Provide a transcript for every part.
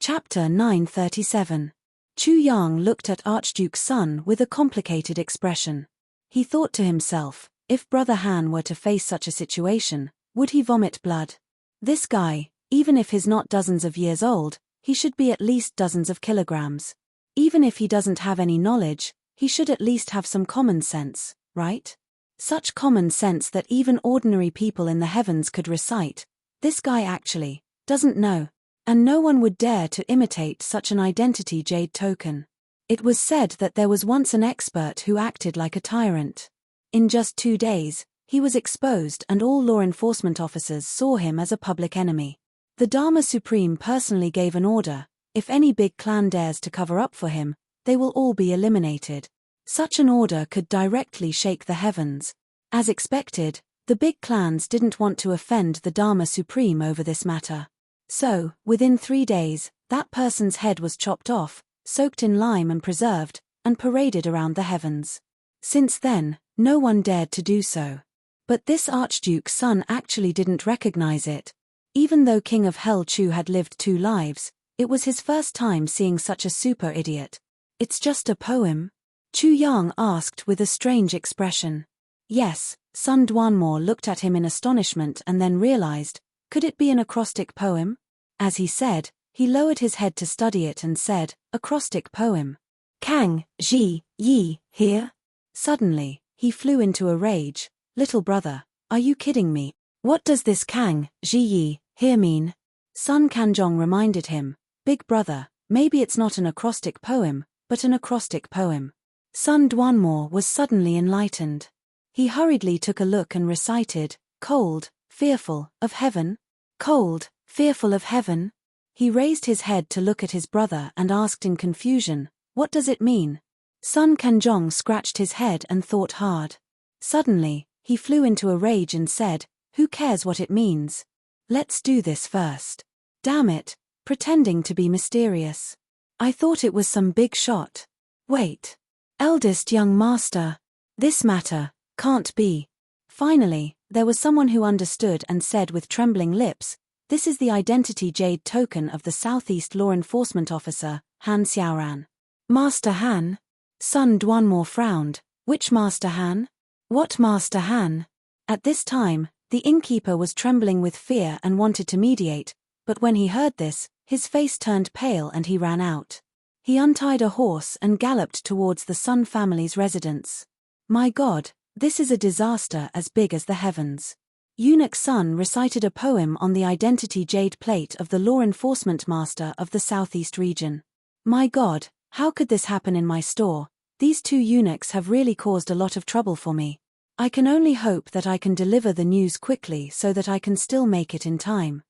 Chapter 937. Chu Yang looked at Archduke Sun with a complicated expression. He thought to himself, if Brother Han were to face such a situation, would he vomit blood? This guy, even if he's not dozens of years old, he should be at least dozens of kilograms. Even if he doesn't have any knowledge, he should at least have some common sense, right? Such common sense that even ordinary people in the heavens could recite. This guy actually doesn't know. And no one would dare to imitate such an identity jade token. It was said that there was once an expert who acted like a tyrant. In just 2 days, he was exposed and all law enforcement officers saw him as a public enemy. The Dharma Supreme personally gave an order: if any big clan dares to cover up for him, they will all be eliminated. Such an order could directly shake the heavens. As expected, the big clans didn't want to offend the Dharma Supreme over this matter. So, within 3 days, that person's head was chopped off, soaked in lime and preserved, and paraded around the heavens. Since then, no one dared to do so. But this Archduke Sun actually didn't recognize it. Even though King of Hell Chu had lived 2 lives, it was his first time seeing such a super idiot. It's just a poem? Chu Yang asked with a strange expression. Yes, Sun Duanmore looked at him in astonishment and then realized, could it be an acrostic poem? As he said, he lowered his head to study it and said, acrostic poem. Kang, Ji, Yi, here? Suddenly, he flew into a rage. Little brother, are you kidding me? What does this Kang, Ji, Yi, here mean? Sun Kanjong reminded him, big brother, maybe it's not an acrostic poem, but an acrostic poem. Sun Duanmore was suddenly enlightened. He hurriedly took a look and recited, cold, fearful of heaven? Cold, fearful of heaven? He raised his head to look at his brother and asked in confusion, what does it mean? Sun Kanjong scratched his head and thought hard. Suddenly, he flew into a rage and said, who cares what it means? Let's do this first. Damn it, pretending to be mysterious. I thought it was some big shot. Wait. Eldest young master. This matter can't be. Finally, there was someone who understood and said with trembling lips, this is the identity jade token of the Southeast Law Enforcement Officer, Han Xiaoran. Master Han? Sun Duanmore frowned. Which Master Han? What Master Han? At this time, the innkeeper was trembling with fear and wanted to mediate, but when he heard this, his face turned pale and he ran out. He untied a horse and galloped towards the Sun family's residence. My God, this is a disaster as big as the heavens. Eunuch Sun recited a poem on the identity jade plate of the law enforcement master of the Southeast region. My God, how could this happen in my store? These 2 eunuchs have really caused a lot of trouble for me. I can only hope that I can deliver the news quickly so that I can still make it in time.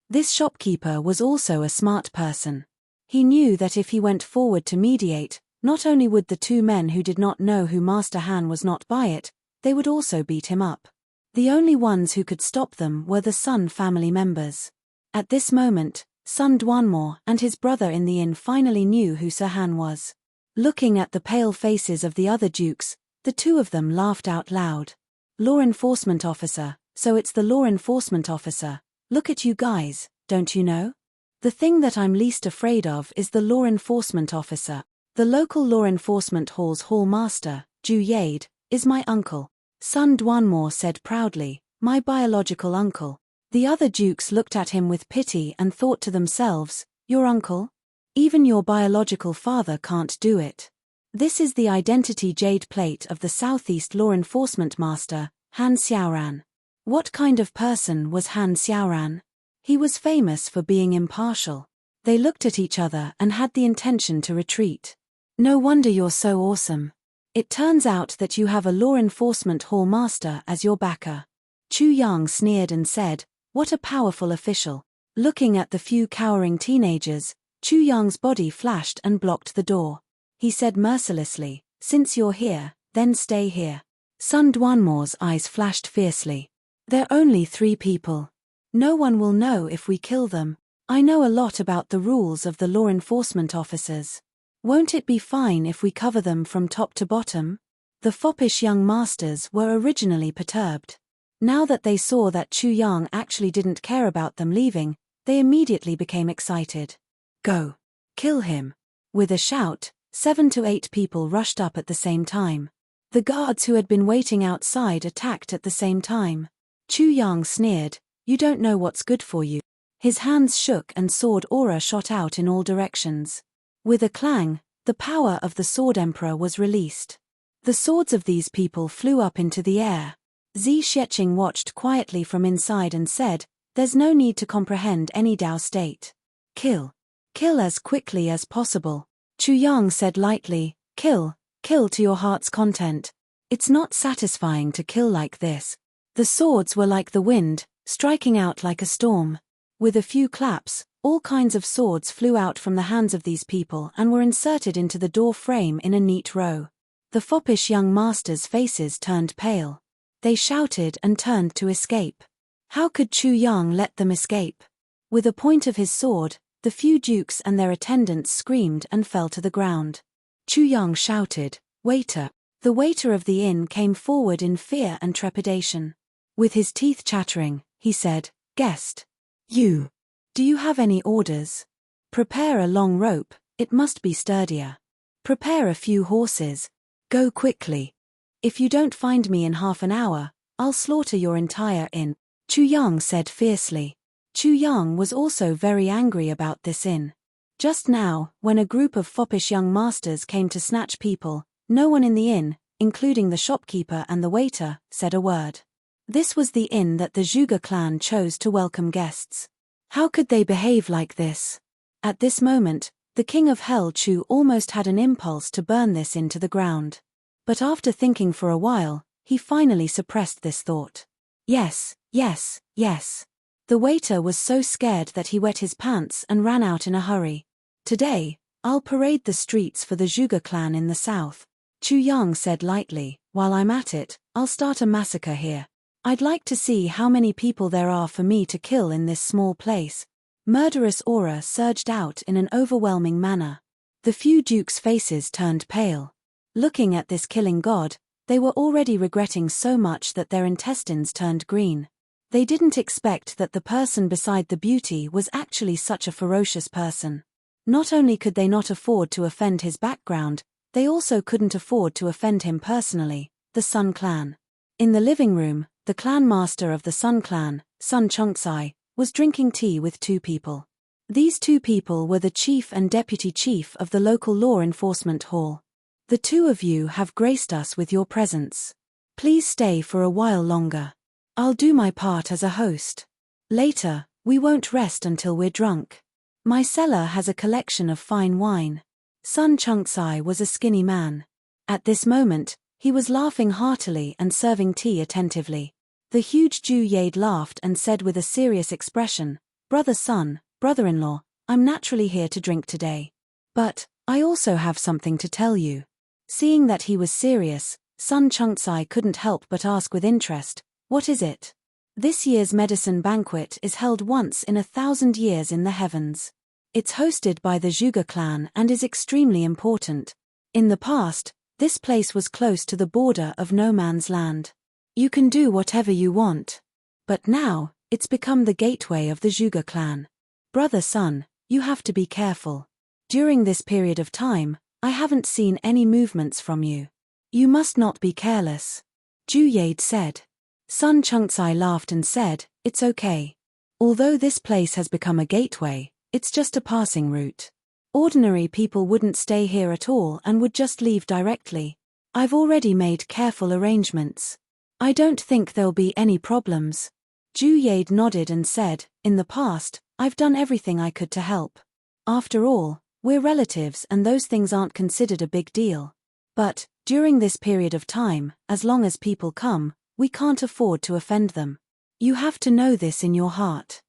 This shopkeeper was also a smart person. He knew that if he went forward to mediate, not only would the 2 men who did not know who Master Han was not by it, they would also beat him up. The only ones who could stop them were the Sun family members. At this moment, Sun Duanmore and his brother in the inn finally knew who Sir Han was. Looking at the pale faces of the other dukes, the 2 of them laughed out loud. Law enforcement officer, so it's the law enforcement officer. Look at you guys, don't you know? The thing that I'm least afraid of is the law enforcement officer. The local law enforcement hall's hall master, Ju Yade, is my uncle. Sun Duanmore said proudly, my biological uncle. The other dukes looked at him with pity and thought to themselves, your uncle? Even your biological father can't do it. This is the identity jade plate of the Southeast Law Enforcement Master, Han Xiaoran. What kind of person was Han Xiaoran? He was famous for being impartial. They looked at each other and had the intention to retreat. No wonder you're so awesome. It turns out that you have a law enforcement hall master as your backer. Chu Yang sneered and said, what a powerful official. Looking at the few cowering teenagers, Chu Yang's body flashed and blocked the door. He said mercilessly, since you're here, then stay here. Sun Duanmore's eyes flashed fiercely. They're only 3 people. No one will know if we kill them. I know a lot about the rules of the law enforcement officers. Won't it be fine if we cover them from top to bottom? The foppish young masters were originally perturbed. Now that they saw that Chu Yang actually didn't care about them leaving, they immediately became excited. Go. Kill him. With a shout, 7 to 8 people rushed up at the same time. The guards who had been waiting outside attacked at the same time. Chu Yang sneered, "You don't know what's good for you." His hands shook and sword aura shot out in all directions. With a clang, the power of the Sword Emperor was released. The swords of these people flew up into the air. Zi Xieching watched quietly from inside and said, "There's no need to comprehend any Dao state. Kill. Kill as quickly as possible." Chu Yang said lightly, "Kill. Kill to your heart's content. It's not satisfying to kill like this." The swords were like the wind, striking out like a storm. With a few claps, all kinds of swords flew out from the hands of these people and were inserted into the door frame in a neat row. The foppish young masters' faces turned pale. They shouted and turned to escape. How could Chu Yang let them escape? With a point of his sword, the few dukes and their attendants screamed and fell to the ground. Chu Yang shouted, "Waiter!" The waiter of the inn came forward in fear and trepidation. With his teeth chattering, he said, "Guest. Do you have any orders? Prepare a long rope, it must be sturdier. Prepare a few horses. Go quickly. If you don't find me in half an hour, I'll slaughter your entire inn." Chu Yang said fiercely. Chu Yang was also very angry about this inn. Just now, when a group of foppish young masters came to snatch people, no one in the inn, including the shopkeeper and the waiter, said a word. This was the inn that the Zhuge clan chose to welcome guests. How could they behave like this? At this moment, the king of Hell Chu almost had an impulse to burn this inn to the ground. But after thinking for a while, he finally suppressed this thought. Yes. The waiter was so scared that he wet his pants and ran out in a hurry. "Today, I'll parade the streets for the Zhuge clan in the south." Chu Yang said lightly, "While I'm at it, I'll start a massacre here. I'd like to see how many people there are for me to kill in this small place." Murderous aura surged out in an overwhelming manner. The few dukes' faces turned pale. Looking at this killing god, they were already regretting so much that their intestines turned green. They didn't expect that the person beside the beauty was actually such a ferocious person. Not only could they not afford to offend his background, they also couldn't afford to offend him personally, the Sun clan. In the living room, the clan master of the Sun clan, Sun Chongcai, was drinking tea with 2 people. These 2 people were the chief and deputy chief of the local law enforcement hall. "The 2 of you have graced us with your presence. Please stay for a while longer. I'll do my part as a host. Later, we won't rest until we're drunk. My cellar has a collection of fine wine." Sun Chongcai was a skinny man. At this moment, he was laughing heartily and serving tea attentively. The huge Ju Yade laughed and said with a serious expression, "Brother Sun, brother-in-law, I'm naturally here to drink today. But, I also have something to tell you." Seeing that he was serious, Sun Chongcai couldn't help but ask with interest, "What is it?" "This year's medicine banquet is held once in 1,000 years in the heavens. It's hosted by the Zhuge clan and is extremely important. In the past, this place was close to the border of no man's land. You can do whatever you want. But now, it's become the gateway of the Zhuge clan. Brother Sun, you have to be careful. During this period of time, I haven't seen any movements from you. You must not be careless." Ju Yade said. Sun Chongcai laughed and said, "It's okay. Although this place has become a gateway, it's just a passing route. Ordinary people wouldn't stay here at all and would just leave directly. I've already made careful arrangements. I don't think there'll be any problems." Ju Yade nodded and said, "In the past, I've done everything I could to help. After all, we're relatives and those things aren't considered a big deal. But, during this period of time, as long as people come, we can't afford to offend them. You have to know this in your heart."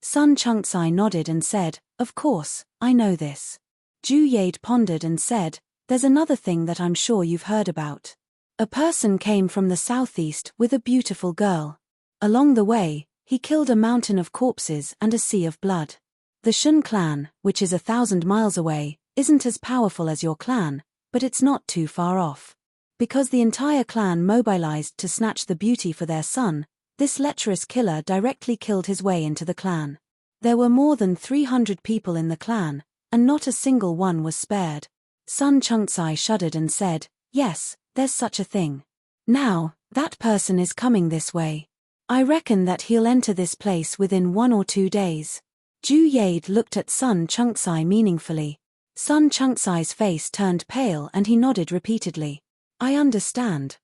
Sun Chongcai nodded and said, "Of course, I know this." Ju Yade pondered and said, "There's another thing that I'm sure you've heard about. A person came from the southeast with a beautiful girl. Along the way, he killed a mountain of corpses and a sea of blood. The Shun clan, which is 1,000 miles away, isn't as powerful as your clan, but it's not too far off. Because the entire clan mobilized to snatch the beauty for their son, this lecherous killer directly killed his way into the clan. There were more than 300 people in the clan, and not a single one was spared. Sun Chunksai shuddered and said, "Yes, there's such a thing. Now, that person is coming this way. I reckon that he'll enter this place within 1 or 2 days." Ju Yade looked at Sun Chunksai meaningfully. Sun Chunksai's face turned pale and he nodded repeatedly. I understand.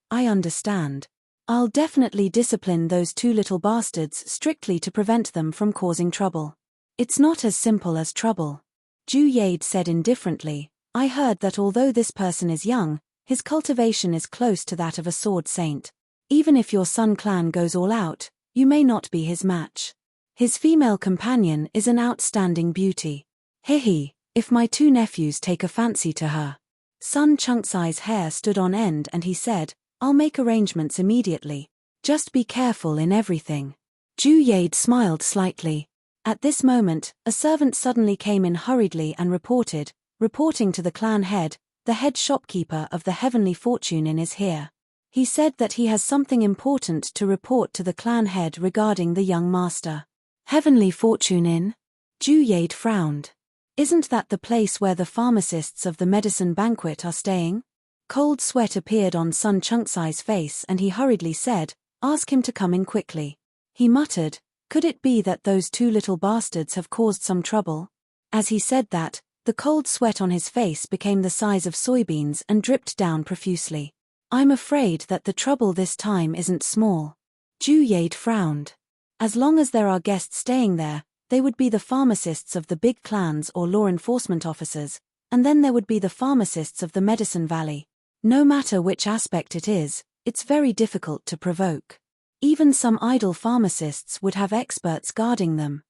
I'll definitely discipline those 2 little bastards strictly to prevent them from causing trouble." "It's not as simple as trouble," Ju Yade said indifferently. "I heard that although this person is young, his cultivation is close to that of a sword saint. Even if your Sun clan goes all out, you may not be his match. His female companion is an outstanding beauty. Hehe, if my 2 nephews take a fancy to her." Sun Chunksai's hair stood on end and he said, "I'll make arrangements immediately. Just be careful in everything." Ju Yade smiled slightly. At this moment, a servant suddenly came in hurriedly and reporting to the clan head, "The head shopkeeper of the Heavenly Fortune Inn is here. He said that he has something important to report to the clan head regarding the young master." "Heavenly Fortune Inn?" Ju Yade frowned. "Isn't that the place where the pharmacists of the medicine banquet are staying?" Cold sweat appeared on Sun Chunksai's face and he hurriedly said, "Ask him to come in quickly." He muttered, "Could it be that those 2 little bastards have caused some trouble?" As he said that, the cold sweat on his face became the size of soybeans and dripped down profusely. "I'm afraid that the trouble this time isn't small." Ju Yade frowned. As long as there are guests staying there, they would be the pharmacists of the big clans or law enforcement officers, and then there would be the pharmacists of the Medicine Valley. No matter which aspect it is, it's very difficult to provoke. Even some idle pharmacists would have experts guarding them.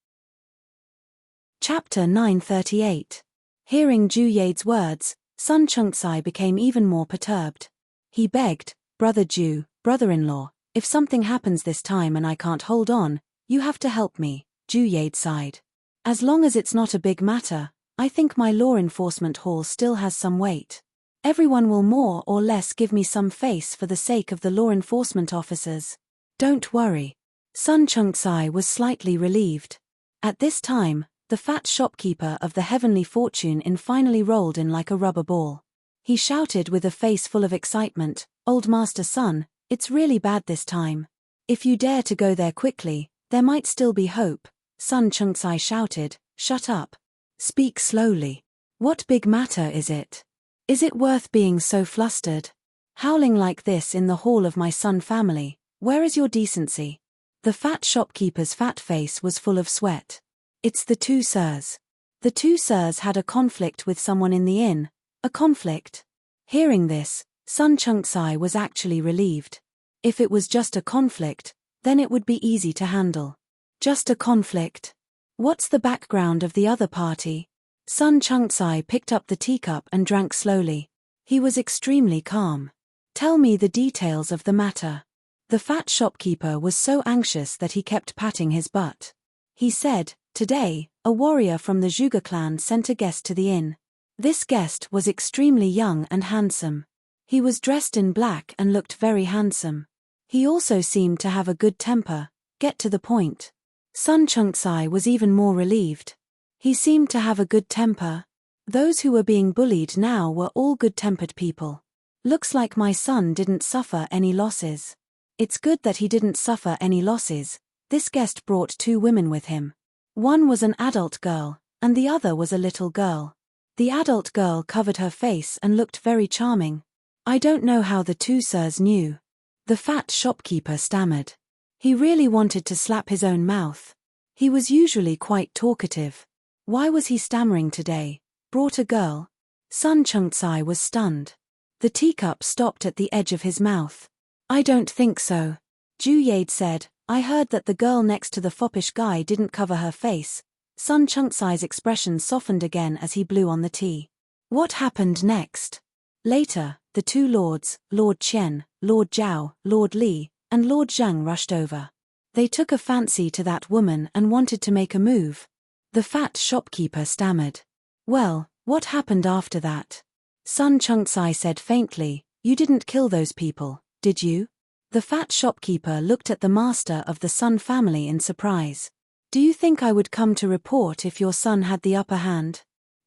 Chapter 938. Hearing Ju Yade's words, Sun Chunksai became even more perturbed. He begged, "Brother Ju, brother-in-law, if something happens this time and I can't hold on, you have to help me." Ju Yade sighed. "As long as it's not a big matter, I think my law enforcement hall still has some weight. Everyone will more or less give me some face for the sake of the law enforcement officers. Don't worry." Sun Chunksai was slightly relieved. At this time, the fat shopkeeper of the Heavenly Fortune Inn finally rolled in like a rubber ball. He shouted with a face full of excitement, "Old Master Sun, it's really bad this time. If you dare to go there quickly, there might still be hope." Sun Chunksai shouted, "Shut up. Speak slowly. What big matter is it? Is it worth being so flustered? Howling like this in the hall of my Sun family, where is your decency?" The fat shopkeeper's fat face was full of sweat. "It's the 2 sirs. The 2 sirs had a conflict with someone in the inn." "A conflict?" Hearing this, Sun Chunksai was actually relieved. If it was just a conflict, then it would be easy to handle. Just a conflict? What's the background of the other party? Sun Chunksai picked up the teacup and drank slowly. He was extremely calm. "Tell me the details of the matter." The fat shopkeeper was so anxious that he kept patting his butt. He said, "Today, a warrior from the Zhuge clan sent a guest to the inn. This guest was extremely young and handsome. He was dressed in black and looked very handsome. He also seemed to have a good temper. Get to the point." Sun Chunksai was even more relieved. He seemed to have a good temper. Those who were being bullied now were all good-tempered people. Looks like my son didn't suffer any losses. It's good that he didn't suffer any losses. This guest brought 2 women with him. One was an adult girl, and the other was a little girl. The adult girl covered her face and looked very charming. "I don't know how the 2 sirs knew." The fat shopkeeper stammered. He really wanted to slap his own mouth. He was usually quite talkative. Why was he stammering today? Brought a girl? Sun Chunksai was stunned. The teacup stopped at the edge of his mouth. "I don't think so," Ju Yade said. "I heard that the girl next to the foppish guy didn't cover her face." Sun Chunksai's expression softened again as he blew on the tea. What happened next? Later, the 2 lords, Lord Chen, Lord Zhao, Lord Li, and Lord Zhang rushed over. They took a fancy to that woman and wanted to make a move. The fat shopkeeper stammered. "Well, what happened after that?" Sun Chunksai said faintly, "You didn't kill those people, did you?" The fat shopkeeper looked at the master of the Sun family in surprise. "Do you think I would come to report if your son had the upper hand?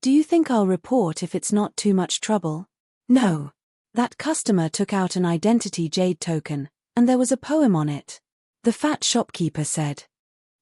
Do you think I'll report if it's not too much trouble? No. That customer took out an identity jade token, and there was a poem on it. The fat shopkeeper said.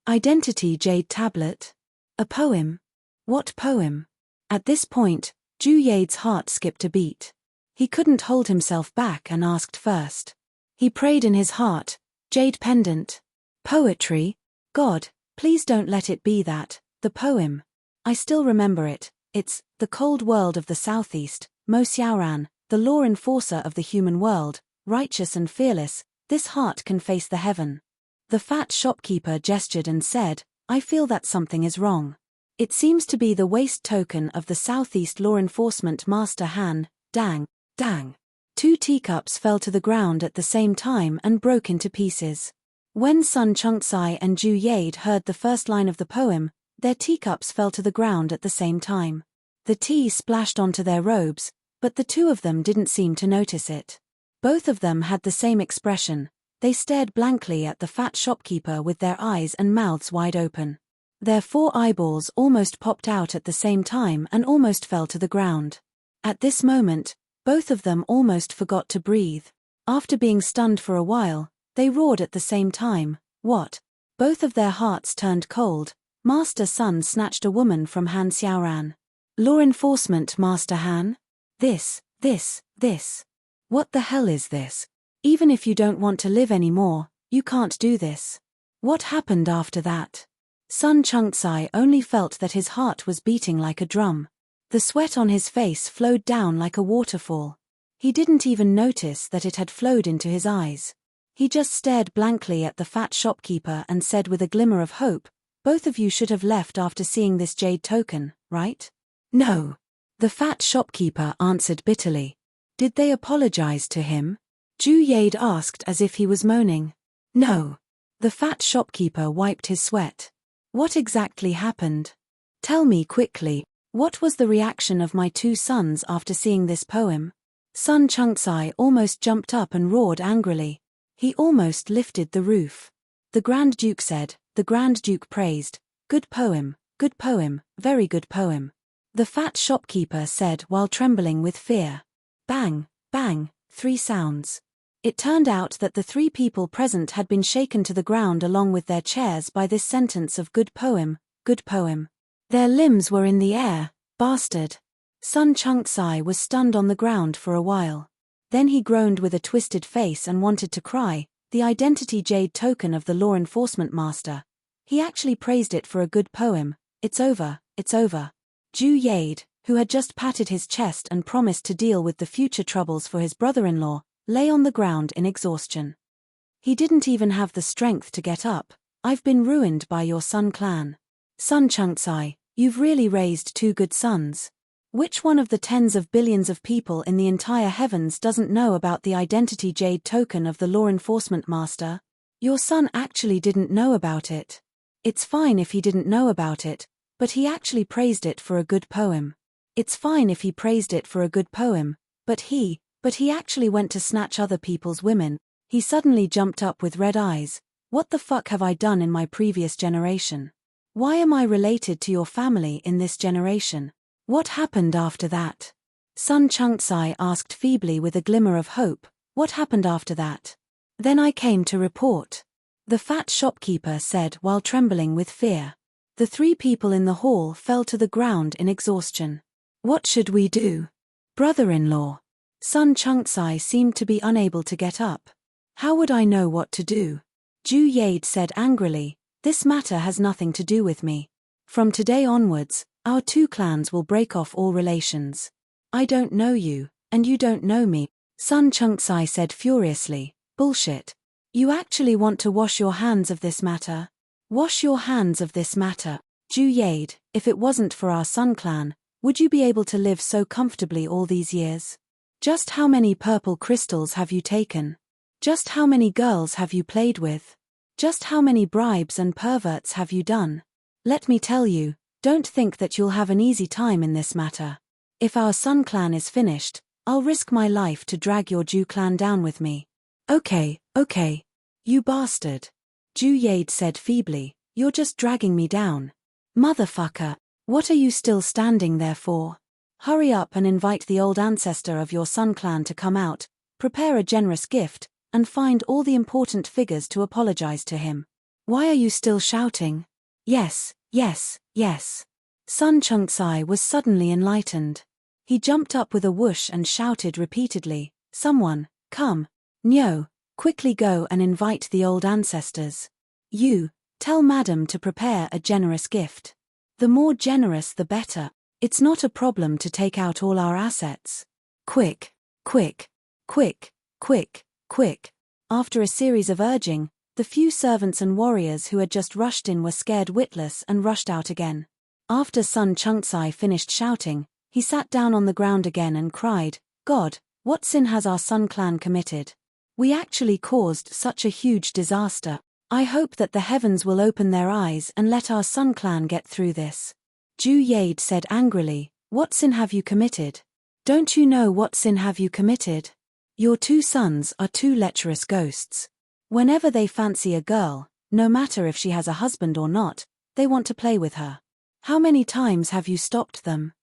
Identity jade tablet? A poem? What poem? At this point, Ju Yade's heart skipped a beat. He couldn't hold himself back and asked first. He prayed in his heart, jade pendant. Poetry? God, please don't let it be that, the poem. I still remember it. It's the cold world of the southeast, Mo Xiaoran, the law enforcer of the human world, righteous and fearless, this heart can face the heaven. The fat shopkeeper gestured and said, I feel that something is wrong. It seems to be the waist token of the southeast law enforcement master Han, dang, dang. 2 teacups fell to the ground at the same time and broke into pieces. When Sun Chunksai and Ju Yade heard the first line of the poem, their teacups fell to the ground at the same time. The tea splashed onto their robes, but the 2 of them didn't seem to notice it. Both of them had the same expression. They stared blankly at the fat shopkeeper with their eyes and mouths wide open. Their 4 eyeballs almost popped out at the same time and almost fell to the ground. At this moment, both of them almost forgot to breathe. After being stunned for a while, they roared at the same time, what? Both of their hearts turned cold. Master Sun snatched a woman from Han Xiaoran. Law enforcement Master Han? This. What the hell is this? Even if you don't want to live anymore, you can't do this. What happened after that? Sun Chunksai only felt that his heart was beating like a drum. The sweat on his face flowed down like a waterfall. He didn't even notice that it had flowed into his eyes. He just stared blankly at the fat shopkeeper and said with a glimmer of hope, both of you should have left after seeing this jade token, right? No. The fat shopkeeper answered bitterly. Did they apologize to him? Ju Yade asked as if he was moaning. No. The fat shopkeeper wiped his sweat. What exactly happened? Tell me quickly, what was the reaction of my 2 sons after seeing this poem? Sun Chunksai almost jumped up and roared angrily. He almost lifted the roof. The Grand Duke said, the Grand Duke praised, good poem, very good poem. The fat shopkeeper said while trembling with fear. Bang, bang, 3 sounds. It turned out that the 3 people present had been shaken to the ground along with their chairs by this sentence of good poem. Their limbs were in the air, bastard. Sun Chunksai was stunned on the ground for a while. Then he groaned with a twisted face and wanted to cry, the identity jade token of the law enforcement master. He actually praised it for a good poem. It's over. Ju Yade, who had just patted his chest and promised to deal with the future troubles for his brother-in-law, lay on the ground in exhaustion. He didn't even have the strength to get up. I've been ruined by your Sun clan. Sun Chunksai, you've really raised 2 good sons. Which one of the tens of billions of people in the entire heavens doesn't know about the identity jade token of the law enforcement master? Your son actually didn't know about it. It's fine if he didn't know about it, but he actually praised it for a good poem. It's fine if he praised it for a good poem, but he actually went to snatch other people's women. He suddenly jumped up with red eyes. What the fuck have I done in my previous generation? Why am I related to your family in this generation? What happened after that? Sun Chunksai asked feebly with a glimmer of hope. What happened after that? Then I came to report. The fat shopkeeper said while trembling with fear. The 3 people in the hall fell to the ground in exhaustion. What should we do? Brother-in-law. Sun Chunksai seemed to be unable to get up. How would I know what to do? Ju Yade said angrily, this matter has nothing to do with me. From today onwards, our 2 clans will break off all relations. I don't know you, and you don't know me, Sun Chunksai said furiously. Bullshit. You actually want to wash your hands of this matter? Wash your hands of this matter. Ju Yade, if it wasn't for our Sun clan, would you be able to live so comfortably all these years? Just how many purple crystals have you taken? Just how many girls have you played with? Just how many bribes and perverts have you done? Let me tell you, don't think that you'll have an easy time in this matter. If our Sun clan is finished, I'll risk my life to drag your Ju clan down with me. Okay. You bastard. Ju Yade said feebly, you're just dragging me down. Motherfucker. What are you still standing there for? Hurry up and invite the old ancestor of your Sun clan to come out, prepare a generous gift, and find all the important figures to apologize to him. Why are you still shouting? Yes, yes, yes. Sun Chunksai was suddenly enlightened. He jumped up with a whoosh and shouted repeatedly, "Someone, come. Nyo, quickly go and invite the old ancestors. You, tell Madam to prepare a generous gift. The more generous the better. It's not a problem to take out all our assets. Quick, quick, quick, quick, quick." After a series of urging, the few servants and warriors who had just rushed in were scared witless and rushed out again. After Sun Chunksai finished shouting, he sat down on the ground again and cried, "God, what sin has our Sun clan committed? We actually caused such a huge disaster. I hope that the heavens will open their eyes and let our Sun clan get through this." Ju Yade said angrily, "What sin have you committed? Don't you know what sin have you committed? Your two sons are two lecherous ghosts. Whenever they fancy a girl, no matter if she has a husband or not, they want to play with her. How many times have you stopped them?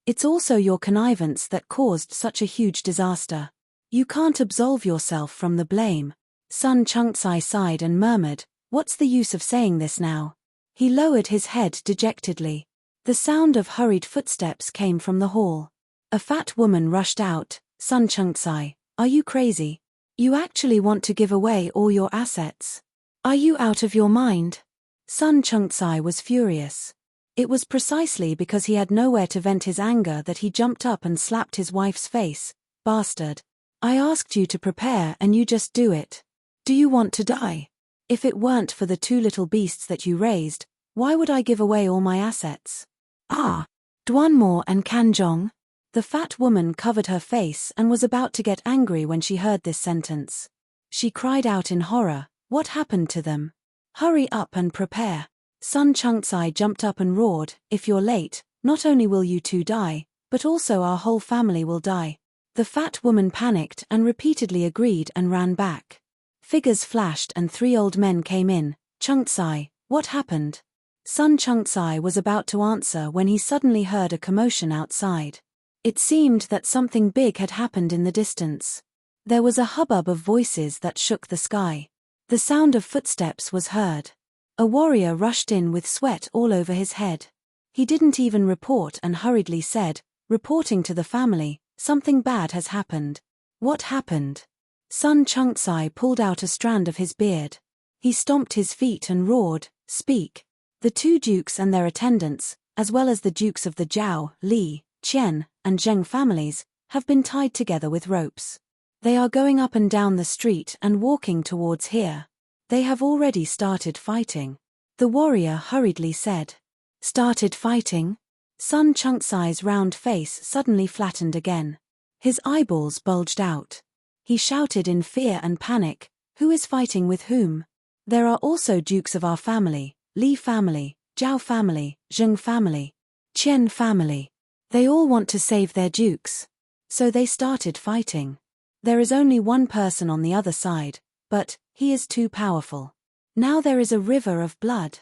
It's also your connivance that caused such a huge disaster. You can't absolve yourself from the blame." Sun Chunksai sighed and murmured, "What's the use of saying this now?" He lowered his head dejectedly. The sound of hurried footsteps came from the hall. A fat woman rushed out. "Sun Chunksai, are you crazy? You actually want to give away all your assets? Are you out of your mind?" Sun Chunksai was furious. It was precisely because he had nowhere to vent his anger that he jumped up and slapped his wife's face. "Bastard. I asked you to prepare and you just do it. Do you want to die? If it weren't for the two little beasts that you raised, why would I give away all my assets?" "Ah, Dwanmore and Kanjong?" The fat woman covered her face and was about to get angry when she heard this sentence. She cried out in horror, "What happened to them? Hurry up and prepare." Sun Chunksai jumped up and roared, "If you're late, not only will you two die, but also our whole family will die." The fat woman panicked and repeatedly agreed and ran back. Figures flashed and three old men came in. "Chunksai, what happened?" Sun Chunksai was about to answer when he suddenly heard a commotion outside. It seemed that something big had happened in the distance. There was a hubbub of voices that shook the sky. The sound of footsteps was heard. A warrior rushed in with sweat all over his head. He didn't even report and hurriedly said, reporting to the family, "Something bad has happened." "What happened?" Sun Chunksai pulled out a strand of his beard. He stomped his feet and roared, "Speak." The two dukes and their attendants, as well as the dukes of the Zhao, Li, Qian, and Zheng families, have been tied together with ropes. They are going up and down the street and walking towards here. They have already started fighting. The warrior hurriedly said. "Started fighting?" Sun Chunksai's round face suddenly flattened again. His eyeballs bulged out. He shouted in fear and panic, "Who is fighting with whom? There are also dukes of our family, Li family, Zhao family, Zheng family, Qian family. They all want to save their dukes. So they started fighting. There is only one person on the other side, but he is too powerful. Now there is a river of blood."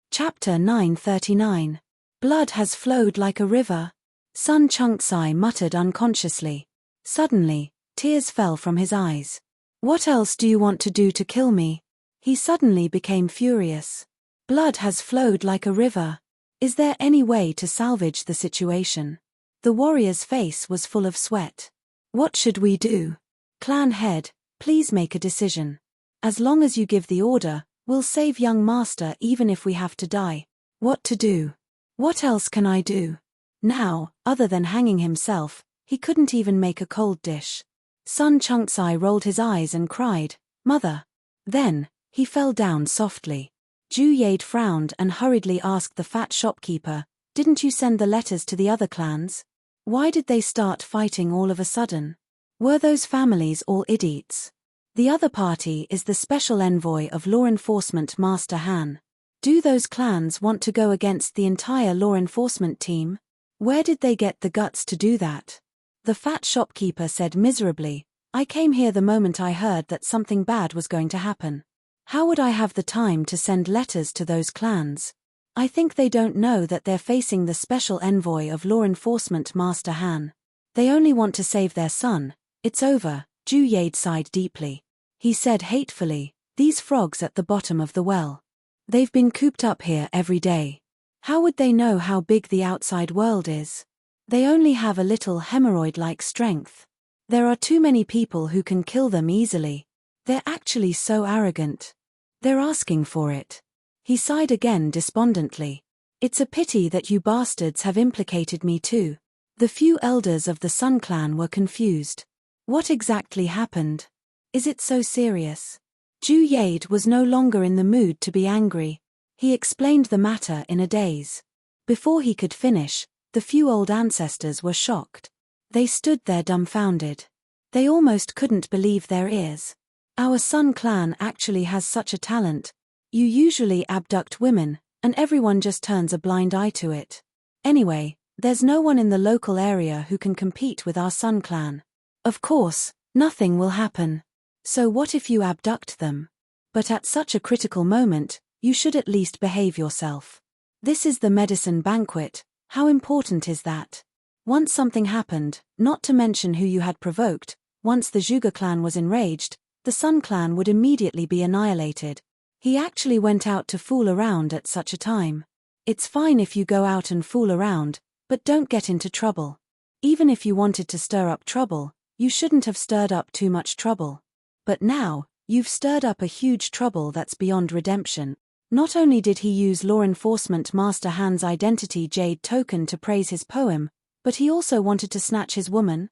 Chapter 939. Blood has flowed like a river. Sun Chunksai muttered unconsciously. Suddenly, tears fell from his eyes. "What else do you want to do to kill me?" He suddenly became furious. Blood has flowed like a river. Is there any way to salvage the situation? The warrior's face was full of sweat. "What should we do? Clan head, please make a decision. As long as you give the order, we'll save young master even if we have to die." "What to do? What else can I do?" Now, other than hanging himself, he couldn't even make a cold dish. Sun Chunksai rolled his eyes and cried, "Mother." Then, he fell down softly. Ju Yade frowned and hurriedly asked the fat shopkeeper, "Didn't you send the letters to the other clans? Why did they start fighting all of a sudden? Were those families all idiots? The other party is the special envoy of law enforcement Master Han. Do those clans want to go against the entire law enforcement team? Where did they get the guts to do that?" The fat shopkeeper said miserably, "I came here the moment I heard that something bad was going to happen. How would I have the time to send letters to those clans? I think they don't know that they're facing the special envoy of law enforcement Master Han. They only want to save their son. It's over. Ju Yade sighed deeply. He said hatefully, these frogs at the bottom of the well. They've been cooped up here every day. How would they know how big the outside world is? They only have a little hemorrhoid-like strength. There are too many people who can kill them easily. They're actually so arrogant. They're asking for it. He sighed again despondently. It's a pity that you bastards have implicated me too. The few elders of the Sun clan were confused. What exactly happened? Is it so serious? Ju Yade was no longer in the mood to be angry. He explained the matter in a daze. Before he could finish, the few old ancestors were shocked. They stood there dumbfounded. They almost couldn't believe their ears. Our Sun clan actually has such a talent. You usually abduct women, and everyone just turns a blind eye to it. Anyway, there's no one in the local area who can compete with our Sun clan. Of course, nothing will happen. So what if you abduct them? But at such a critical moment, you should at least behave yourself. This is the medicine banquet. How important is that? Once something happened, not to mention who you had provoked, once the Zhuge clan was enraged, the Sun clan would immediately be annihilated. He actually went out to fool around at such a time. It's fine if you go out and fool around, but don't get into trouble. Even if you wanted to stir up trouble, you shouldn't have stirred up too much trouble. But now, you've stirred up a huge trouble that's beyond redemption. Not only did he use law enforcement Master Han's identity jade token to praise his poem, but he also wanted to snatch his woman.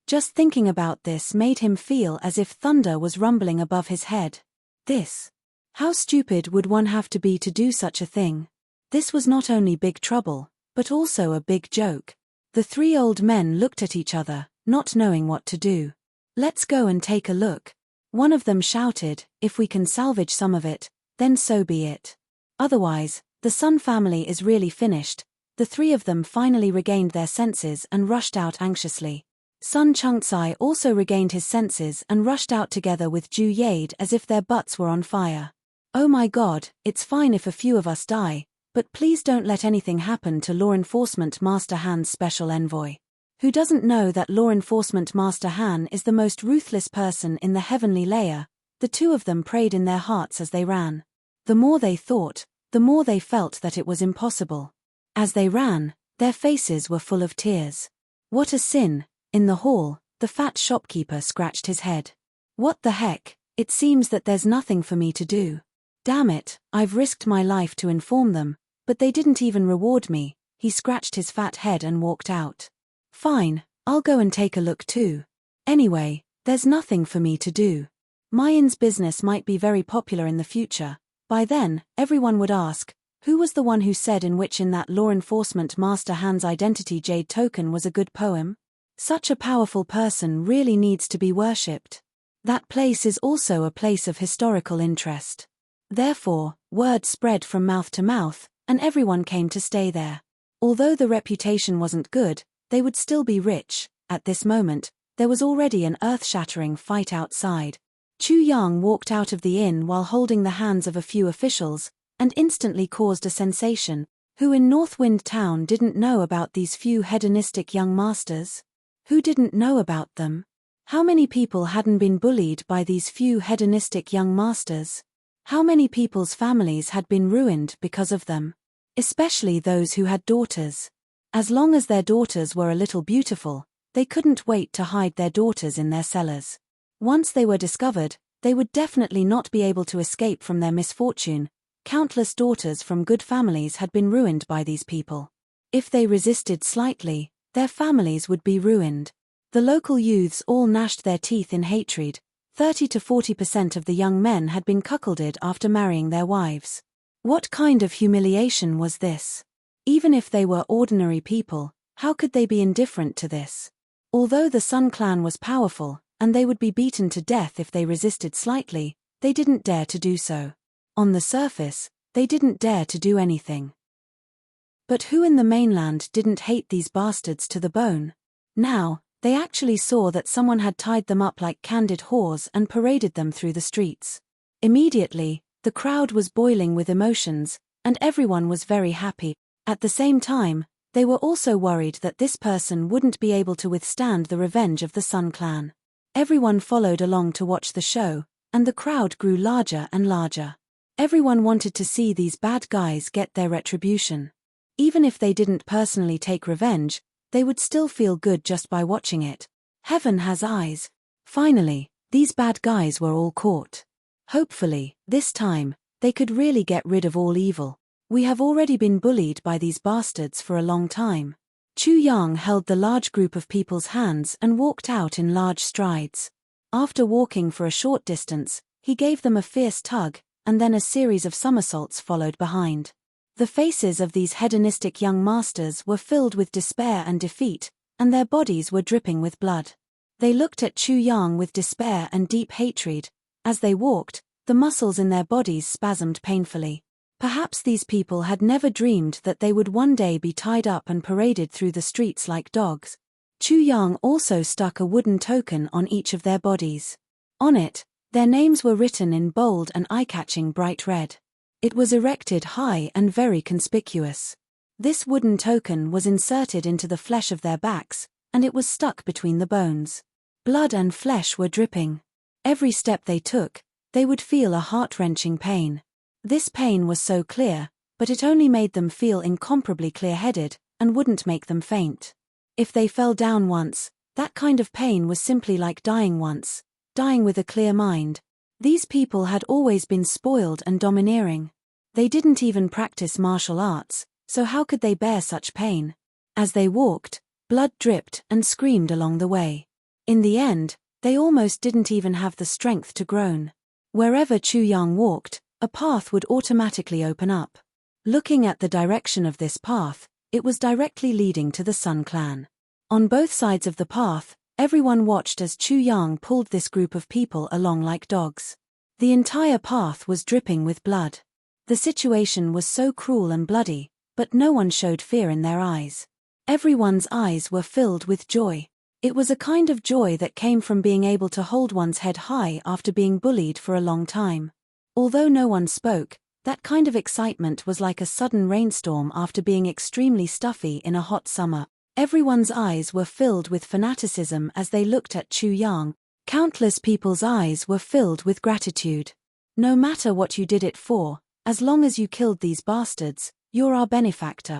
Just thinking about this made him feel as if thunder was rumbling above his head. How stupid would one have to be to do such a thing? This was not only big trouble, but also a big joke. The three old men looked at each other, not knowing what to do. Let's go and take a look. One of them shouted, if we can salvage some of it, then so be it. Otherwise, the Sun family is really finished. The three of them finally regained their senses and rushed out anxiously. Sun Changcai also regained his senses and rushed out together with Ju Yade as if their butts were on fire. Oh my God, it's fine if a few of us die, but please don't let anything happen to Law Enforcement Master Han's special envoy. Who doesn't know that Law Enforcement Master Han is the most ruthless person in the heavenly layer? The two of them prayed in their hearts as they ran. The more they thought, the more they felt that it was impossible. As they ran, their faces were full of tears. What a sin! In the hall, the fat shopkeeper scratched his head. What the heck, it seems that there's nothing for me to do. Damn it, I've risked my life to inform them, but they didn't even reward me. He scratched his fat head and walked out. Fine, I'll go and take a look too. Anyway, there's nothing for me to do. Mayin's business might be very popular in the future. By then, everyone would ask, who was the one who said in that Law Enforcement Master Han's identity jade token was a good poem? Such a powerful person really needs to be worshipped. That place is also a place of historical interest. Therefore, word spread from mouth to mouth, and everyone came to stay there. Although the reputation wasn't good, they would still be rich. At this moment, there was already an earth-shattering fight outside. Chu Yang walked out of the inn while holding the hands of a few officials, and instantly caused a sensation. Who in Northwind Town didn't know about these few hedonistic young masters? Who didn't know about them? How many people hadn't been bullied by these few hedonistic young masters? How many people's families had been ruined because of them? Especially those who had daughters. As long as their daughters were a little beautiful, they couldn't wait to hide their daughters in their cellars. Once they were discovered, they would definitely not be able to escape from their misfortune. Countless daughters from good families had been ruined by these people. If they resisted slightly, their families would be ruined. The local youths all gnashed their teeth in hatred. 30 to 40% of the young men had been cuckolded after marrying their wives. What kind of humiliation was this? Even if they were ordinary people, how could they be indifferent to this? Although the Sun clan was powerful, and they would be beaten to death if they resisted slightly, they didn't dare to do so. On the surface, they didn't dare to do anything. But who in the mainland didn't hate these bastards to the bone? Now, they actually saw that someone had tied them up like candid whores and paraded them through the streets. Immediately, the crowd was boiling with emotions, and everyone was very happy. At the same time, they were also worried that this person wouldn't be able to withstand the revenge of the Sun Clan. Everyone followed along to watch the show, and the crowd grew larger and larger. Everyone wanted to see these bad guys get their retribution. Even if they didn't personally take revenge, they would still feel good just by watching it. Heaven has eyes. Finally, these bad guys were all caught. Hopefully, this time, they could really get rid of all evil. We have already been bullied by these bastards for a long time. Chu Yang held the large group of people's hands and walked out in large strides. After walking for a short distance, he gave them a fierce tug, and then a series of somersaults followed behind. The faces of these hedonistic young masters were filled with despair and defeat, and their bodies were dripping with blood. They looked at Chu Yang with despair and deep hatred. As they walked, the muscles in their bodies spasmed painfully. Perhaps these people had never dreamed that they would one day be tied up and paraded through the streets like dogs. Chu Yang also stuck a wooden token on each of their bodies. On it, their names were written in bold and eye-catching bright red. It was erected high and very conspicuous. This wooden token was inserted into the flesh of their backs, and it was stuck between the bones. Blood and flesh were dripping. Every step they took, they would feel a heart-wrenching pain. This pain was so clear, but it only made them feel incomparably clear-headed, and wouldn't make them faint. If they fell down once, that kind of pain was simply like dying once, dying with a clear mind. These people had always been spoiled and domineering. They didn't even practice martial arts, so how could they bear such pain? As they walked, blood dripped and screamed along the way. In the end, they almost didn't even have the strength to groan. Wherever Chu Yang walked, a path would automatically open up. Looking at the direction of this path, it was directly leading to the Sun Clan. On both sides of the path, everyone watched as Chu Yang pulled this group of people along like dogs. The entire path was dripping with blood. The situation was so cruel and bloody, but no one showed fear in their eyes. Everyone's eyes were filled with joy. It was a kind of joy that came from being able to hold one's head high after being bullied for a long time. Although no one spoke, that kind of excitement was like a sudden rainstorm after being extremely stuffy in a hot summer. Everyone's eyes were filled with fanaticism as they looked at Chu Yang. Countless people's eyes were filled with gratitude. No matter what you did it for, as long as you killed these bastards, you're our benefactor.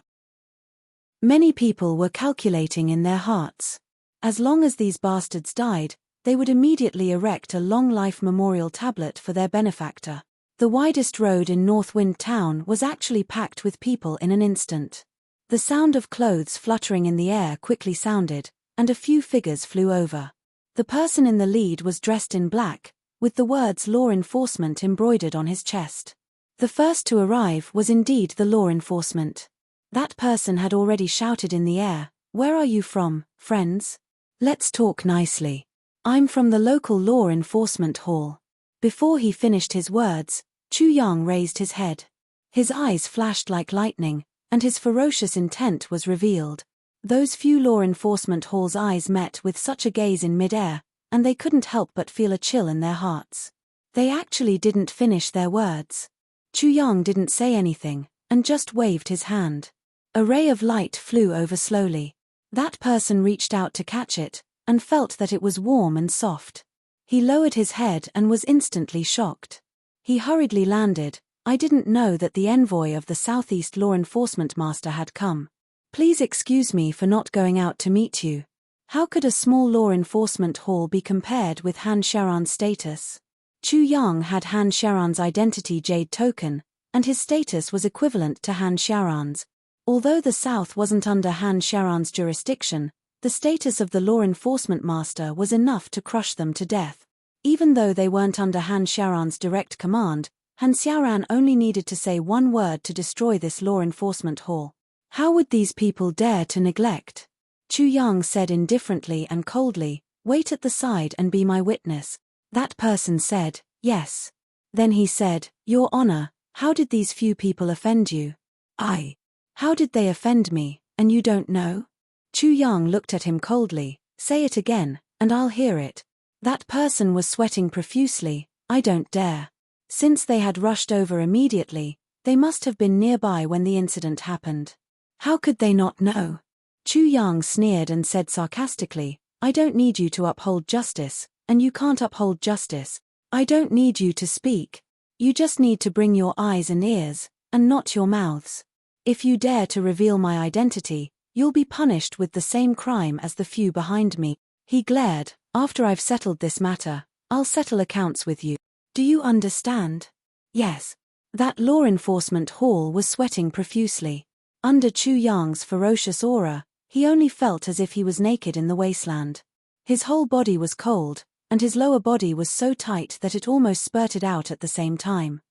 Many people were calculating in their hearts. As long as these bastards died, they would immediately erect a long-life memorial tablet for their benefactor. The widest road in Northwind Town was actually packed with people in an instant. The sound of clothes fluttering in the air quickly sounded, and a few figures flew over. The person in the lead was dressed in black, with the words law enforcement embroidered on his chest. The first to arrive was indeed the law enforcement. That person had already shouted in the air, "Where are you from, friends? Let's talk nicely. I'm from the local law enforcement hall." Before he finished his words, Chu Yang raised his head. His eyes flashed like lightning, and his ferocious intent was revealed. Those few law enforcement hall's eyes met with such a gaze in mid-air, and they couldn't help but feel a chill in their hearts. They actually didn't finish their words. Chu Yang didn't say anything, and just waved his hand. A ray of light flew over slowly. That person reached out to catch it, and felt that it was warm and soft. He lowered his head and was instantly shocked. He hurriedly landed. "I didn't know that the envoy of the Southeast Law Enforcement Master had come. Please excuse me for not going out to meet you." How could a small law enforcement hall be compared with Han Sharan's status? Chu Yang had Han Sharan's identity jade token, and his status was equivalent to Han Sharan's. Although the South wasn't under Han Sharan's jurisdiction, the status of the law enforcement master was enough to crush them to death. Even though they weren't under Han Sharan's direct command, Han Xiaoran only needed to say one word to destroy this law enforcement hall. How would these people dare to neglect? Chu Yang said indifferently and coldly, "Wait at the side and be my witness." That person said, "Yes." Then he said, "Your Honor, how did these few people offend you?" How did they offend me, and you don't know?" Chu Yang looked at him coldly. "Say it again, and I'll hear it." That person was sweating profusely. "I don't dare." Since they had rushed over immediately, they must have been nearby when the incident happened. How could they not know? Chu Yang sneered and said sarcastically, I don't need you to uphold justice, and you can't uphold justice. I don't need you to speak. You just need to bring your eyes and ears, and not your mouths. If you dare to reveal my identity, you'll be punished with the same crime as the few behind me. He glared, after I've settled this matter, I'll settle accounts with you. Do you understand? Yes. That law enforcement hall was sweating profusely. Under Chu Yang's ferocious aura, he only felt as if he was naked in the wasteland. His whole body was cold, and his lower body was so tight that it almost spurted out at the same time.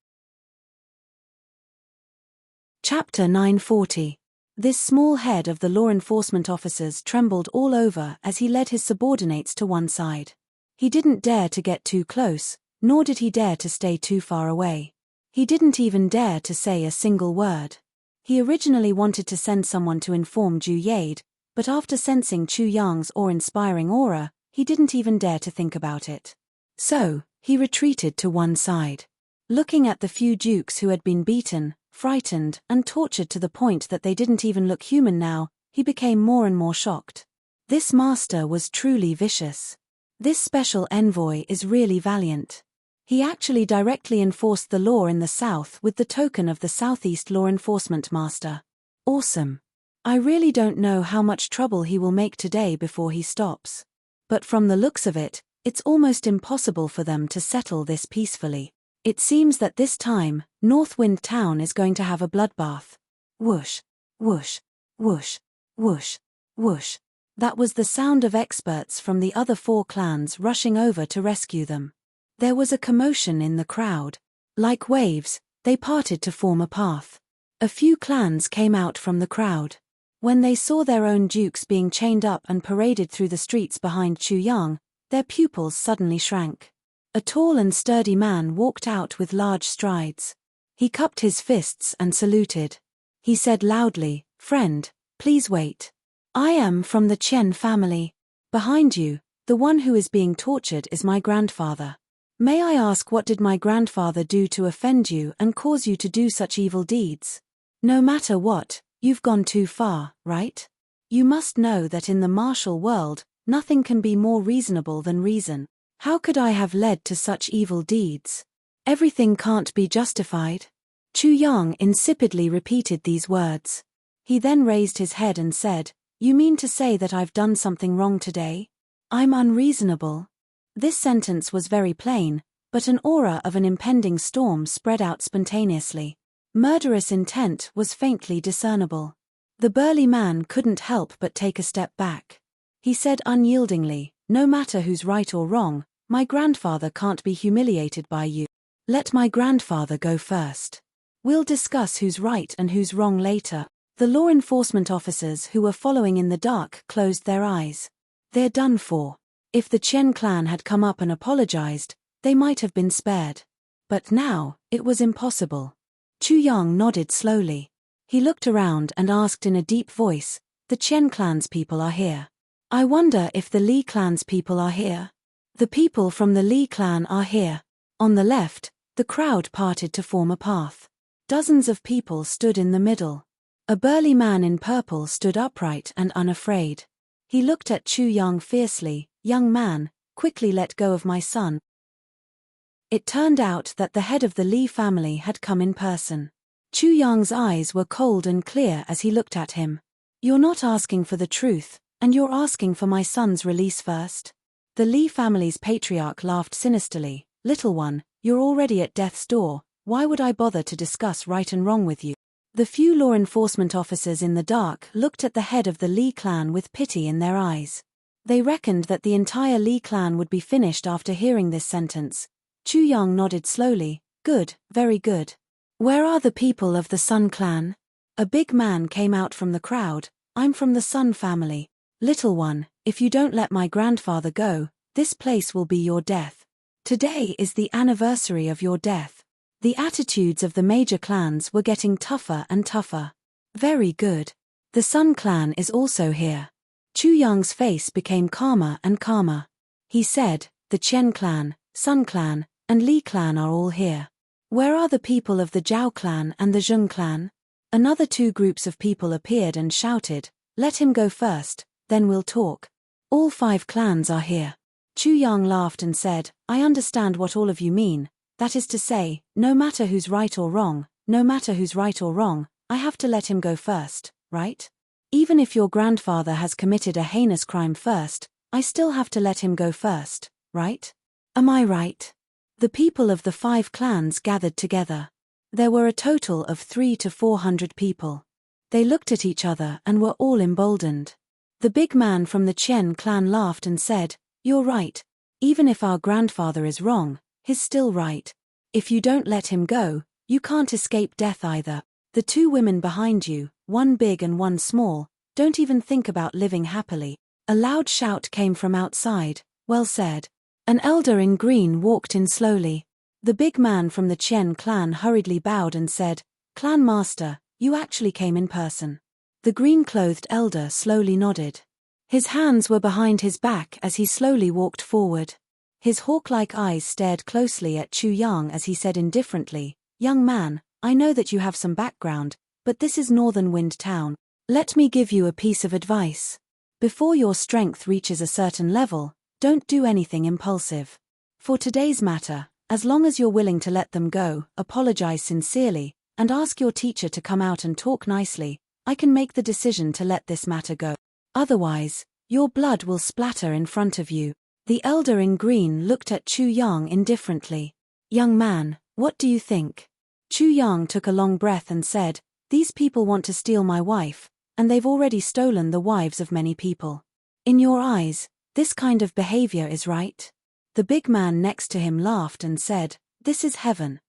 Chapter 940. This small head of the law enforcement officers trembled all over as he led his subordinates to one side. He didn't dare to get too close, nor did he dare to stay too far away. He didn't even dare to say a single word. He originally wanted to send someone to inform Ju Yade, but after sensing Chu Yang's awe-inspiring aura, he didn't even dare to think about it. So, he retreated to one side. Looking at the few dukes who had been beaten, frightened, and tortured to the point that they didn't even look human now, he became more and more shocked. This master was truly vicious. This special envoy is really valiant. He actually directly enforced the law in the south with the token of the Southeast Law Enforcement Master. Awesome. I really don't know how much trouble he will make today before he stops. But from the looks of it, it's almost impossible for them to settle this peacefully. It seems that this time, Northwind Town is going to have a bloodbath. Whoosh, whoosh, whoosh, whoosh, whoosh. That was the sound of experts from the other 4 clans rushing over to rescue them. There was a commotion in the crowd. Like waves, they parted to form a path. A few clans came out from the crowd. When they saw their own dukes being chained up and paraded through the streets behind Chu Yang, their pupils suddenly shrank. A tall and sturdy man walked out with large strides. He cupped his fists and saluted. He said loudly, "Friend, please wait. I am from the Chen family. Behind you, the one who is being tortured is my grandfather. May I ask, what did my grandfather do to offend you and cause you to do such evil deeds? No matter what, you've gone too far, right? You must know that in the martial world, nothing can be more reasonable than reason. How could I have led to such evil deeds? Everything can't be justified." Chu Yang insipidly repeated these words. He then raised his head and said, "You mean to say that I've done something wrong today? I'm unreasonable." This sentence was very plain, but an aura of an impending storm spread out spontaneously. Murderous intent was faintly discernible. The burly man couldn't help but take a step back. He said unyieldingly, "No matter who's right or wrong, my grandfather can't be humiliated by you. Let my grandfather go first. We'll discuss who's right and who's wrong later." The law enforcement officers who were following in the dark closed their eyes. They're done for. If the Chen clan had come up and apologized, they might have been spared. But now, it was impossible. Chu Yang nodded slowly. He looked around and asked in a deep voice, "The Chen clan's people are here. I wonder if the Li clan's people are here." "The people from the Li clan are here." On the left, the crowd parted to form a path. Dozens of people stood in the middle. A burly man in purple stood upright and unafraid. He looked at Chu Yang fiercely. "Young man, quickly let go of my son." It turned out that the head of the Li family had come in person. Chu Yang's eyes were cold and clear as he looked at him. "You're not asking for the truth, and you're asking for my son's release first?" The Li family's patriarch laughed sinisterly. "Little one, you're already at death's door. Why would I bother to discuss right and wrong with you?" The few law enforcement officers in the dark looked at the head of the Li clan with pity in their eyes. They reckoned that the entire Li clan would be finished after hearing this sentence. Chu Yang nodded slowly. "Good, very good. Where are the people of the Sun clan?" A big man came out from the crowd. "I'm from the Sun family. Little one, if you don't let my grandfather go, this place will be your death. Today is the anniversary of your death." The attitudes of the major clans were getting tougher and tougher. "Very good. The Sun clan is also here." Chu Yang's face became calmer and calmer. He said, "The Chen clan, Sun clan, and Li clan are all here. Where are the people of the Zhao clan and the Zheng clan? Another 2 groups of people appeared and shouted, let him go first, then we'll talk. All 5 clans are here. Chu Yang laughed and said, I understand what all of you mean, that is to say, no matter who's right or wrong, I have to let him go first, right? Even if your grandfather has committed a heinous crime first, I still have to let him go first, right? Am I right? The people of the 5 clans gathered together. There were a total of 300 to 400 people. They looked at each other and were all emboldened. The big man from the Chen clan laughed and said, you're right. Even if our grandfather is wrong, he's still right. If you don't let him go, you can't escape death either. The 2 women behind you, one big and one small, don't even think about living happily. A loud shout came from outside, well said. An elder in green walked in slowly. The big man from the Chen clan hurriedly bowed and said, Clan Master, you actually came in person. The green-clothed elder slowly nodded. His hands were behind his back as he slowly walked forward. His hawk-like eyes stared closely at Chu Yang as he said indifferently, Young man, I know that you have some background, but this is Northern Wind Town. Let me give you a piece of advice. Before your strength reaches a certain level, don't do anything impulsive. For today's matter, as long as you're willing to let them go, apologize sincerely, and ask your teacher to come out and talk nicely, I can make the decision to let this matter go. Otherwise, your blood will splatter in front of you. The elder in green looked at Chu Yang indifferently. Young man, what do you think? Chu Yang took a long breath and said, These people want to steal my wife, and they've already stolen the wives of many people. In your eyes, this kind of behavior is right? The big man next to him laughed and said, This is heaven.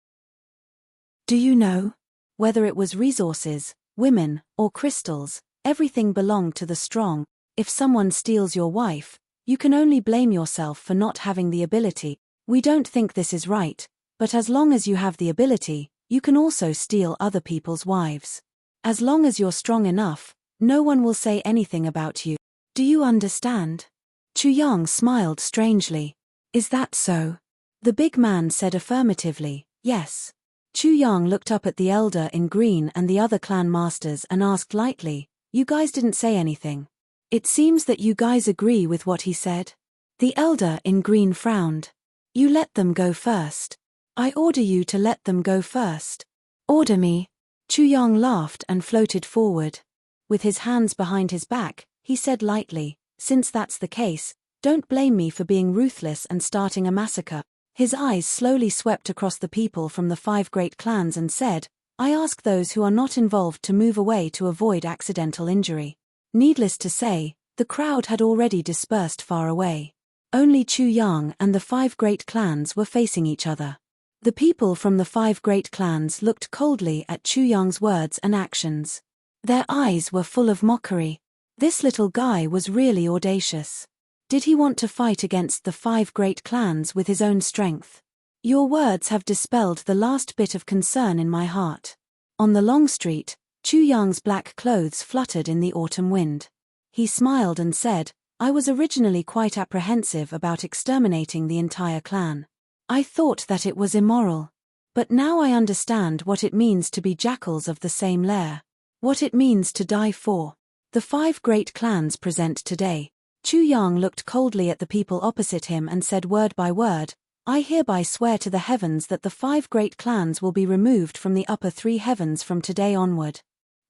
Do you know? Whether it was resources, women, or crystals, everything belonged to the strong. If someone steals your wife, you can only blame yourself for not having the ability. We don't think this is right, but as long as you have the ability, you can also steal other people's wives. As long as you're strong enough, no one will say anything about you. Do you understand? Chu Yang smiled strangely. Is that so? The big man said affirmatively, yes. Chu Yang looked up at the elder in green and the other clan masters and asked lightly, You guys didn't say anything. It seems that you guys agree with what he said. The elder in green frowned. You let them go first. I order you to let them go first. Order me. Chu Yang laughed and floated forward. With his hands behind his back, he said lightly, Since that's the case, don't blame me for being ruthless and starting a massacre. His eyes slowly swept across the people from the 5 great clans and said, I ask those who are not involved to move away to avoid accidental injury. Needless to say, the crowd had already dispersed far away. Only Chu Yang and the 5 great clans were facing each other. The people from the 5 great clans looked coldly at Chu Yang's words and actions. Their eyes were full of mockery. This little guy was really audacious. Did he want to fight against the 5 great clans with his own strength? Your words have dispelled the last bit of concern in my heart. On the long street, Chu Yang's black clothes fluttered in the autumn wind. He smiled and said, I was originally quite apprehensive about exterminating the entire clan. I thought that it was immoral. But now I understand what it means to be jackals of the same lair. What it means to die for. The 5 great clans present today. Chu Yang looked coldly at the people opposite him and said word by word, I hereby swear to the heavens that the 5 great clans will be removed from the upper 3 heavens from today onward.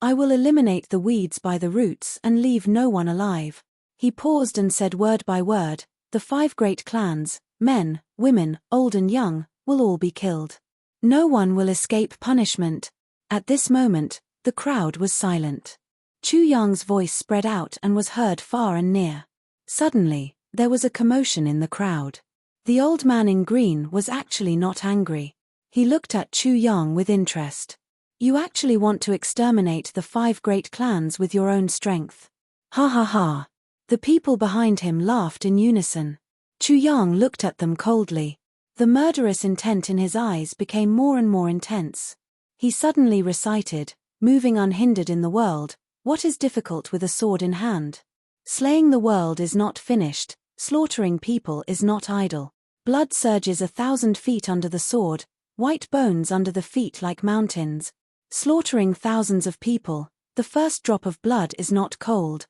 I will eliminate the weeds by the roots and leave no one alive. He paused and said word by word, the 5 great clans, men, women, old and young, will all be killed. No one will escape punishment. At this moment, the crowd was silent. Chu Yang's voice spread out and was heard far and near. Suddenly, there was a commotion in the crowd. The old man in green was actually not angry. He looked at Chu Yang with interest. You actually want to exterminate the 5 great clans with your own strength. Ha ha ha. The people behind him laughed in unison. Chu Yang looked at them coldly. The murderous intent in his eyes became more and more intense. He suddenly recited, moving unhindered in the world, what is difficult with a sword in hand? Slaying the world is not finished, slaughtering people is not idle. Blood surges 1,000 feet under the sword, white bones under the feet like mountains, slaughtering thousands of people. The first drop of blood is not cold.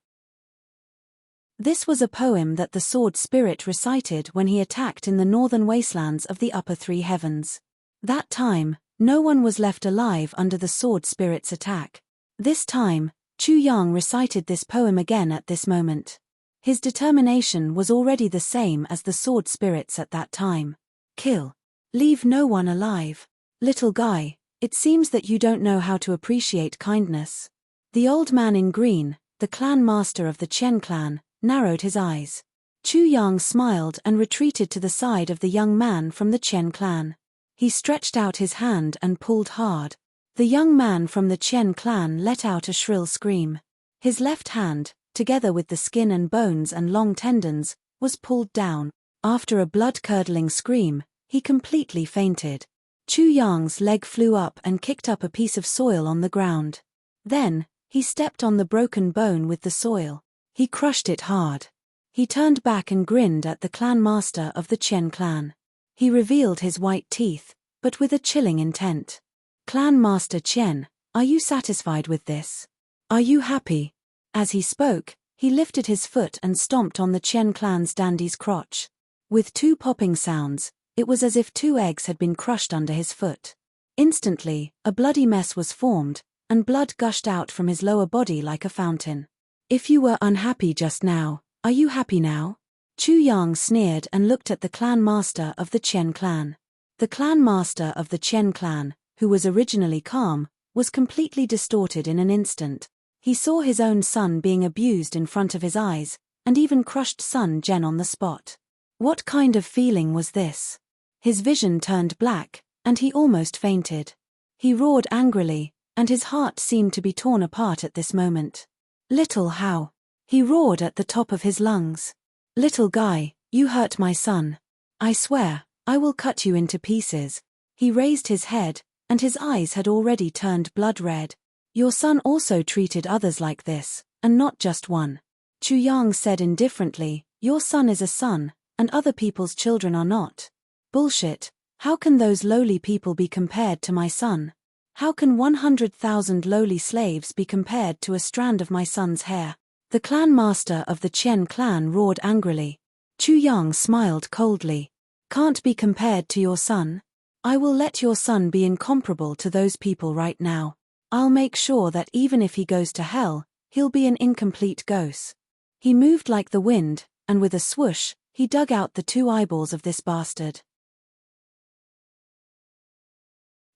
This was a poem that the sword spirit recited when he attacked in the northern wastelands of the upper three heavens. That time, no one was left alive under the sword spirit's attack. This time, Chu Yang recited this poem again at this moment. His determination was already the same as the sword spirit's at that time. Kill. Leave no one alive. Little guy, it seems that you don't know how to appreciate kindness. The old man in green, the clan master of the Chen clan, narrowed his eyes. Chu Yang smiled and retreated to the side of the young man from the Chen clan. He stretched out his hand and pulled hard. The young man from the Chen clan let out a shrill scream. His left hand, together with the skin and bones and long tendons, was pulled down. After a blood-curdling scream, he completely fainted. Chu Yang's leg flew up and kicked up a piece of soil on the ground. Then, he stepped on the broken bone with the soil. He crushed it hard. He turned back and grinned at the clan master of the Chen clan. He revealed his white teeth, but with a chilling intent. Clan Master Chen, are you satisfied with this? Are you happy? As he spoke, he lifted his foot and stomped on the Chen clan's dandy's crotch. With two popping sounds, it was as if two eggs had been crushed under his foot. Instantly, a bloody mess was formed, and blood gushed out from his lower body like a fountain. If you were unhappy just now, are you happy now? Chu Yang sneered and looked at the clan master of the Chen clan. The clan master of the Chen clan, who was originally calm, was completely distorted in an instant. He saw his own son being abused in front of his eyes, and even crushed son Jen on the spot. What kind of feeling was this? His vision turned black, and he almost fainted. He roared angrily, and his heart seemed to be torn apart at this moment. Little how? He roared at the top of his lungs. Little guy, you hurt my son. I swear, I will cut you into pieces. He raised his head, and his eyes had already turned blood red. Your son also treated others like this, and not just one. Chu Yang said indifferently, your son is a son, and other people's children are not. Bullshit. How can those lowly people be compared to my son? How can 100,000 lowly slaves be compared to a strand of my son's hair? The clan master of the Chen clan roared angrily. Chu Yang smiled coldly. Can't be compared to your son? I will let your son be incomparable to those people right now. I'll make sure that even if he goes to hell, he'll be an incomplete ghost. He moved like the wind, and with a swoosh, he dug out the two eyeballs of this bastard.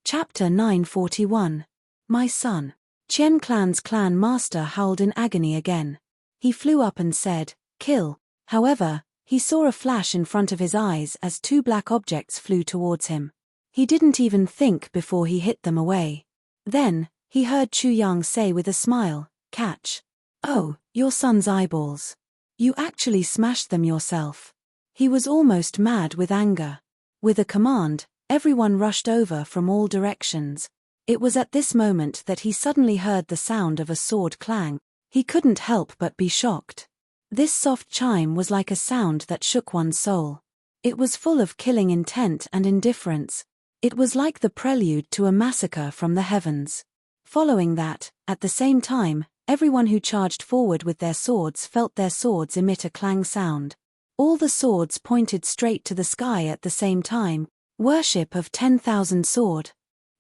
Chapter 941. My son. Chen clan's clan master howled in agony again. He flew up and said, kill. However, he saw a flash in front of his eyes as two black objects flew towards him. He didn't even think before he hit them away. Then, he heard Chu Yang say with a smile, catch. Oh, your son's eyeballs. You actually smashed them yourself. He was almost mad with anger. With a command, everyone rushed over from all directions. It was at this moment that he suddenly heard the sound of a sword clang. He couldn't help but be shocked. This soft chime was like a sound that shook one's soul. It was full of killing intent and indifference. It was like the prelude to a massacre from the heavens. Following that, at the same time, everyone who charged forward with their swords felt their swords emit a clang sound. All the swords pointed straight to the sky at the same time. Worship of 10,000 sword.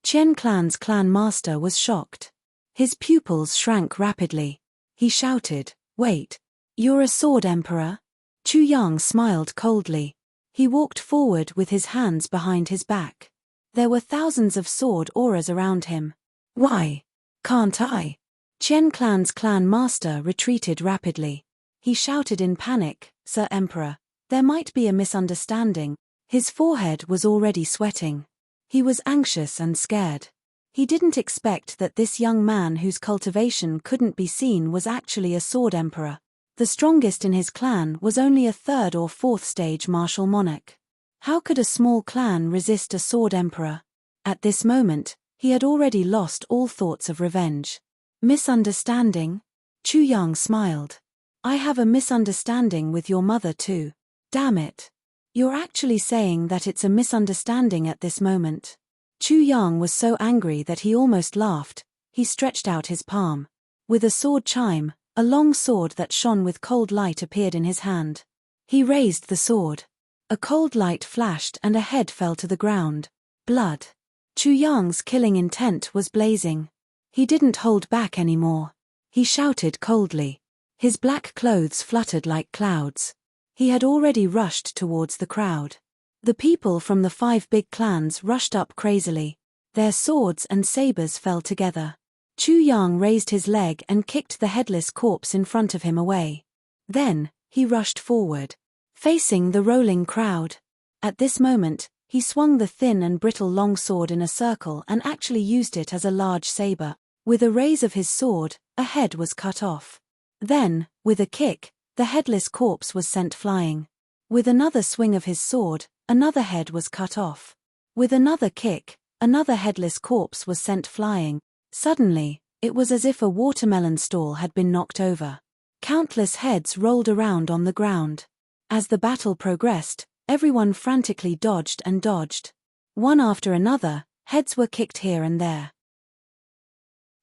Chen clan's clan master was shocked. His pupils shrank rapidly. He shouted, wait. You're a sword emperor? Chu Yang smiled coldly. He walked forward with his hands behind his back. There were thousands of sword auras around him. Why? Can't I? Chen clan's clan master retreated rapidly. He shouted in panic, Sir Emperor, there might be a misunderstanding. His forehead was already sweating. He was anxious and scared. He didn't expect that this young man whose cultivation couldn't be seen was actually a sword emperor. The strongest in his clan was only a third or fourth stage martial monarch. How could a small clan resist a sword emperor? At this moment, he had already lost all thoughts of revenge. Misunderstanding? Chu Yang smiled. I have a misunderstanding with your mother too. Damn it. You're actually saying that it's a misunderstanding at this moment. Chu Yang was so angry that he almost laughed. He stretched out his palm. With a sword chime, a long sword that shone with cold light appeared in his hand. He raised the sword. A cold light flashed and a head fell to the ground. Blood. Chu Yang's killing intent was blazing. He didn't hold back anymore. He shouted coldly. His black clothes fluttered like clouds. He had already rushed towards the crowd. The people from the 5 big clans rushed up crazily. Their swords and sabers fell together. Chu Yang raised his leg and kicked the headless corpse in front of him away. Then, he rushed forward, facing the rolling crowd. At this moment, he swung the thin and brittle long sword in a circle and actually used it as a large saber. With a raise of his sword, a head was cut off. Then, with a kick, the headless corpse was sent flying. With another swing of his sword, another head was cut off. With another kick, another headless corpse was sent flying. Suddenly, it was as if a watermelon stall had been knocked over. Countless heads rolled around on the ground. As the battle progressed, everyone frantically dodged and dodged. One after another, heads were kicked here and there.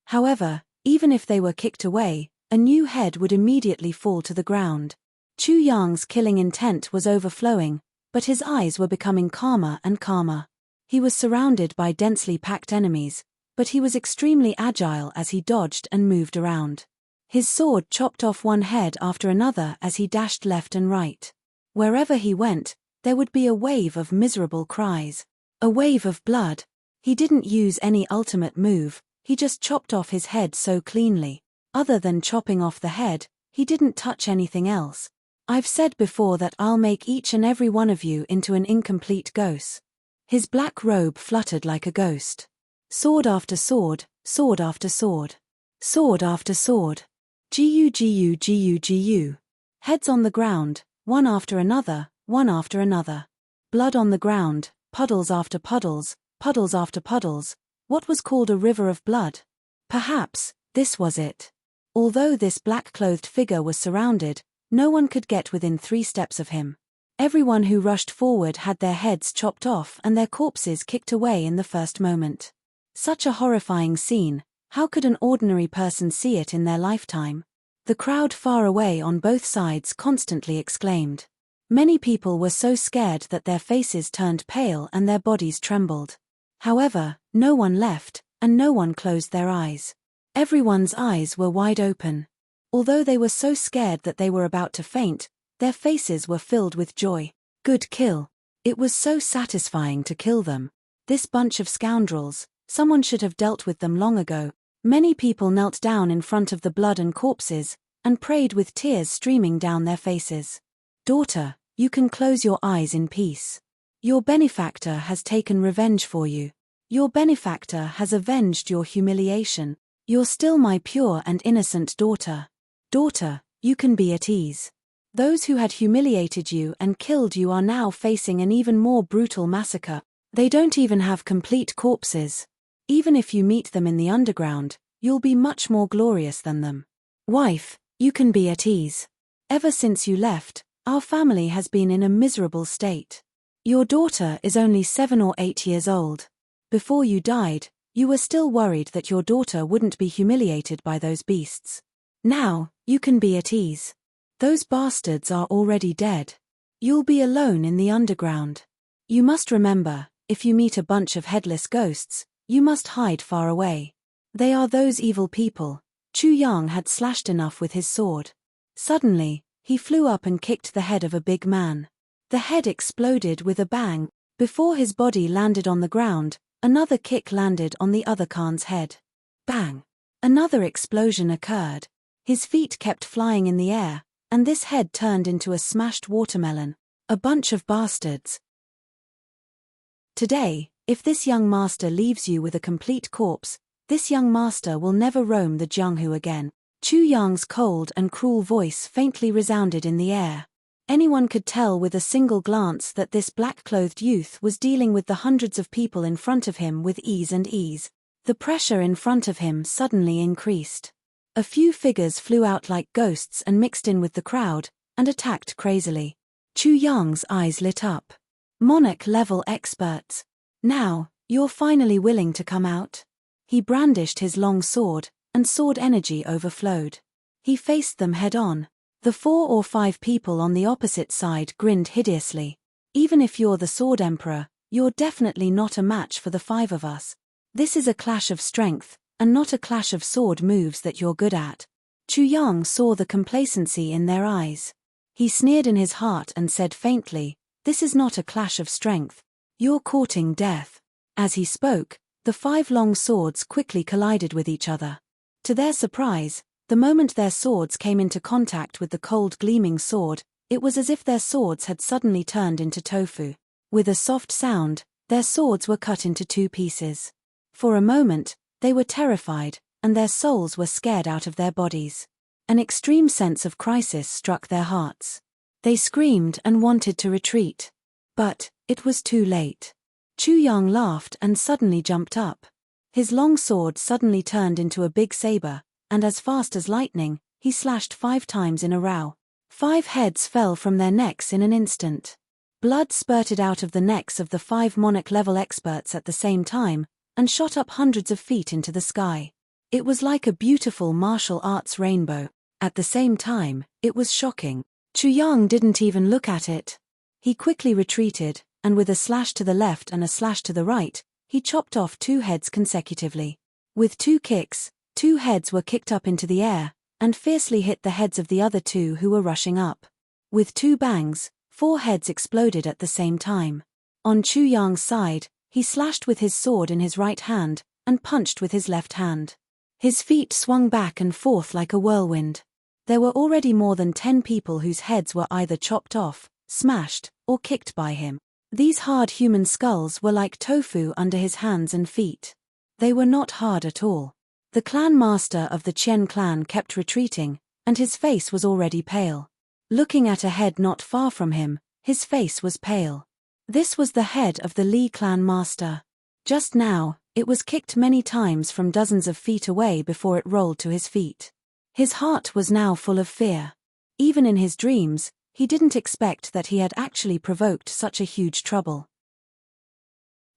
However, even if they were kicked away, a new head would immediately fall to the ground. Chu Yang's killing intent was overflowing, but his eyes were becoming calmer and calmer. He was surrounded by densely packed enemies, but he was extremely agile as he dodged and moved around. His sword chopped off one head after another as he dashed left and right. Wherever he went, there would be a wave of miserable cries. A wave of blood. He didn't use any ultimate move, he just chopped off his head so cleanly. Other than chopping off the head, he didn't touch anything else. I've said before that I'll make each and every one of you into an incomplete ghost. His black robe fluttered like a ghost. Sword after sword, sword after sword. Sword after sword. Gu. Heads on the ground, one after another, one after another. Blood on the ground, puddles after puddles, puddles after puddles. What was called a river of blood? Perhaps, this was it. Although this black-clothed figure was surrounded, no one could get within 3 steps of him. Everyone who rushed forward had their heads chopped off and their corpses kicked away in the first moment. Such a horrifying scene, how could an ordinary person see it in their lifetime? The crowd far away on both sides constantly exclaimed. Many people were so scared that their faces turned pale and their bodies trembled. However, no one left, and no one closed their eyes. Everyone's eyes were wide open. Although they were so scared that they were about to faint, their faces were filled with joy. Good kill. It was so satisfying to kill them. This bunch of scoundrels, someone should have dealt with them long ago. Many people knelt down in front of the blood and corpses, and prayed with tears streaming down their faces. Daughter, you can close your eyes in peace. Your benefactor has taken revenge for you. Your benefactor has avenged your humiliation. You're still my pure and innocent daughter. Daughter, you can be at ease. Those who had humiliated you and killed you are now facing an even more brutal massacre. They don't even have complete corpses. Even if you meet them in the underground, you'll be much more glorious than them. Wife, you can be at ease. Ever since you left, our family has been in a miserable state. Your daughter is only 7 or 8 years old. Before you died, you were still worried that your daughter wouldn't be humiliated by those beasts. Now, you can be at ease. Those bastards are already dead. You'll be alone in the underground. You must remember, if you meet a bunch of headless ghosts, you must hide far away. They are those evil people. Chu Yang had slashed enough with his sword. Suddenly, he flew up and kicked the head of a big man. The head exploded with a bang. Before his body landed on the ground, another kick landed on the other Khan's head. Bang! Another explosion occurred. His feet kept flying in the air, and this head turned into a smashed watermelon. A bunch of bastards. Today, if this young master leaves you with a complete corpse, this young master will never roam the Jianghu again. Chu Yang's cold and cruel voice faintly resounded in the air. Anyone could tell with a single glance that this black-clothed youth was dealing with the hundreds of people in front of him with ease and ease. The pressure in front of him suddenly increased. A few figures flew out like ghosts and mixed in with the crowd, and attacked crazily. Chu Yang's eyes lit up. Monarch-level experts. Now, You're finally willing to come out? He brandished his long sword, and sword energy overflowed. He faced them head-on. The 4 or 5 people on the opposite side grinned hideously. Even if you're the Sword Emperor, you're definitely not a match for the 5 of us. This is a clash of strength, and not a clash of sword moves that you're good at. Chu Yang saw the complacency in their eyes. He sneered in his heart and said faintly, "This is not a clash of strength. You're courting death." As he spoke, the 5 long swords quickly collided with each other. To their surprise, the moment their swords came into contact with the cold gleaming sword, it was as if their swords had suddenly turned into tofu. With a soft sound, their swords were cut into 2 pieces. For a moment, they were terrified, and their souls were scared out of their bodies. An extreme sense of crisis struck their hearts. They screamed and wanted to retreat. But it was too late. Chu Yang laughed and suddenly jumped up. His long sword suddenly turned into a big saber, and as fast as lightning, he slashed 5 times in a row. 5 heads fell from their necks in an instant. Blood spurted out of the necks of the 5 monarch-level experts at the same time, and shot up hundreds of feet into the sky. It was like a beautiful martial arts rainbow. At the same time, it was shocking. Chu Yang didn't even look at it. He quickly retreated, and with a slash to the left and a slash to the right, he chopped off 2 heads consecutively. With 2 kicks, 2 heads were kicked up into the air, and fiercely hit the heads of the other 2 who were rushing up. With 2 bangs, 4 heads exploded at the same time. On Chu Yang's side, he slashed with his sword in his right hand, and punched with his left hand. His feet swung back and forth like a whirlwind. There were already more than 10 people whose heads were either chopped off, smashed, or kicked by him. These hard human skulls were like tofu under his hands and feet. They were not hard at all. The clan master of the Chen clan kept retreating, and his face was already pale. Looking at a head not far from him, his face was pale. This was the head of the Li clan master. Just now, it was kicked many times from dozens of feet away before it rolled to his feet. His heart was now full of fear. Even in his dreams, he didn't expect that he had actually provoked such a huge trouble.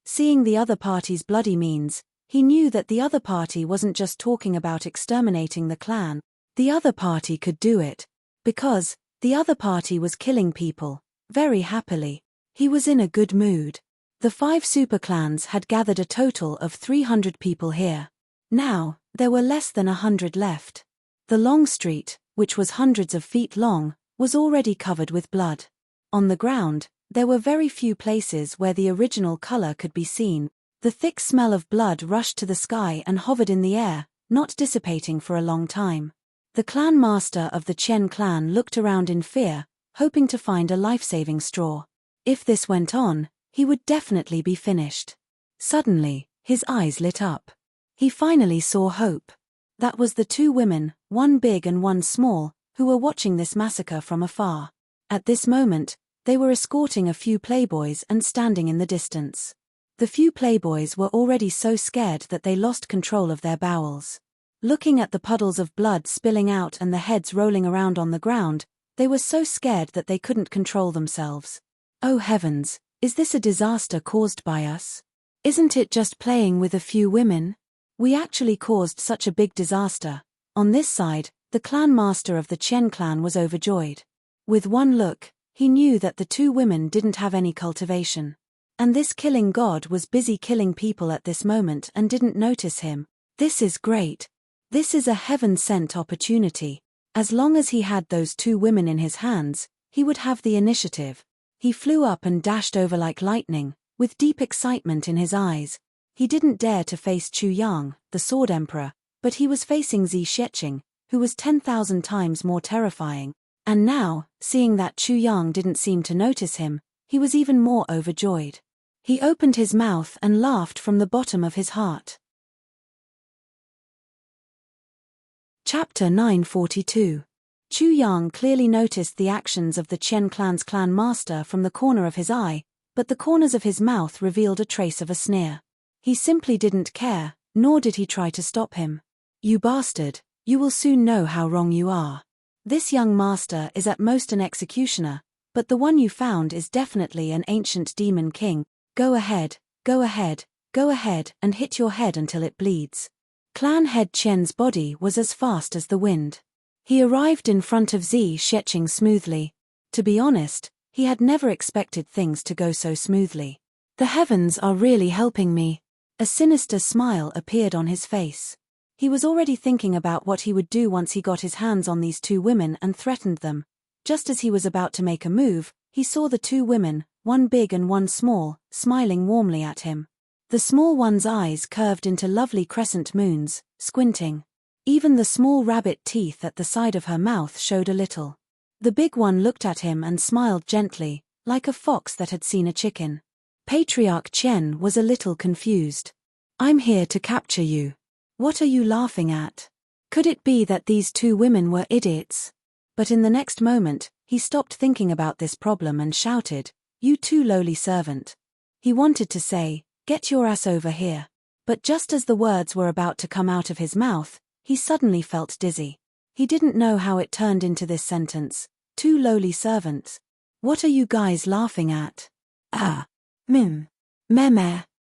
Seeing the other party's bloody means, he knew that the other party wasn't just talking about exterminating the clan. The other party could do it. Because the other party was killing people, very happily. He was in a good mood. The 5 super clans had gathered a total of 300 people here. Now, there were less than 100 left. The long street, which was hundreds of feet long, was already covered with blood. On the ground, there were very few places where the original color could be seen. The thick smell of blood rushed to the sky and hovered in the air, not dissipating for a long time. The clan master of the Chen clan looked around in fear, hoping to find a life-saving straw. If this went on, he would definitely be finished. Suddenly, his eyes lit up. He finally saw hope. That was the 2 women, one big and one small, who were watching this massacre from afar. At this moment, they were escorting a few playboys and standing in the distance. The few playboys were already so scared that they lost control of their bowels. Looking at the puddles of blood spilling out and the heads rolling around on the ground, they were so scared that they couldn't control themselves. Oh heavens, is this a disaster caused by us? Isn't it just playing with a few women? We actually caused such a big disaster. On this side, the clan master of the Chen clan was overjoyed. With one look, he knew that the 2 women didn't have any cultivation. And this killing god was busy killing people at this moment and didn't notice him. This is great. This is a heaven-sent opportunity. As long as he had those 2 women in his hands, he would have the initiative. He flew up and dashed over like lightning, with deep excitement in his eyes. He didn't dare to face Chu Yang, the Sword Emperor, but he was facing Zi Sheqing, who was 10,000 times more terrifying. And now, seeing that Chu Yang didn't seem to notice him, he was even more overjoyed. He opened his mouth and laughed from the bottom of his heart. Chapter 942. Chu Yang clearly noticed the actions of the Chen clan's clan master from the corner of his eye, but the corners of his mouth revealed a trace of a sneer. He simply didn't care, nor did he try to stop him. You bastard, you will soon know how wrong you are. This young master is at most an executioner, but the one you found is definitely an ancient demon king. Go ahead, Go ahead and hit your head until it bleeds. Clan Head Chen's body was as fast as the wind. He arrived in front of Zi Sheqing smoothly. To be honest, he had never expected things to go so smoothly. The heavens are really helping me. A sinister smile appeared on his face. He was already thinking about what he would do once he got his hands on these two women and threatened them. Just as he was about to make a move, he saw the two women, one big and one small, smiling warmly at him. The small one's eyes curved into lovely crescent moons, squinting. Even the small rabbit teeth at the side of her mouth showed a little. The big one looked at him and smiled gently, like a fox that had seen a chicken. Patriarch Chen was a little confused. I'm here to capture you. What are you laughing at? Could it be that these two women were idiots? But in the next moment, he stopped thinking about this problem and shouted, You too lowly servant. He wanted to say, Get your ass over here. But just as the words were about to come out of his mouth, he suddenly felt dizzy. He didn't know how it turned into this sentence. Two lowly servants. What are you guys laughing at? Ah. Meh.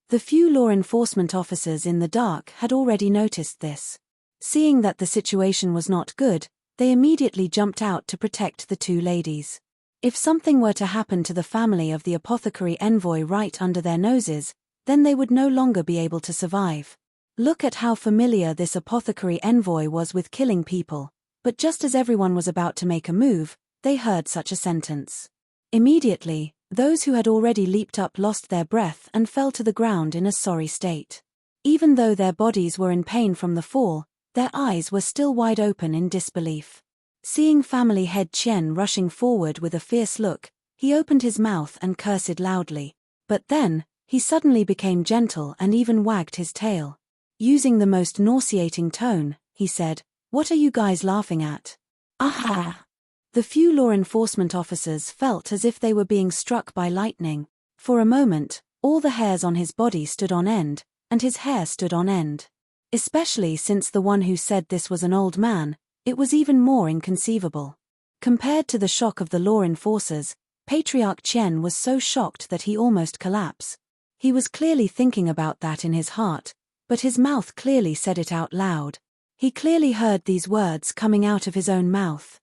The few law enforcement officers in the dark had already noticed this. Seeing that the situation was not good, they immediately jumped out to protect the two ladies. If something were to happen to the family of the apothecary envoy right under their noses, then they would no longer be able to survive. Look at how familiar this apothecary envoy was with killing people, but just as everyone was about to make a move, they heard such a sentence. Immediately, those who had already leaped up lost their breath and fell to the ground in a sorry state. Even though their bodies were in pain from the fall, their eyes were still wide open in disbelief. Seeing Family Head Chen rushing forward with a fierce look, he opened his mouth and cursed loudly. But then, he suddenly became gentle and even wagged his tail. Using the most nauseating tone, he said, What are you guys laughing at? Aha! The few law enforcement officers felt as if they were being struck by lightning. For a moment, all the hairs on his body stood on end, and his hair stood on end. Especially since the one who said this was an old man, it was even more inconceivable. Compared to the shock of the law enforcers, Patriarch Chen was so shocked that he almost collapsed. He was clearly thinking about that in his heart, but his mouth clearly said it out loud. He clearly heard these words coming out of his own mouth.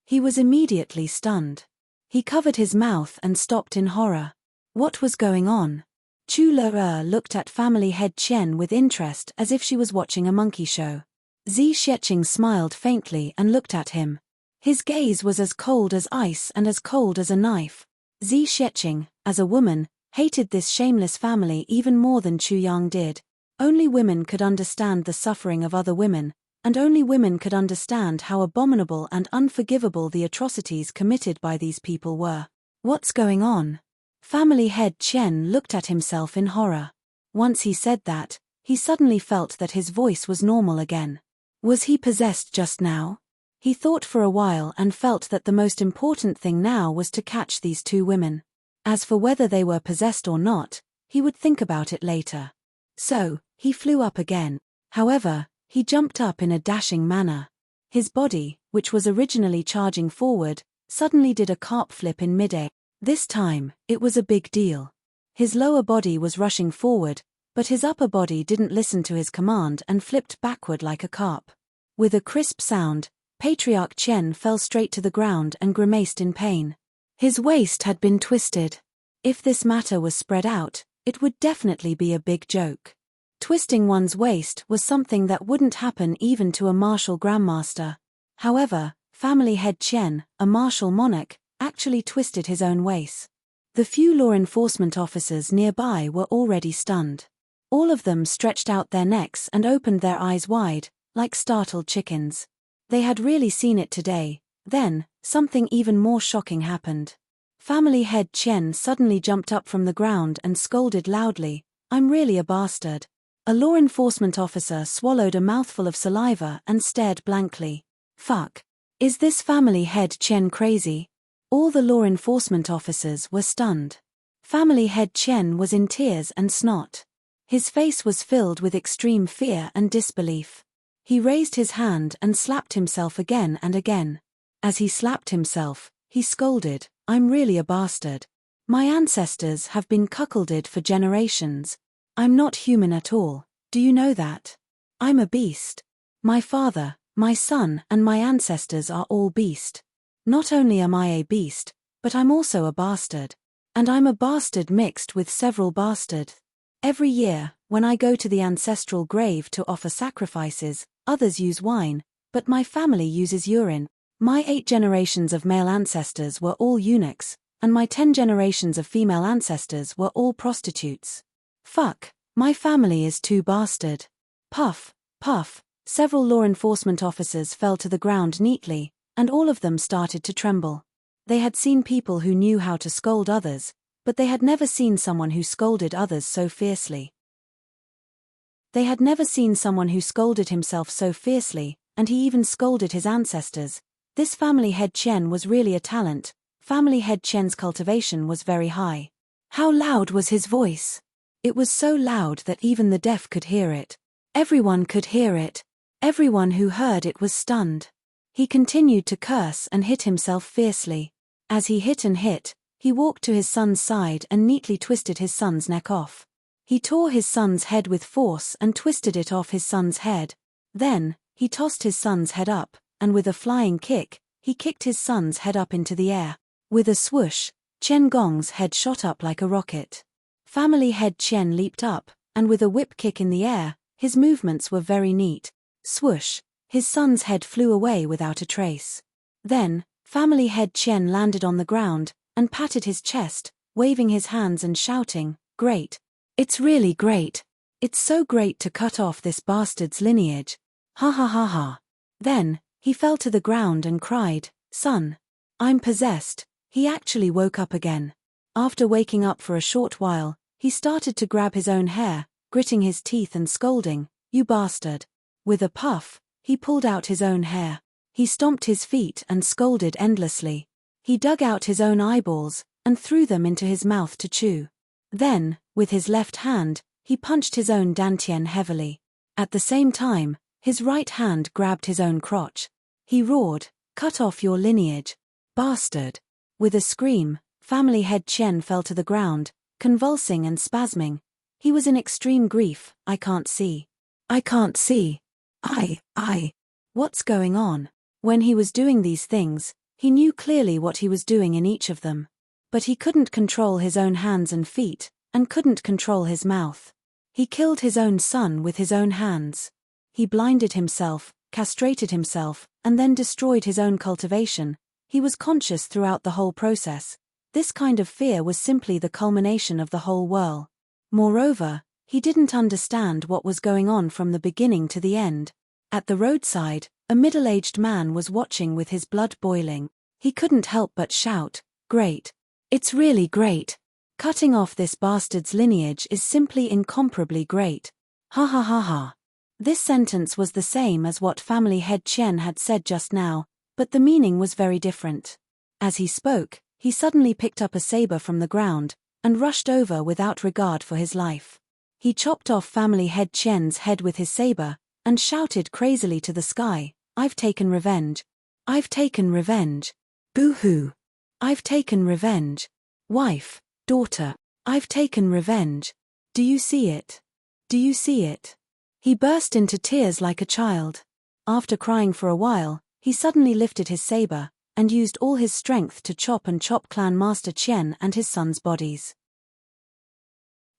He was immediately stunned. He covered his mouth and stopped in horror. What was going on? Chu Le looked at Family Head Chen with interest as if she was watching a monkey show. Zi Sheqing smiled faintly and looked at him. His gaze was as cold as ice and as cold as a knife. Zi Sheqing, as a woman, hated this shameless family even more than Chu Yang did. Only women could understand the suffering of other women, and only women could understand how abominable and unforgivable the atrocities committed by these people were. What's going on? Family Head Chen looked at himself in horror. Once he said that, he suddenly felt that his voice was normal again. Was he possessed just now? He thought for a while and felt that the most important thing now was to catch these two women. As for whether they were possessed or not, he would think about it later. So, he flew up again. However, he jumped up in a dashing manner. His body, which was originally charging forward, suddenly did a carp flip in midair. This time, it was a big deal. His lower body was rushing forward, but his upper body didn't listen to his command and flipped backward like a carp. With a crisp sound, Patriarch Chen fell straight to the ground and grimaced in pain. His waist had been twisted. If this matter was spread out, it would definitely be a big joke. Twisting one's waist was something that wouldn't happen even to a martial grandmaster. However, Family Head Chen, a martial monarch, actually twisted his own waist. The few law enforcement officers nearby were already stunned. All of them stretched out their necks and opened their eyes wide, like startled chickens. They had really seen it today. Then, something even more shocking happened. Family Head Chen suddenly jumped up from the ground and scolded loudly, "I'm really a bastard." A law enforcement officer swallowed a mouthful of saliva and stared blankly. Fuck. Is this Family Head Chen crazy? All the law enforcement officers were stunned. Family Head Chen was in tears and snot. His face was filled with extreme fear and disbelief. He raised his hand and slapped himself again and again. As he slapped himself, he scolded, "I'm really a bastard. My ancestors have been cuckolded for generations. I'm not human at all, do you know that? I'm a beast. My father, my son and my ancestors are all beast. Not only am I a beast, but I'm also a bastard. And I'm a bastard mixed with several bastards. Every year, when I go to the ancestral grave to offer sacrifices, others use wine, but my family uses urine. My 8 generations of male ancestors were all eunuchs, and my 10 generations of female ancestors were all prostitutes. Fuck, my family is too bastard. Puff, puff, several law enforcement officers fell to the ground neatly, and all of them started to tremble. They had seen people who knew how to scold others, but they had never seen someone who scolded others so fiercely. They had never seen someone who scolded himself so fiercely, and he even scolded his ancestors. This family head Chen was really a talent. Family head Chen's cultivation was very high. How loud was his voice? It was so loud that even the deaf could hear it. Everyone could hear it. Everyone who heard it was stunned. He continued to curse and hit himself fiercely. As he hit and hit, he walked to his son's side and neatly twisted his son's neck off. He tore his son's head with force and twisted it off his son's head. Then, he tossed his son's head up, and with a flying kick, he kicked his son's head up into the air. With a swoosh, Chen Gong's head shot up like a rocket. Family head Chen leaped up, and with a whip kick in the air, his movements were very neat. Swoosh, his son's head flew away without a trace. Then, family head Chen landed on the ground, and patted his chest, waving his hands and shouting, "Great! It's really great! It's so great to cut off this bastard's lineage! Ha ha ha ha!" Then, he fell to the ground and cried, "Son! I'm possessed." He actually woke up again. After waking up for a short while, he started to grab his own hair, gritting his teeth and scolding, "You bastard." With a puff, he pulled out his own hair. He stomped his feet and scolded endlessly. He dug out his own eyeballs, and threw them into his mouth to chew. Then, with his left hand, he punched his own dantian heavily. At the same time, his right hand grabbed his own crotch. He roared, "Cut off your lineage, bastard." With a scream, family head Chen fell to the ground, convulsing and spasming. He was in extreme grief. "I can't see. I can't see. What's going on?" When he was doing these things, he knew clearly what he was doing in each of them. But he couldn't control his own hands and feet, and couldn't control his mouth. He killed his own son with his own hands. He blinded himself, castrated himself, and then destroyed his own cultivation. He was conscious throughout the whole process. This kind of fear was simply the culmination of the whole whirl. Moreover, he didn't understand what was going on from the beginning to the end. At the roadside, a middle-aged man was watching with his blood boiling. He couldn't help but shout, "Great! It's really great! Cutting off this bastard's lineage is simply incomparably great! Ha ha ha ha!" This sentence was the same as what family head Chen had said just now, but the meaning was very different. As he spoke, he suddenly picked up a saber from the ground, and rushed over without regard for his life. He chopped off family head Chen's head with his saber, and shouted crazily to the sky, "I've taken revenge! I've taken revenge! Boo-hoo! I've taken revenge! Wife, daughter, I've taken revenge! Do you see it? Do you see it?" He burst into tears like a child. After crying for a while, he suddenly lifted his saber, and used all his strength to chop Clan Master Chen and his son's bodies.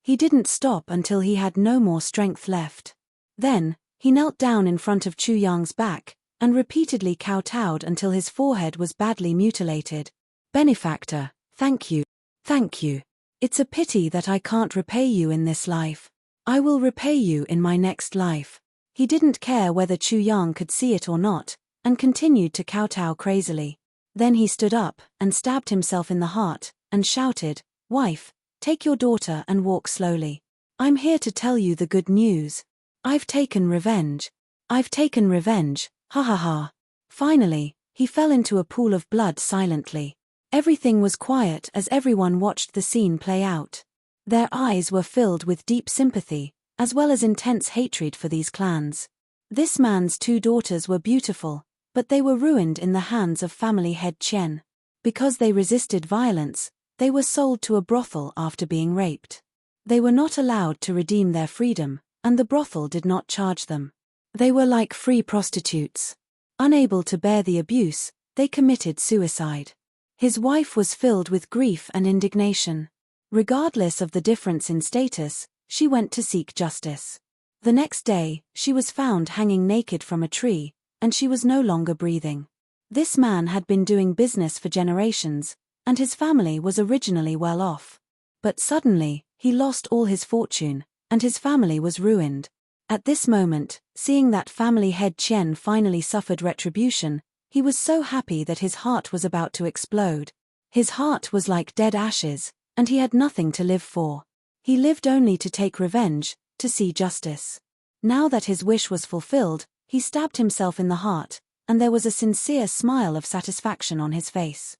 He didn't stop until he had no more strength left. Then, he knelt down in front of Chu Yang's back, and repeatedly kowtowed until his forehead was badly mutilated. "Benefactor, thank you. Thank you. It's a pity that I can't repay you in this life. I will repay you in my next life." He didn't care whether Chu Yang could see it or not, and continued to kowtow crazily. Then he stood up, and stabbed himself in the heart, and shouted, "Wife, take your daughter and walk slowly. I'm here to tell you the good news. I've taken revenge. I've taken revenge, ha ha ha." Finally, he fell into a pool of blood silently. Everything was quiet as everyone watched the scene play out. Their eyes were filled with deep sympathy, as well as intense hatred for these clans. This man's 2 daughters were beautiful, but they were ruined in the hands of family head Chen. Because they resisted violence, They were sold to a brothel after being raped. They were not allowed to redeem their freedom, and the brothel did not charge them. They were like free prostitutes. Unable to bear the abuse, they committed suicide. His wife was filled with grief and indignation. Regardless of the difference in status, she went to seek justice. The next day, she was found hanging naked from a tree, and she was no longer breathing. This man had been doing business for generations, and his family was originally well off. But suddenly, he lost all his fortune, and his family was ruined. At this moment, seeing that family head Chen finally suffered retribution, he was so happy that his heart was about to explode. His heart was like dead ashes, and he had nothing to live for. He lived only to take revenge, to see justice. Now that his wish was fulfilled, he stabbed himself in the heart, and there was a sincere smile of satisfaction on his face.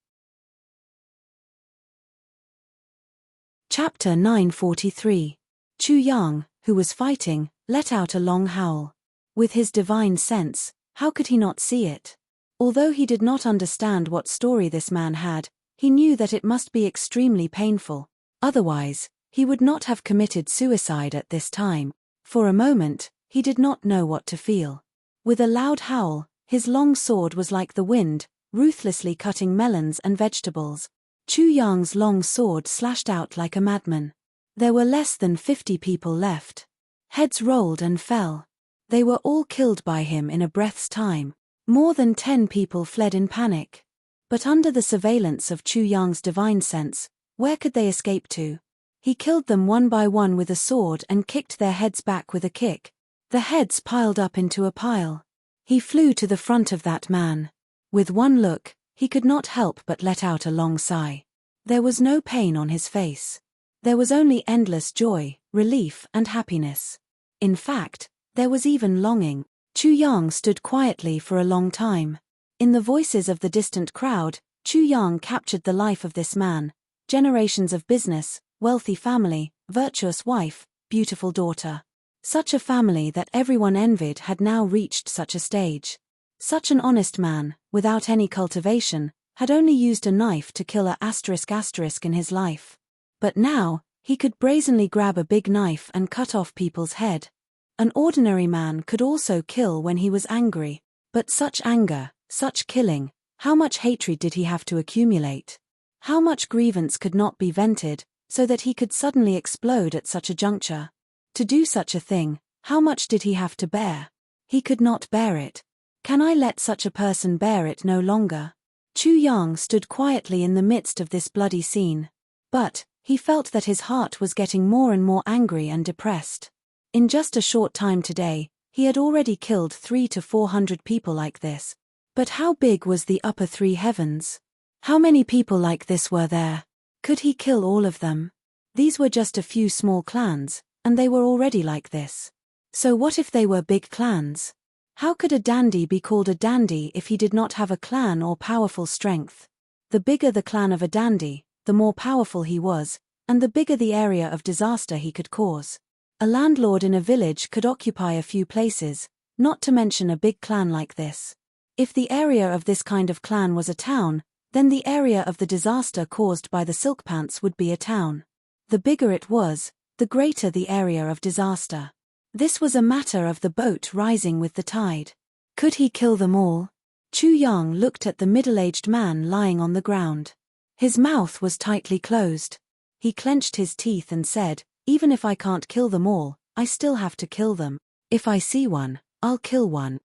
Chapter 943. Chu Yang, who was fighting, let out a long howl. With his divine sense, how could he not see it? Although he did not understand what story this man had, he knew that it must be extremely painful. Otherwise, he would not have committed suicide at this time. For a moment, he did not know what to feel. With a loud howl, his long sword was like the wind, ruthlessly cutting melons and vegetables. Chu Yang's long sword slashed out like a madman. There were less than 50 people left. Heads rolled and fell. They were all killed by him in a breath's time. More than 10 people fled in panic. But under the surveillance of Chu Yang's divine sense, where could they escape to? He killed them one by one with a sword and kicked their heads back with a kick. The heads piled up into a pile. He flew to the front of that man. With one look, he could not help but let out a long sigh. There was no pain on his face. There was only endless joy, relief, and happiness. In fact, there was even longing. Chu Yang stood quietly for a long time. In the voices of the distant crowd, Chu Yang captured the life of this man. Generations of business, wealthy family, virtuous wife, beautiful daughter. Such a family that everyone envied had now reached such a stage. Such an honest man, without any cultivation, had only used a knife to kill *** in his life. But now, he could brazenly grab a big knife and cut off people's head. An ordinary man could also kill when he was angry. But such anger, such killing, how much hatred did he have to accumulate? How much grievance could not be vented, so that he could suddenly explode at such a juncture? To do such a thing, how much did he have to bear? He could not bear it. Can I let such a person bear it no longer? Chu Yang stood quietly in the midst of this bloody scene. But, he felt that his heart was getting more and more angry and depressed. In just a short time today, he had already killed 300 to 400 people like this. But how big was the upper 3 heavens? How many people like this were there? Could he kill all of them? These were just a few small clans, and they were already like this. So what if they were big clans? How could a dandy be called a dandy if he did not have a clan or powerful strength? The bigger the clan of a dandy, the more powerful he was, and the bigger the area of disaster he could cause. A landlord in a village could occupy a few places, not to mention a big clan like this. If the area of this kind of clan was a town, then the area of the disaster caused by the silk pants would be a town. The bigger it was, the greater the area of disaster. This was a matter of the boat rising with the tide. Could he kill them all? Chu Yang looked at the middle-aged man lying on the ground. His mouth was tightly closed. He clenched his teeth and said, "Even if I can't kill them all, I still have to kill them. If I see one, I'll kill one."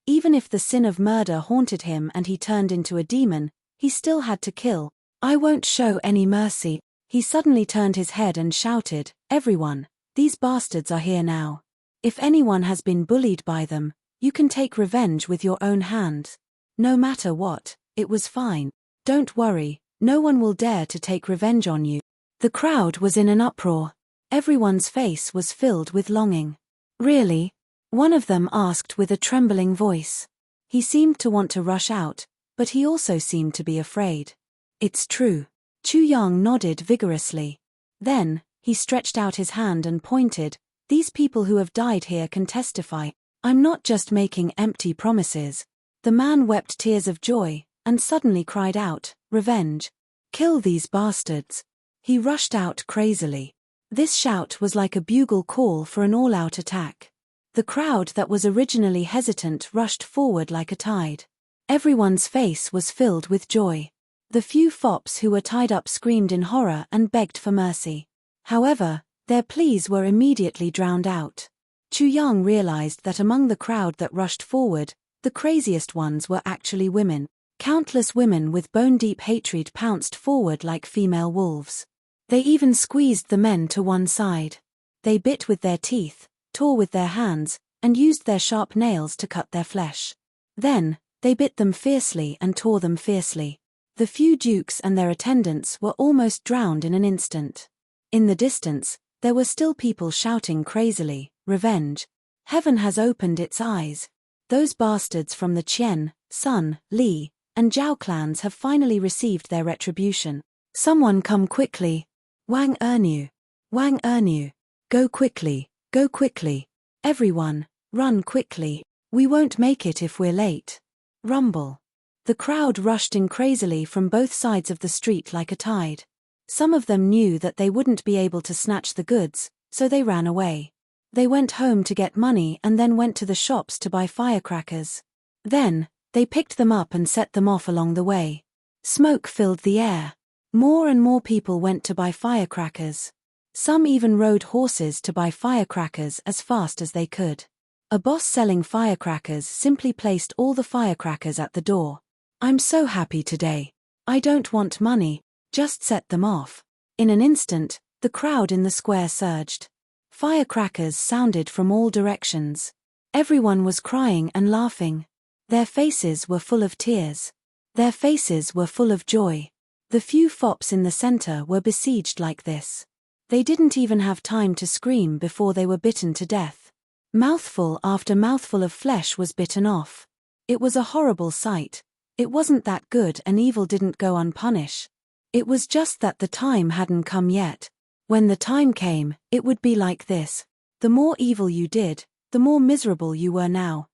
Even if the sin of murder haunted him and he turned into a demon, he still had to kill. "I won't show any mercy." He suddenly turned his head and shouted, "Everyone, these bastards are here now. If anyone has been bullied by them, you can take revenge with your own hands. No matter what, it was fine. Don't worry, no one will dare to take revenge on you." The crowd was in an uproar. Everyone's face was filled with longing. "Really?" one of them asked with a trembling voice. He seemed to want to rush out, but he also seemed to be afraid. "It's true." Chu Yang nodded vigorously. Then, he stretched out his hand and pointed, "These people who have died here can testify. I'm not just making empty promises." The man wept tears of joy, and suddenly cried out, "Revenge! Kill these bastards. He rushed out crazily. This shout was like a bugle call for an all-out attack. The crowd that was originally hesitant rushed forward like a tide. Everyone's face was filled with joy. The few fops who were tied up screamed in horror and begged for mercy. However, their pleas were immediately drowned out. Chu Yang realized that among the crowd that rushed forward, the craziest ones were actually women. Countless women with bone-deep hatred pounced forward like female wolves. They even squeezed the men to one side. They bit with their teeth, tore with their hands, and used their sharp nails to cut their flesh. Then, they bit them fiercely and tore them fiercely. The few dukes and their attendants were almost drowned in an instant. In the distance, there were still people shouting crazily, "Revenge! Heaven has opened its eyes. Those bastards from the Qian, Sun, Li, and Zhao clans have finally received their retribution. Someone come quickly. Wang Ernu. Wang Ernu. Go quickly, go quickly. Everyone, run quickly. We won't make it if we're late." Rumble. The crowd rushed in crazily from both sides of the street like a tide. Some of them knew that they wouldn't be able to snatch the goods, so they ran away. They went home to get money and then went to the shops to buy firecrackers. Then, they picked them up and set them off along the way. Smoke filled the air. More and more people went to buy firecrackers. Some even rode horses to buy firecrackers as fast as they could. A boss selling firecrackers simply placed all the firecrackers at the door. "I'm so happy today. I don't want money, just set them off." In an instant, the crowd in the square surged. Firecrackers sounded from all directions. Everyone was crying and laughing. Their faces were full of tears. Their faces were full of joy. The few fops in the center were besieged like this. They didn't even have time to scream before they were bitten to death. Mouthful after mouthful of flesh was bitten off. It was a horrible sight. It wasn't that good and evil didn't go unpunished. It was just that the time hadn't come yet. When the time came, it would be like this. The more evil you did, the more miserable you were now.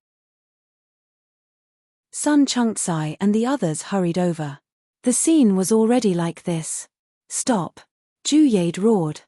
Sun Chunksai and the others hurried over. The scene was already like this. "Stop!" Ju Yade roared.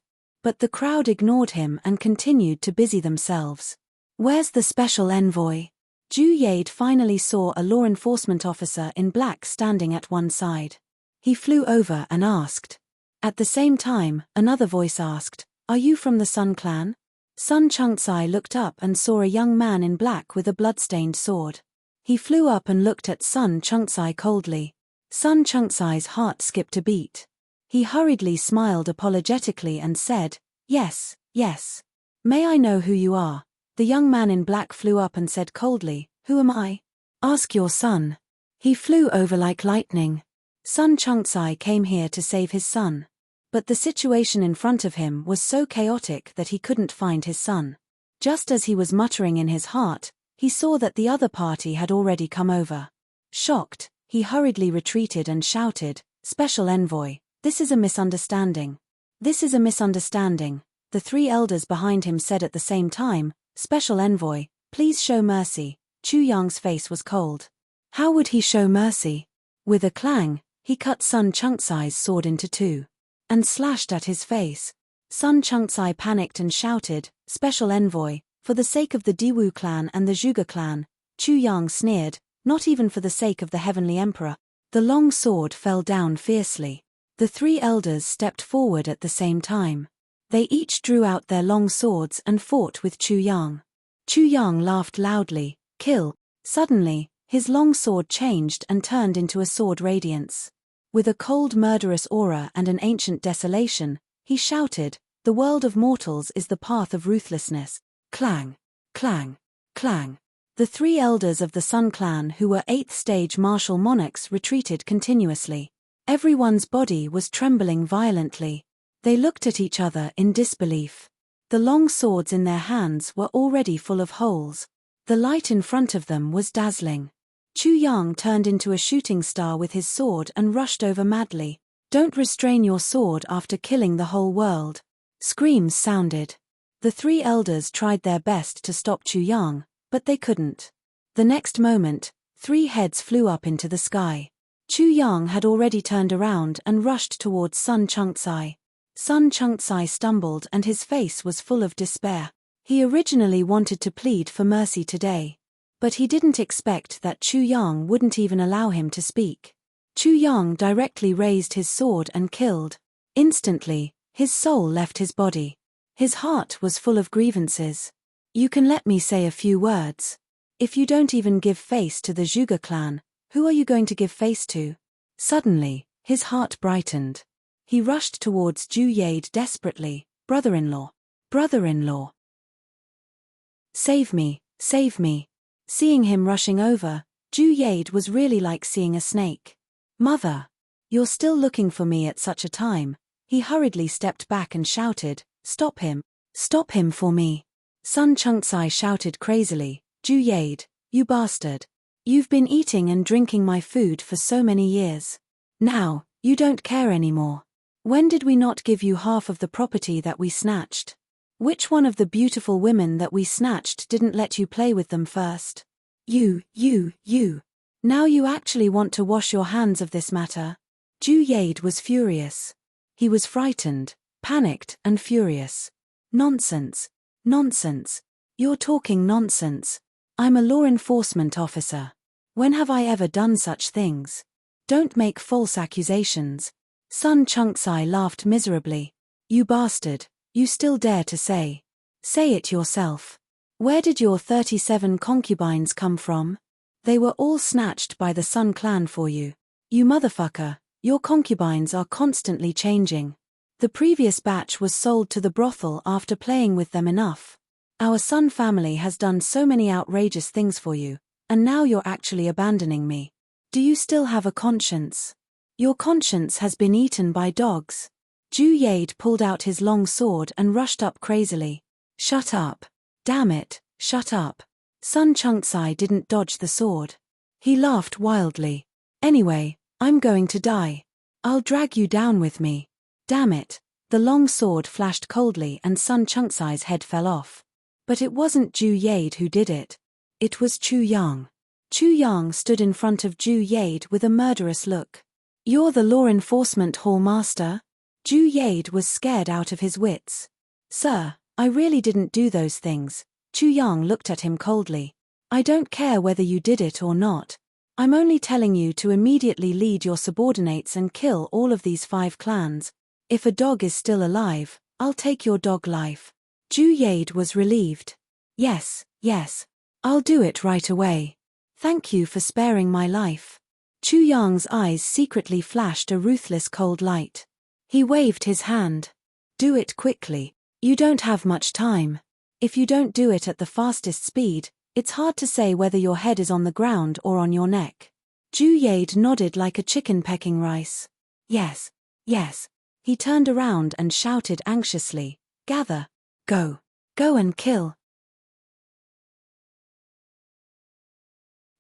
But the crowd ignored him and continued to busy themselves. "Where's the special envoy?" Ju Yade finally saw a law enforcement officer in black standing at one side. He flew over and asked. At the same time, another voice asked, "Are you from the Sun clan?" Sun Chunksai looked up and saw a young man in black with a blood-stained sword. He flew up and looked at Sun Chunksai coldly. Sun Chunksai's heart skipped a beat. He hurriedly smiled apologetically and said, "Yes, yes. May I know who you are?" The young man in black flew up and said coldly, "Who am I?" "Ask your son." He flew over like lightning. Sun Chunksai came here to save his son. But the situation in front of him was so chaotic that he couldn't find his son. Just as he was muttering in his heart, he saw that the other party had already come over. Shocked, he hurriedly retreated and shouted, "Special envoy, this is a misunderstanding. This is a misunderstanding." The three elders behind him said at the same time, "Special envoy, please show mercy." Chu Yang's face was cold. How would he show mercy? With a clang, he cut Sun Chunksai's sword into two and slashed at his face. Sun Chunksai panicked and shouted, "Special envoy, for the sake of the Diwu clan and the Zhuge clan." Chu Yang sneered, "Not even for the sake of the Heavenly Emperor." The long sword fell down fiercely. The three elders stepped forward at the same time. They each drew out their long swords and fought with Chu Yang. Chu Yang laughed loudly, "Kill." Suddenly, his long sword changed and turned into a sword radiance. With a cold murderous aura and an ancient desolation, he shouted, "The world of mortals is the path of ruthlessness." Clang, clang, clang. The three elders of the Sun clan who were 8th stage martial monarchs retreated continuously. Everyone's body was trembling violently. They looked at each other in disbelief. The long swords in their hands were already full of holes. The light in front of them was dazzling. Chu Yang turned into a shooting star with his sword and rushed over madly. "Don't restrain your sword after killing the whole world." Screams sounded. The three elders tried their best to stop Chu Yang, but they couldn't. The next moment, 3 heads flew up into the sky. Chu Yang had already turned around and rushed towards Sun Chunksai. Sun Chunksai stumbled and his face was full of despair. He originally wanted to plead for mercy today. But he didn't expect that Chu Yang wouldn't even allow him to speak. Chu Yang directly raised his sword and killed. Instantly, his soul left his body. His heart was full of grievances. You can let me say a few words. If you don't even give face to the Zhuge clan, who are you going to give face to? Suddenly, his heart brightened. He rushed towards Zhu Yade desperately. Brother-in-law. Brother-in-law. Save me, save me. Seeing him rushing over, Zhu Yade was really like seeing a snake. Mother. You're still looking for me at such a time. He hurriedly stepped back and shouted, Stop him. Stop him for me. Sun Chunksai shouted crazily, Zhu Yade, you bastard. You've been eating and drinking my food for so many years. Now, you don't care anymore. When did we not give you half of the property that we snatched? Which one of the beautiful women that we snatched didn't let you play with them first? You. Now you actually want to wash your hands of this matter? Zhu Yade was furious. He was frightened, panicked and furious. Nonsense. Nonsense. You're talking nonsense. I'm a law enforcement officer. When have I ever done such things? Don't make false accusations. Sun Chunksai laughed miserably. You bastard, you still dare to say. Say it yourself. Where did your 37 concubines come from? They were all snatched by the Sun clan for you. You motherfucker, your concubines are constantly changing. The previous batch was sold to the brothel after playing with them enough. Our Sun family has done so many outrageous things for you, and now you're actually abandoning me. Do you still have a conscience? Your conscience has been eaten by dogs. Zhu Yade pulled out his long sword and rushed up crazily. Shut up. Damn it, shut up. Sun Chunksai didn't dodge the sword. He laughed wildly. Anyway, I'm going to die. I'll drag you down with me. Damn it. The long sword flashed coldly and Sun Chunksai's head fell off. But it wasn't Zhu Yade who did it. It was Chu Yang. Chu Yang stood in front of Zhu Yade with a murderous look. You're the law enforcement hall master? Zhu Yade was scared out of his wits. Sir, I really didn't do those things. Chu Yang looked at him coldly. I don't care whether you did it or not. I'm only telling you to immediately lead your subordinates and kill all of these 5 clans. If a dog is still alive, I'll take your dog life. Zhu Yade was relieved. Yes, I'll do it right away. Thank you for sparing my life. Chu Yang's eyes secretly flashed a ruthless cold light. He waved his hand. Do it quickly. You don't have much time. If you don't do it at the fastest speed, it's hard to say whether your head is on the ground or on your neck. Zhu Yade nodded like a chicken pecking rice. Yes. He turned around and shouted anxiously, Gather. Go and kill.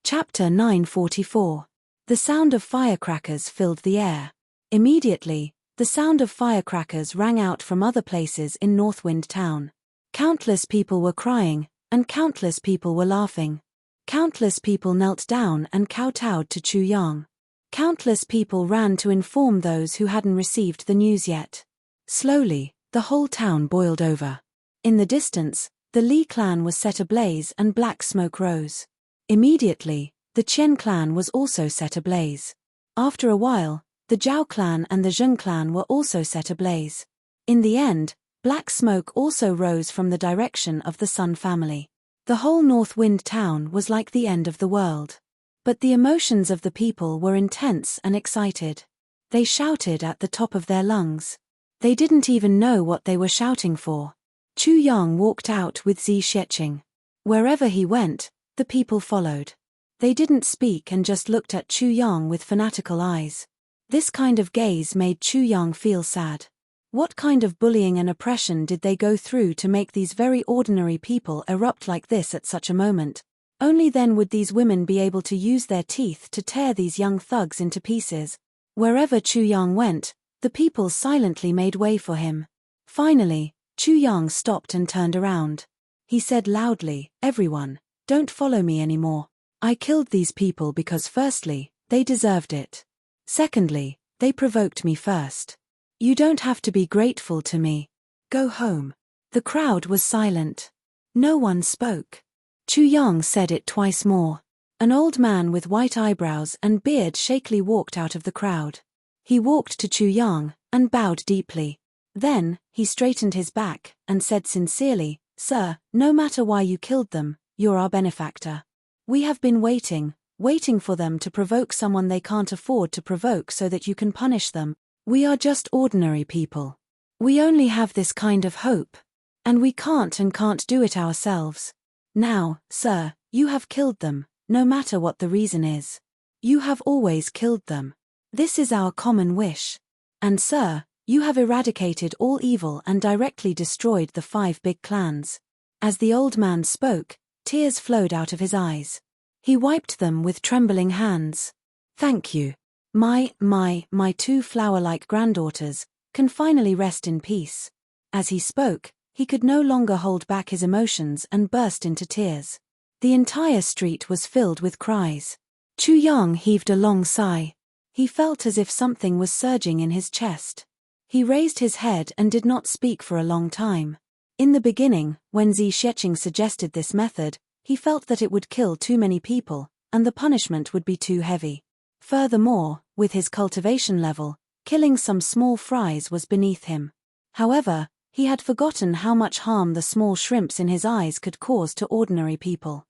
Chapter 944. The sound of firecrackers filled the air. Immediately, the sound of firecrackers rang out from other places in Northwind Town. Countless people were crying, and countless people were laughing. Countless people knelt down and kowtowed to Chu Yang. Countless people ran to inform those who hadn't received the news yet. Slowly, the whole town boiled over. In the distance, the Li clan was set ablaze and black smoke rose. Immediately, the Qian clan was also set ablaze. After a while, the Zhao clan and the Zheng clan were also set ablaze. In the end, black smoke also rose from the direction of the Sun family. The whole North Wind town was like the end of the world. But the emotions of the people were intense and excited. They shouted at the top of their lungs. They didn't even know what they were shouting for. Chu Yang walked out with Zi Xiecheng. Wherever he went, the people followed. They didn't speak and just looked at Chu Yang with fanatical eyes. This kind of gaze made Chu Yang feel sad. What kind of bullying and oppression did they go through to make these very ordinary people erupt like this at such a moment? Only then would these women be able to use their teeth to tear these young thugs into pieces. Wherever Chu Yang went, the people silently made way for him. Finally, Chu Yang stopped and turned around. He said loudly, Everyone, don't follow me anymore. I killed these people because firstly, they deserved it. Secondly, they provoked me first. You don't have to be grateful to me. Go home. The crowd was silent. No one spoke. Chu Yang said it twice more. An old man with white eyebrows and beard shakily walked out of the crowd. He walked to Chu Yang and bowed deeply. Then, he straightened his back and said sincerely, "Sir, no matter why you killed them, you're our benefactor. We have been waiting for them to provoke someone they can't afford to provoke so that you can punish them. We are just ordinary people. We only have this kind of hope. And we can't do it ourselves. Now, sir, you have killed them, no matter what the reason is. You have always killed them. This is our common wish. And sir, you have eradicated all evil and directly destroyed the 5 big clans." As the old man spoke, tears flowed out of his eyes. He wiped them with trembling hands. "Thank you. My 2 flower-like granddaughters can finally rest in peace." As he spoke, he could no longer hold back his emotions and burst into tears. The entire street was filled with cries. Chu Yang heaved a long sigh. He felt as if something was surging in his chest. He raised his head and did not speak for a long time. In the beginning, when Zi Sheqing suggested this method, he felt that it would kill too many people, and the punishment would be too heavy. Furthermore, with his cultivation level, killing some small fries was beneath him. However, he had forgotten how much harm the small shrimps in his eyes could cause to ordinary people.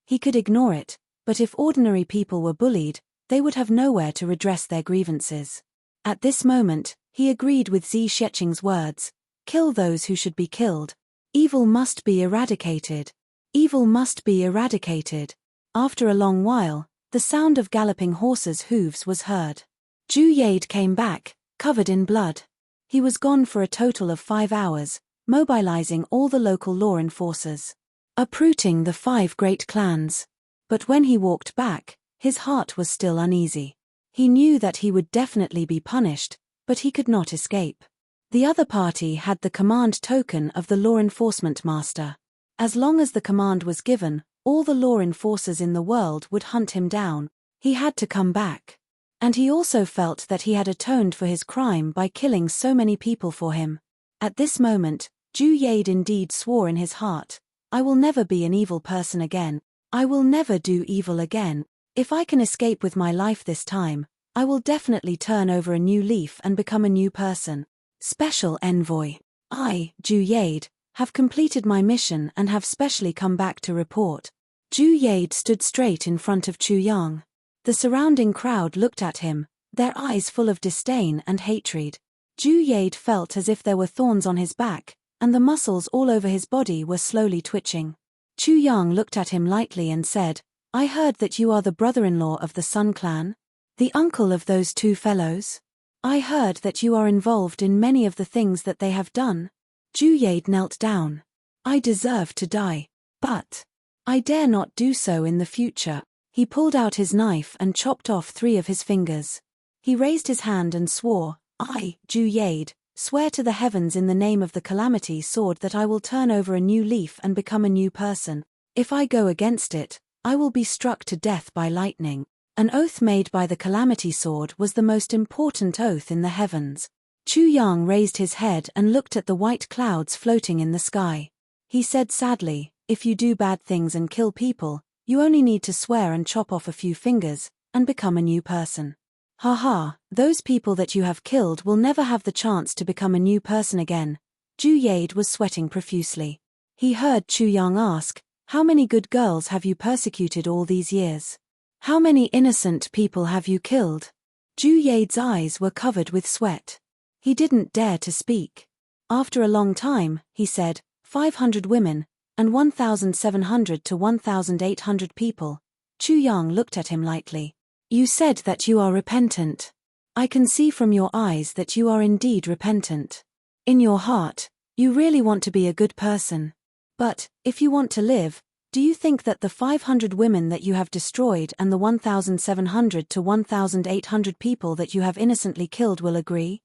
He could ignore it, but if ordinary people were bullied, they would have nowhere to redress their grievances. At this moment, he agreed with Zi Sheqing's words. Kill those who should be killed. Evil must be eradicated. Evil must be eradicated. After a long while, the sound of galloping horses' hooves was heard. Zhu Yade came back, covered in blood. He was gone for a total of 5 hours, mobilizing all the local law enforcers, uprooting the 5 great clans. But when he walked back, his heart was still uneasy. He knew that he would definitely be punished, but he could not escape. The other party had the command token of the law enforcement master. As long as the command was given, all the law enforcers in the world would hunt him down. He had to come back. And he also felt that he had atoned for his crime by killing so many people for him. At this moment, Zhu Yade indeed swore in his heart, "I will never be an evil person again. I will never do evil again. If I can escape with my life this time, I will definitely turn over a new leaf and become a new person." Special Envoy. I, Zhu Yade, have completed my mission and have specially come back to report. Zhu Yade stood straight in front of Chu Yang. The surrounding crowd looked at him, their eyes full of disdain and hatred. Zhu Yade felt as if there were thorns on his back, and the muscles all over his body were slowly twitching. Chu Yang looked at him lightly and said, "I heard that you are the brother-in-law of the Sun clan? The uncle of those 2 fellows? I heard that you are involved in many of the things that they have done." Zhu Yade knelt down. "I deserve to die. But I dare not do so in the future." He pulled out his knife and chopped off 3 of his fingers. He raised his hand and swore, "I, Zhu Yade, swear to the heavens in the name of the Calamity Sword that I will turn over a new leaf and become a new person. If I go against it, I will be struck to death by lightning." An oath made by the Calamity Sword was the most important oath in the heavens. Chu Yang raised his head and looked at the white clouds floating in the sky. He said sadly, "If you do bad things and kill people, you only need to swear and chop off a few fingers, and become a new person. Haha, those people that you have killed will never have the chance to become a new person again." Zhu Yade was sweating profusely. He heard Chu Yang ask, "How many good girls have you persecuted all these years? How many innocent people have you killed?" Zhu Yade's eyes were covered with sweat. He didn't dare to speak. After a long time, he said, 500 women, and 1,700 to 1,800 people. Chu Yang looked at him lightly. "You said that you are repentant. I can see from your eyes that you are indeed repentant. In your heart, you really want to be a good person. But, if you want to live, do you think that the 500 women that you have destroyed and the 1,700 to 1,800 people that you have innocently killed will agree?"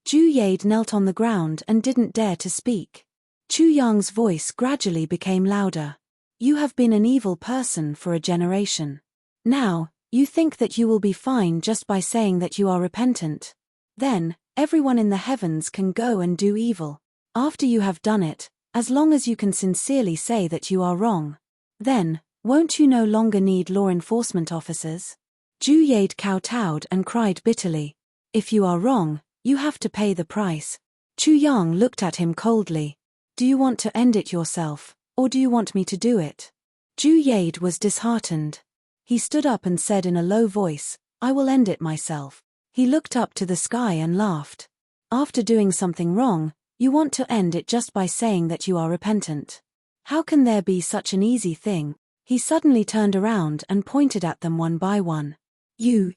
Zhu Yade knelt on the ground and didn't dare to speak. Chu Yang's voice gradually became louder. "You have been an evil person for a generation. Now, You think that you will be fine just by saying that you are repentant. Then, everyone in the heavens can go and do evil. After you have done it, as long as you can sincerely say that you are wrong. Then, won't you no longer need law enforcement officers? Ju Yade kowtowed and cried bitterly. If you are wrong, you have to pay the price. Chu Yang looked at him coldly. Do you want to end it yourself, or do you want me to do it? Ju Yade was disheartened. He stood up and said in a low voice, I will end it myself. He looked up to the sky and laughed. After doing something wrong, you want to end it just by saying that you are repentant. How can there be such an easy thing? He suddenly turned around and pointed at them one by one. You.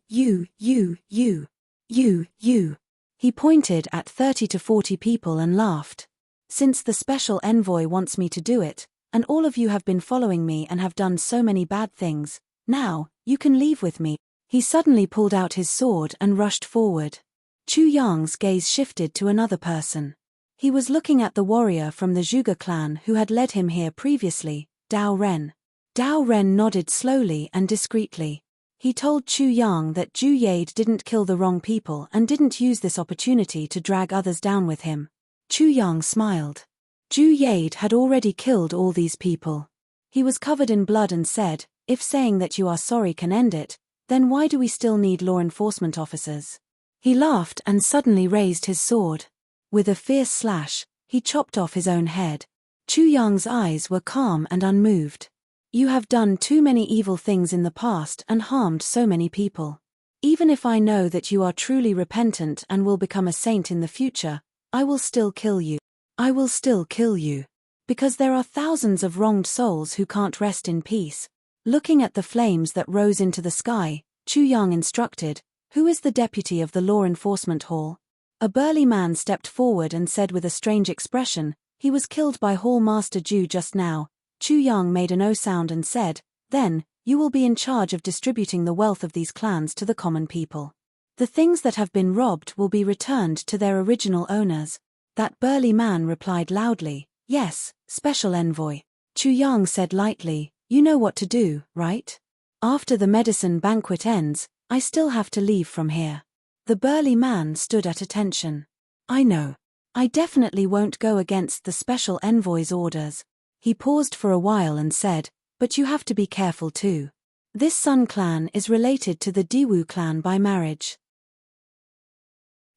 He pointed at 30 to 40 people and laughed. Since the special envoy wants me to do it, and all of you have been following me and have done so many bad things, now, you can leave with me. He suddenly pulled out his sword and rushed forward. Chu Yang's gaze shifted to another person. He was looking at the warrior from the Zhuge clan who had led him here previously, Dao Ren. Dao Ren nodded slowly and discreetly. He told Chu Yang that Ju Yade didn't kill the wrong people and didn't use this opportunity to drag others down with him. Chu Yang smiled. Ju Yade had already killed all these people. He was covered in blood and said, if saying that you are sorry can end it, then why do we still need law enforcement officers? He laughed and suddenly raised his sword. With a fierce slash, he chopped off his own head. Chu Yang's eyes were calm and unmoved. You have done too many evil things in the past and harmed so many people. Even if I know that you are truly repentant and will become a saint in the future, I will still kill you. I will still kill you. Because there are thousands of wronged souls who can't rest in peace. Looking at the flames that rose into the sky, Chu Yang instructed, who is the deputy of the law enforcement hall? A burly man stepped forward and said with a strange expression, he was killed by Hall Master Ju just now. Chu Yang made an O sound and said, then, you will be in charge of distributing the wealth of these clans to the common people. The things that have been robbed will be returned to their original owners. That burly man replied loudly, yes, special envoy. Chu Yang said lightly, you know what to do, right? After the medicine banquet ends, I still have to leave from here. The burly man stood at attention. I know. I definitely won't go against the special envoy's orders. He paused for a while and said, but you have to be careful too. This Sun clan is related to the Diwu clan by marriage.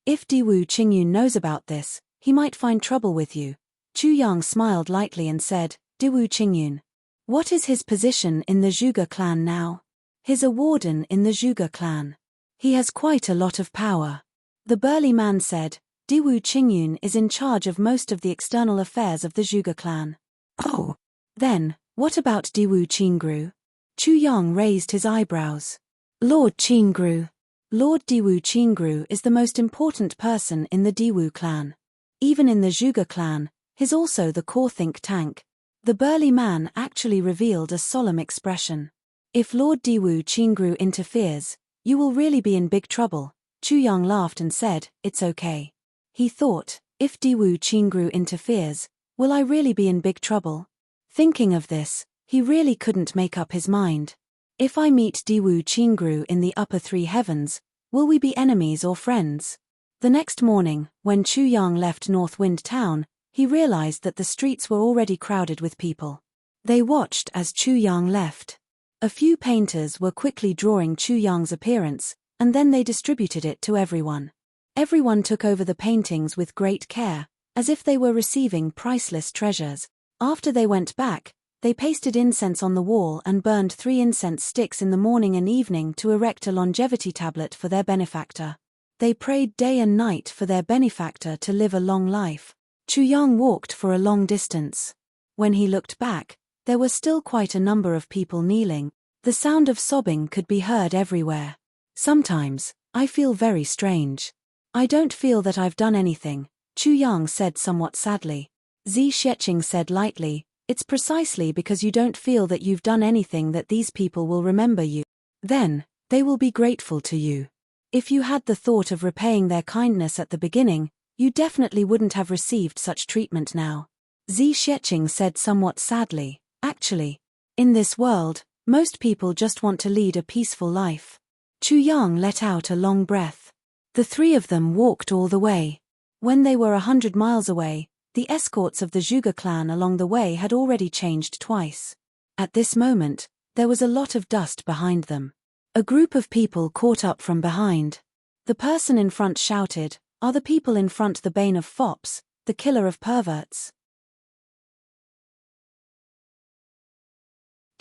If Diwu Qingyun knows about this, he might find trouble with you. Chu Yang smiled lightly and said, Diwu Qingyun. What is his position in the Zhuge clan now? He's a warden in the Zhuge clan. He has quite a lot of power. The burly man said, Diwu Qingyun is in charge of most of the external affairs of the Zhuge clan. Oh. Then, what about Diwu Qingru? Chu Yang raised his eyebrows. Lord Qingru. Lord Diwu Qingru is the most important person in the Diwu clan. Even in the Zhuge clan, he's also the core think tank. The burly man actually revealed a solemn expression. If Lord Diwu Qingru interferes, you will really be in big trouble. Chu Yang laughed and said, it's okay. He thought, if Diwu Qingru interferes, will I really be in big trouble? Thinking of this, he really couldn't make up his mind. If I meet Diwu Qingru in the upper three heavens, will we be enemies or friends? The next morning, when Chu Yang left North Wind Town, he realized that the streets were already crowded with people. They watched as Chu Yang left. A few painters were quickly drawing Chu Yang's appearance, and then they distributed it to everyone. Everyone took over the paintings with great care, as if they were receiving priceless treasures. After they went back, they pasted incense on the wall and burned 3 incense sticks in the morning and evening to erect a longevity tablet for their benefactor. They prayed day and night for their benefactor to live a long life. Chu Yang walked for a long distance. When he looked back, there were still quite a number of people kneeling. The sound of sobbing could be heard everywhere. Sometimes, I feel very strange. I don't feel that I've done anything, Chu Yang said somewhat sadly. Zi Xieching said lightly, it's precisely because you don't feel that you've done anything that these people will remember you. Then, they will be grateful to you. If you had the thought of repaying their kindness at the beginning, you definitely wouldn't have received such treatment now. Zi Xieching said somewhat sadly, actually. In this world, Most people just want to lead a peaceful life. Chu Yang let out a long breath. The three of them walked all the way. When they were 100 miles away, the escorts of the Zhuge clan along the way had already changed twice. At this moment, there was a lot of dust behind them. A group of people caught up from behind. The person in front shouted, "Are the people in front the bane of fops, the killer of perverts?"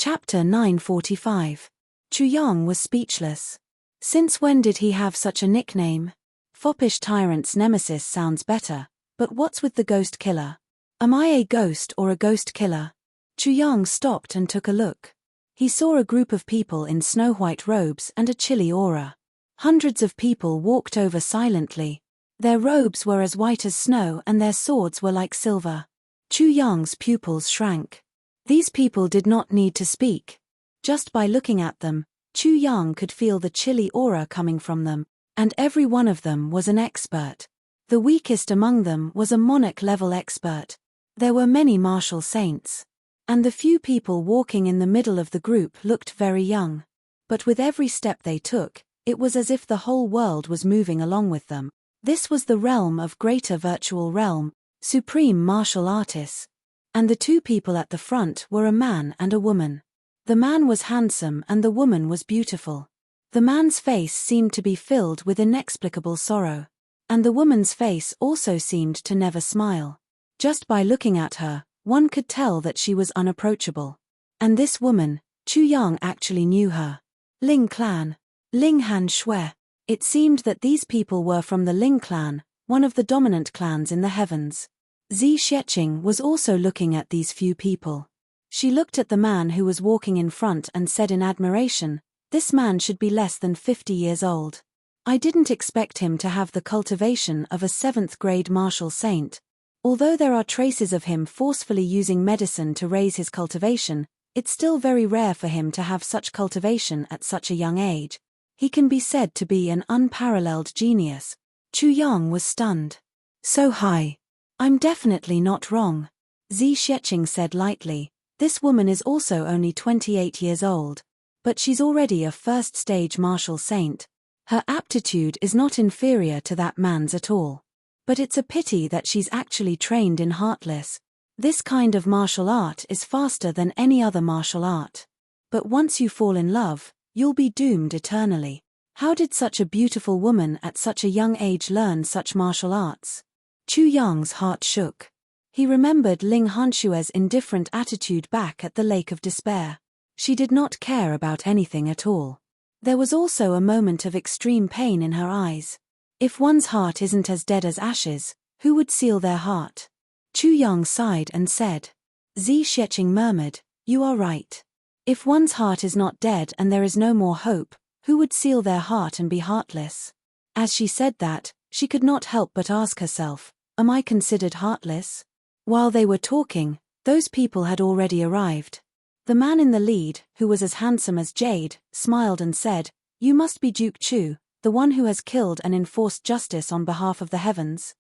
Chapter 945. Chu Yang was speechless. Since when did he have such a nickname? Foppish tyrant's nemesis sounds better, but what's with the ghost killer? Am I a ghost or a ghost killer? Chu Yang stopped and took a look. He saw a group of people in snow-white robes and a chilly aura. Hundreds of people walked over silently. Their robes were as white as snow and their swords were like silver. Chu Yang's pupils shrank. These people did not need to speak. Just by looking at them, Chu Yang could feel the chilly aura coming from them, and every one of them was an expert. The weakest among them was a monarch-level expert. There were many martial saints. And the few people walking in the middle of the group looked very young. But with every step they took, it was as if the whole world was moving along with them. This was the realm of Greater Virtual Realm, Supreme Martial Artists. And the two people at the front were a man and a woman. The man was handsome and the woman was beautiful. The man's face seemed to be filled with inexplicable sorrow. And the woman's face also seemed to never smile. Just by looking at her, one could tell that she was unapproachable. And this woman, Chu Yang actually knew her. Ling clan. Ling Han Shui. It seemed that these people were from the Ling clan, one of the dominant clans in the heavens. Zi Xieching was also looking at these few people. She looked at the man who was walking in front and said in admiration, "This man should be less than 50 years old. I didn't expect him to have the cultivation of a 7th-grade martial saint. Although there are traces of him forcefully using medicine to raise his cultivation, it's still very rare for him to have such cultivation at such a young age. He can be said to be an unparalleled genius." Chu Yang was stunned. "So high. I'm definitely not wrong," Zi Xieching said lightly. "This woman is also only 28 years old. But she's already a first-stage martial saint. Her aptitude is not inferior to that man's at all. But it's a pity that she's actually trained in Heartless. This kind of martial art is faster than any other martial art. But once you fall in love, you'll be doomed eternally. How did such a beautiful woman at such a young age learn such martial arts?" Chu Yang's heart shook. He remembered Ling Hanshue's indifferent attitude back at the Lake of Despair. She did not care about anything at all. There was also a moment of extreme pain in her eyes. If one's heart isn't as dead as ashes, who would seal their heart? Chu Yang sighed and said. Zi Xieching murmured, "You are right. If one's heart is not dead and there is no more hope, who would seal their heart and be heartless?" As she said that, she could not help but ask herself, "Am I considered heartless?" While they were talking, those people had already arrived. The man in the lead, who was as handsome as Jade, smiled and said, "You must be Duke Chu, the one who has killed and enforced justice on behalf of the heavens."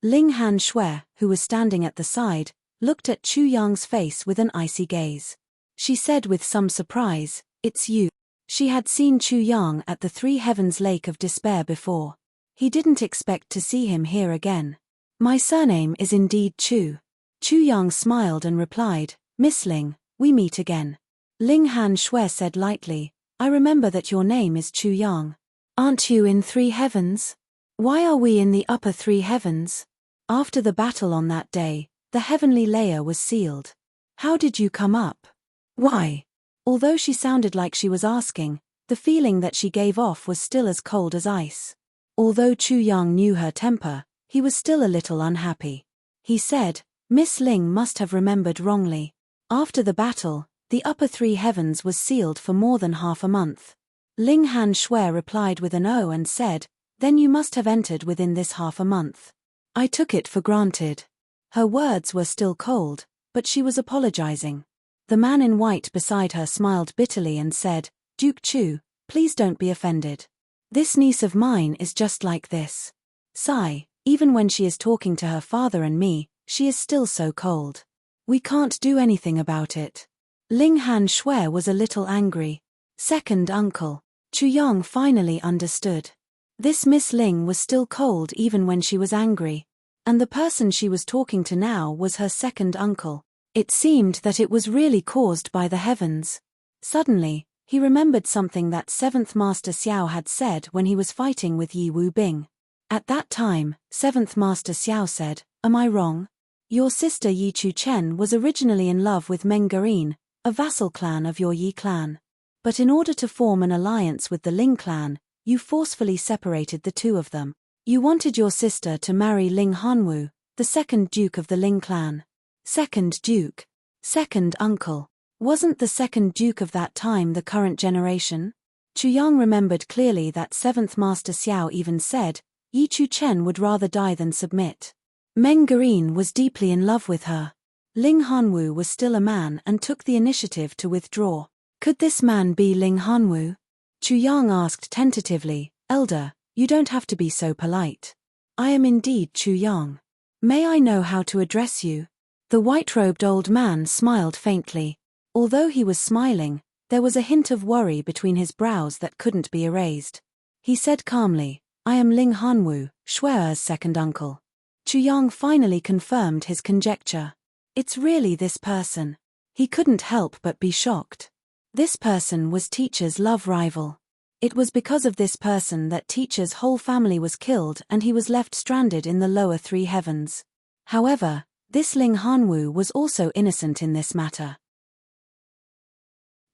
Ling Han Shui, who was standing at the side, looked at Chu Yang's face with an icy gaze. She said with some surprise, "It's you." She had seen Chu Yang at the Three Heavens Lake of Despair before. He didn't expect to see him here again. "My surname is indeed Chu." Chu Yang smiled and replied, "Miss Ling, we meet again." Ling Han Shui said lightly, "I remember that your name is Chu Yang. Aren't you in Three Heavens? Why are we in the upper Three Heavens?" After the battle on that day, the heavenly layer was sealed. "How did you come up?" "Why?" Although she sounded like she was asking, the feeling that she gave off was still as cold as ice. Although Chu Yang knew her temper, he was still a little unhappy. He said, "Miss Ling must have remembered wrongly. After the battle, the upper Three Heavens was sealed for more than half a month." Ling Han Shui replied with an "oh" and said, "Then you must have entered within this half a month. I took it for granted." Her words were still cold, but she was apologizing. The man in white beside her smiled bitterly and said, "Duke Chu, please don't be offended. This niece of mine is just like this. Sigh, even when she is talking to her father and me, she is still so cold. We can't do anything about it." Ling Han Shui was a little angry. Second uncle. Chu Yang finally understood. This Miss Ling was still cold even when she was angry. And the person she was talking to now was her second uncle. It seemed that it was really caused by the heavens. Suddenly, he remembered something that 7th Master Xiao had said when he was fighting with Yi Wu Bing. At that time, 7th Master Xiao said, "Am I wrong? Your sister Yi Chu Chen was originally in love with Meng Garin, a vassal clan of your Yi clan. But in order to form an alliance with the Ling clan, you forcefully separated the two of them. You wanted your sister to marry Ling Hanwu, the second duke of the Ling clan." Second duke. Second uncle. Wasn't the second duke of that time the current generation? Chu Yang remembered clearly that 7th Master Xiao even said, Yi Chu Chen would rather die than submit. Meng Garin was deeply in love with her. Ling Hanwu was still a man and took the initiative to withdraw. Could this man be Ling Hanwu? Chu Yang asked tentatively, "Elder, you don't have to be so polite. I am indeed Chu Yang. May I know how to address you?" The white-robed old man smiled faintly. Although he was smiling, there was a hint of worry between his brows that couldn't be erased. He said calmly, "I am Ling Hanwu, Shui's second uncle." Chu Yang finally confirmed his conjecture. It's really this person. He couldn't help but be shocked. This person was Teacher's love rival. It was because of this person that Teacher's whole family was killed and he was left stranded in the lower three heavens. However, this Ling Hanwu was also innocent in this matter.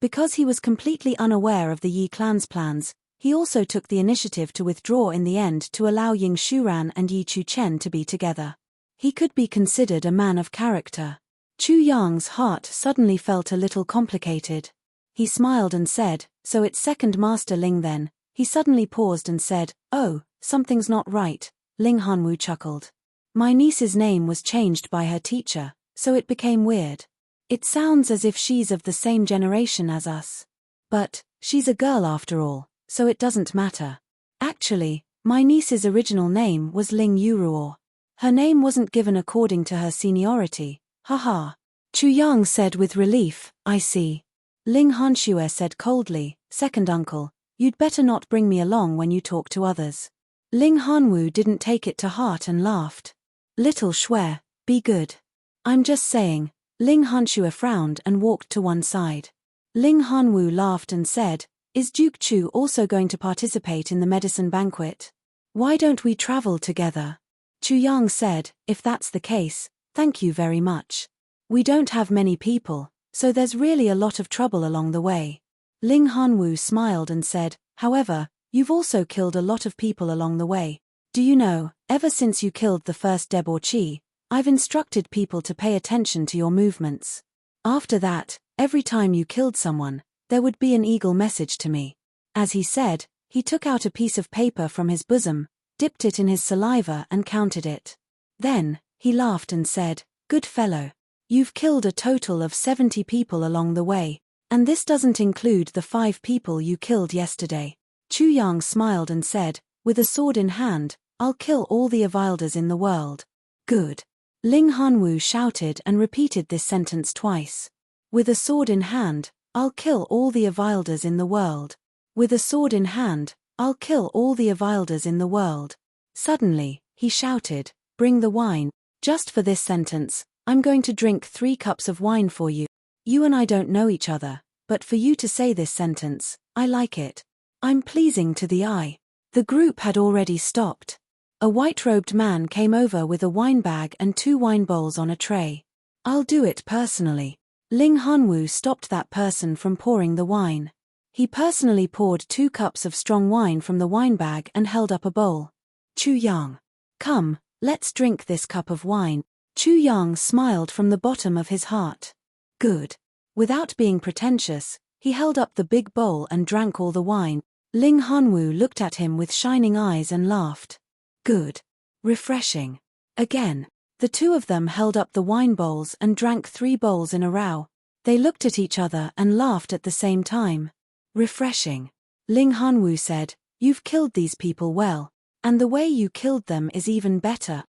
Because he was completely unaware of the Yi clan's plans, he also took the initiative to withdraw in the end to allow Ying Shuran and Yi Chu Chen to be together. He could be considered a man of character. Chu Yang's heart suddenly felt a little complicated. He smiled and said, "So it's second Master Ling then." He suddenly paused and said, "Oh, something's not right." Ling Hanwu chuckled. "My niece's name was changed by her teacher, so it became weird. It sounds as if she's of the same generation as us. But, she's a girl after all, so it doesn't matter. Actually, my niece's original name was Ling Yuruo. Her name wasn't given according to her seniority, haha." Chu Yang said with relief, "I see." Ling Hanshue said coldly, "Second uncle, you'd better not bring me along when you talk to others." Ling Hanwu didn't take it to heart and laughed. "Little Shui, be good. I'm just saying." Ling Hanshue frowned and walked to one side. Ling Hanwu laughed and said, "Is Duke Chu also going to participate in the medicine banquet? Why don't we travel together?" Chu Yang said, "If that's the case, thank you very much. We don't have many people, so there's really a lot of trouble along the way." Ling Hanwu smiled and said, "However, you've also killed a lot of people along the way. Do you know, ever since you killed the first debauchee, I've instructed people to pay attention to your movements. After that, every time you killed someone, there would be an eagle message to me." As he said, he took out a piece of paper from his bosom, dipped it in his saliva and counted it. Then, he laughed and said, "Good fellow. You've killed a total of 70 people along the way, and this doesn't include the 5 people you killed yesterday." Chu Yang smiled and said, "With a sword in hand, I'll kill all the Avilders in the world." "Good." Ling Hanwu shouted and repeated this sentence twice. "With a sword in hand, I'll kill all the Avilders in the world. With a sword in hand, I'll kill all the Avilders in the world." Suddenly, he shouted, "Bring the wine. Just for this sentence, I'm going to drink 3 cups of wine for you. You and I don't know each other, but for you to say this sentence, I like it. I'm pleasing to the eye." The group had already stopped. A white-robed man came over with a wine bag and 2 wine bowls on a tray. "I'll do it personally." Ling Hanwu stopped that person from pouring the wine. He personally poured 2 cups of strong wine from the wine bag and held up a bowl. "Chu Yang. Come, let's drink this cup of wine." Chu Yang smiled from the bottom of his heart. "Good." Without being pretentious, he held up the big bowl and drank all the wine. Ling Hanwu looked at him with shining eyes and laughed. "Good. Refreshing." Again, the two of them held up the wine bowls and drank 3 bowls in a row. They looked at each other and laughed at the same time. "Refreshing." Ling Hanwu said, "You've killed these people well, and the way you killed them is even better.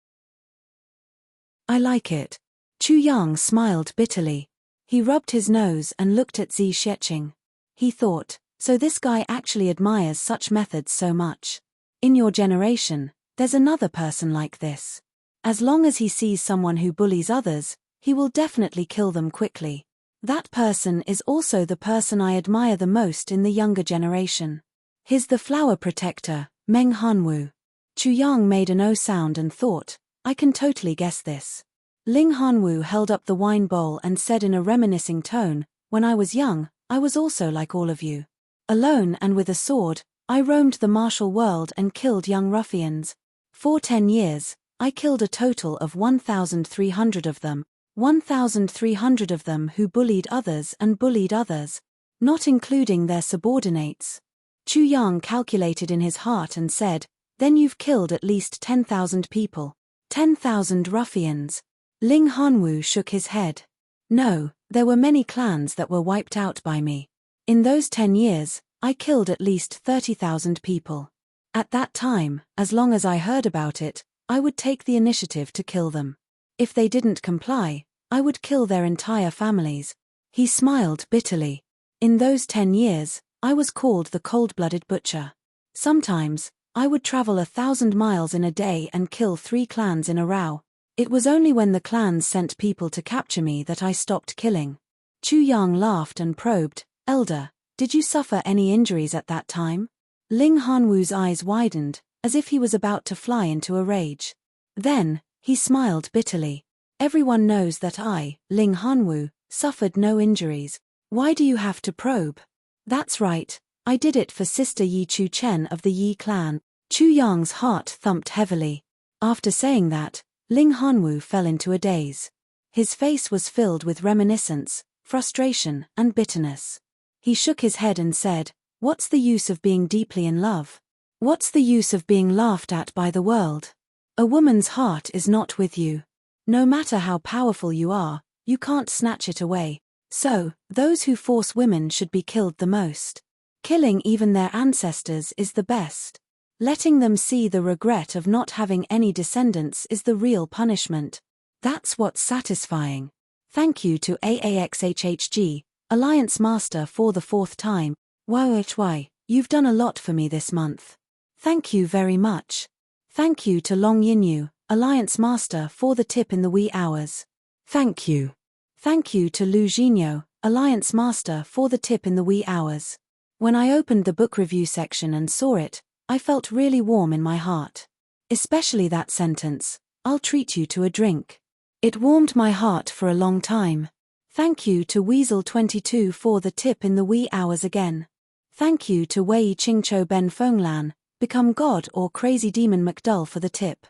I like it." Chu Yang smiled bitterly. He rubbed his nose and looked at Zi Sheqing. He thought, so this guy actually admires such methods so much. In your generation, there's another person like this. As long as he sees someone who bullies others, he will definitely kill them quickly. That person is also the person I admire the most in the younger generation. He's the flower protector, Meng Hanwu. Chu Yang made an O sound and thought, I can totally guess this. Ling Hanwu held up the wine bowl and said in a reminiscing tone, when I was young, I was also like all of you. Alone and with a sword, I roamed the martial world and killed young ruffians. For 10 years, I killed a total of 1,300 of them, 1,300 of them who bullied others and bullied others, not including their subordinates. Chu Yang calculated in his heart and said, then you've killed at least 10,000 people. 10,000 ruffians. Ling Hanwu shook his head. No, there were many clans that were wiped out by me. In those 10 years, I killed at least 30,000 people. At that time, as long as I heard about it, I would take the initiative to kill them. If they didn't comply, I would kill their entire families. He smiled bitterly. In those 10 years, I was called the cold-blooded butcher. Sometimes, I would travel 1,000 miles in a day and kill 3 clans in a row. It was only when the clans sent people to capture me that I stopped killing. Chu Yang laughed and probed, Elder, did you suffer any injuries at that time? Ling Hanwu's eyes widened, as if he was about to fly into a rage. Then, he smiled bitterly. Everyone knows that I, Ling Hanwu, suffered no injuries. Why do you have to probe? That's right, I did it for Sister Yi Chu Chen of the Yi clan. Chu Yang's heart thumped heavily. After saying that, Ling Hanwu fell into a daze. His face was filled with reminiscence, frustration, and bitterness. He shook his head and said, what's the use of being deeply in love? What's the use of being laughed at by the world? A woman's heart is not with you. No matter how powerful you are, you can't snatch it away. So, those who force women should be killed the most. Killing even their ancestors is the best. Letting them see the regret of not having any descendants is the real punishment. That's what's satisfying. Thank you to AAXHHG, Alliance Master for the 4th time. YHY, you've done a lot for me this month. Thank you very much. Thank you to Long Yinyu, Alliance Master for the tip in the wee hours. Thank you. Thank you to Lu Jinyo, Alliance Master for the tip in the wee hours. When I opened the book review section and saw it, I felt really warm in my heart. Especially that sentence, I'll treat you to a drink. It warmed my heart for a long time. Thank you to Weasel22 for the tip in the wee hours again. Thank you to Wei Qingcho Ben Fenglan, Become God or Crazy Demon McDull for the tip.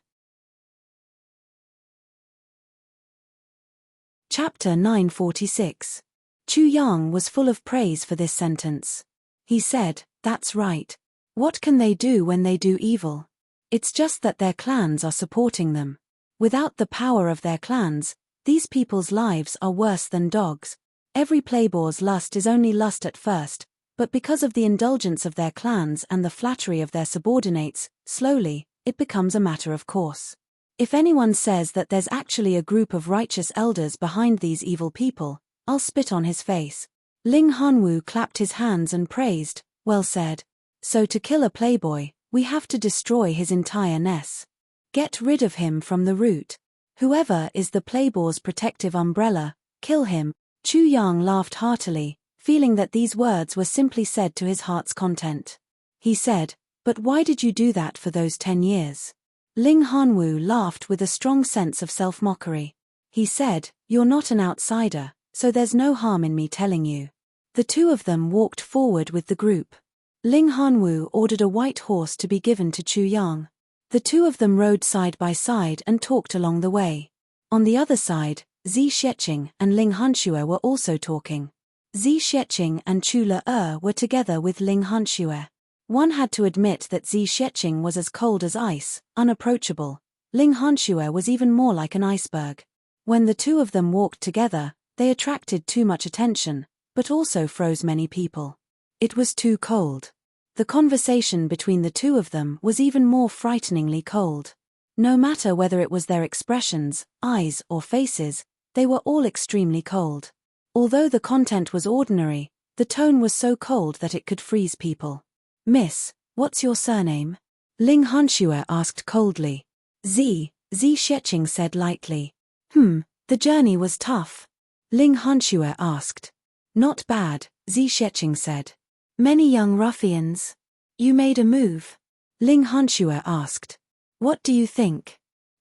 Chapter 946. Chu Yang was full of praise for this sentence. He said, that's right. What can they do when they do evil? It's just that their clans are supporting them. Without the power of their clans, these people's lives are worse than dogs. Every playboy's lust is only lust at first, but because of the indulgence of their clans and the flattery of their subordinates, slowly, it becomes a matter of course. If anyone says that there's actually a group of righteous elders behind these evil people, I'll spit on his face. Ling Hanwu clapped his hands and praised, well said. So to kill a playboy, we have to destroy his entire nest. Get rid of him from the root. Whoever is the playboy's protective umbrella, kill him. Chu Yang laughed heartily, feeling that these words were simply said to his heart's content. He said, but why did you do that for those 10 years? Ling Hanwu laughed with a strong sense of self-mockery. He said, you're not an outsider, so there's no harm in me telling you. The two of them walked forward with the group. Ling Hanwu ordered a white horse to be given to Chu Yang. The two of them rode side by side and talked along the way. On the other side, Zi Sheqing and Ling Hanxue were also talking. Zi Sheqing and Chu Le were together with Ling Hanxue. One had to admit that Zi Sheqing was as cold as ice, unapproachable. Ling Hanxue was even more like an iceberg. When the two of them walked together, they attracted too much attention, but also froze many people. It was too cold. The conversation between the two of them was even more frighteningly cold. No matter whether it was their expressions, eyes or faces, they were all extremely cold. Although the content was ordinary, the tone was so cold that it could freeze people. Miss, what's your surname? Ling Hanxue asked coldly. Zhi Xieching said lightly. The journey was tough. Ling Hanxue asked. Not bad, Zhi Xieching said. Many young ruffians. You made a move? Ling Hanxue asked. What do you think?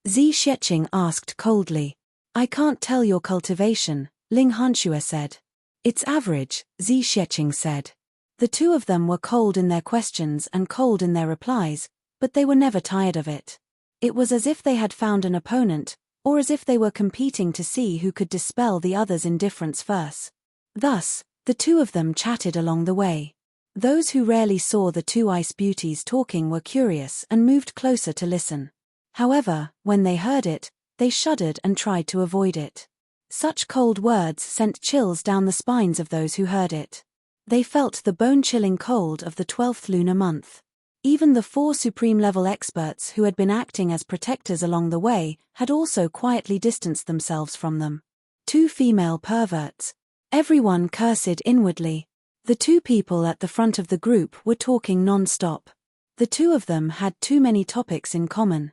Zhi Xieching asked coldly. I can't tell your cultivation, Ling Hanxue said. It's average, Zhi Xieching said. The two of them were cold in their questions and cold in their replies, but they were never tired of it. It was as if they had found an opponent, or as if they were competing to see who could dispel the other's indifference first. Thus, the two of them chatted along the way. Those who rarely saw the two ice beauties talking were curious and moved closer to listen. However, when they heard it, they shuddered and tried to avoid it. Such cold words sent chills down the spines of those who heard it. They felt the bone-chilling cold of the 12th lunar month. Even the 4 supreme-level experts who had been acting as protectors along the way had also quietly distanced themselves from them. 2 female perverts. Everyone cursed inwardly. The 2 people at the front of the group were talking non-stop. The 2 of them had too many topics in common.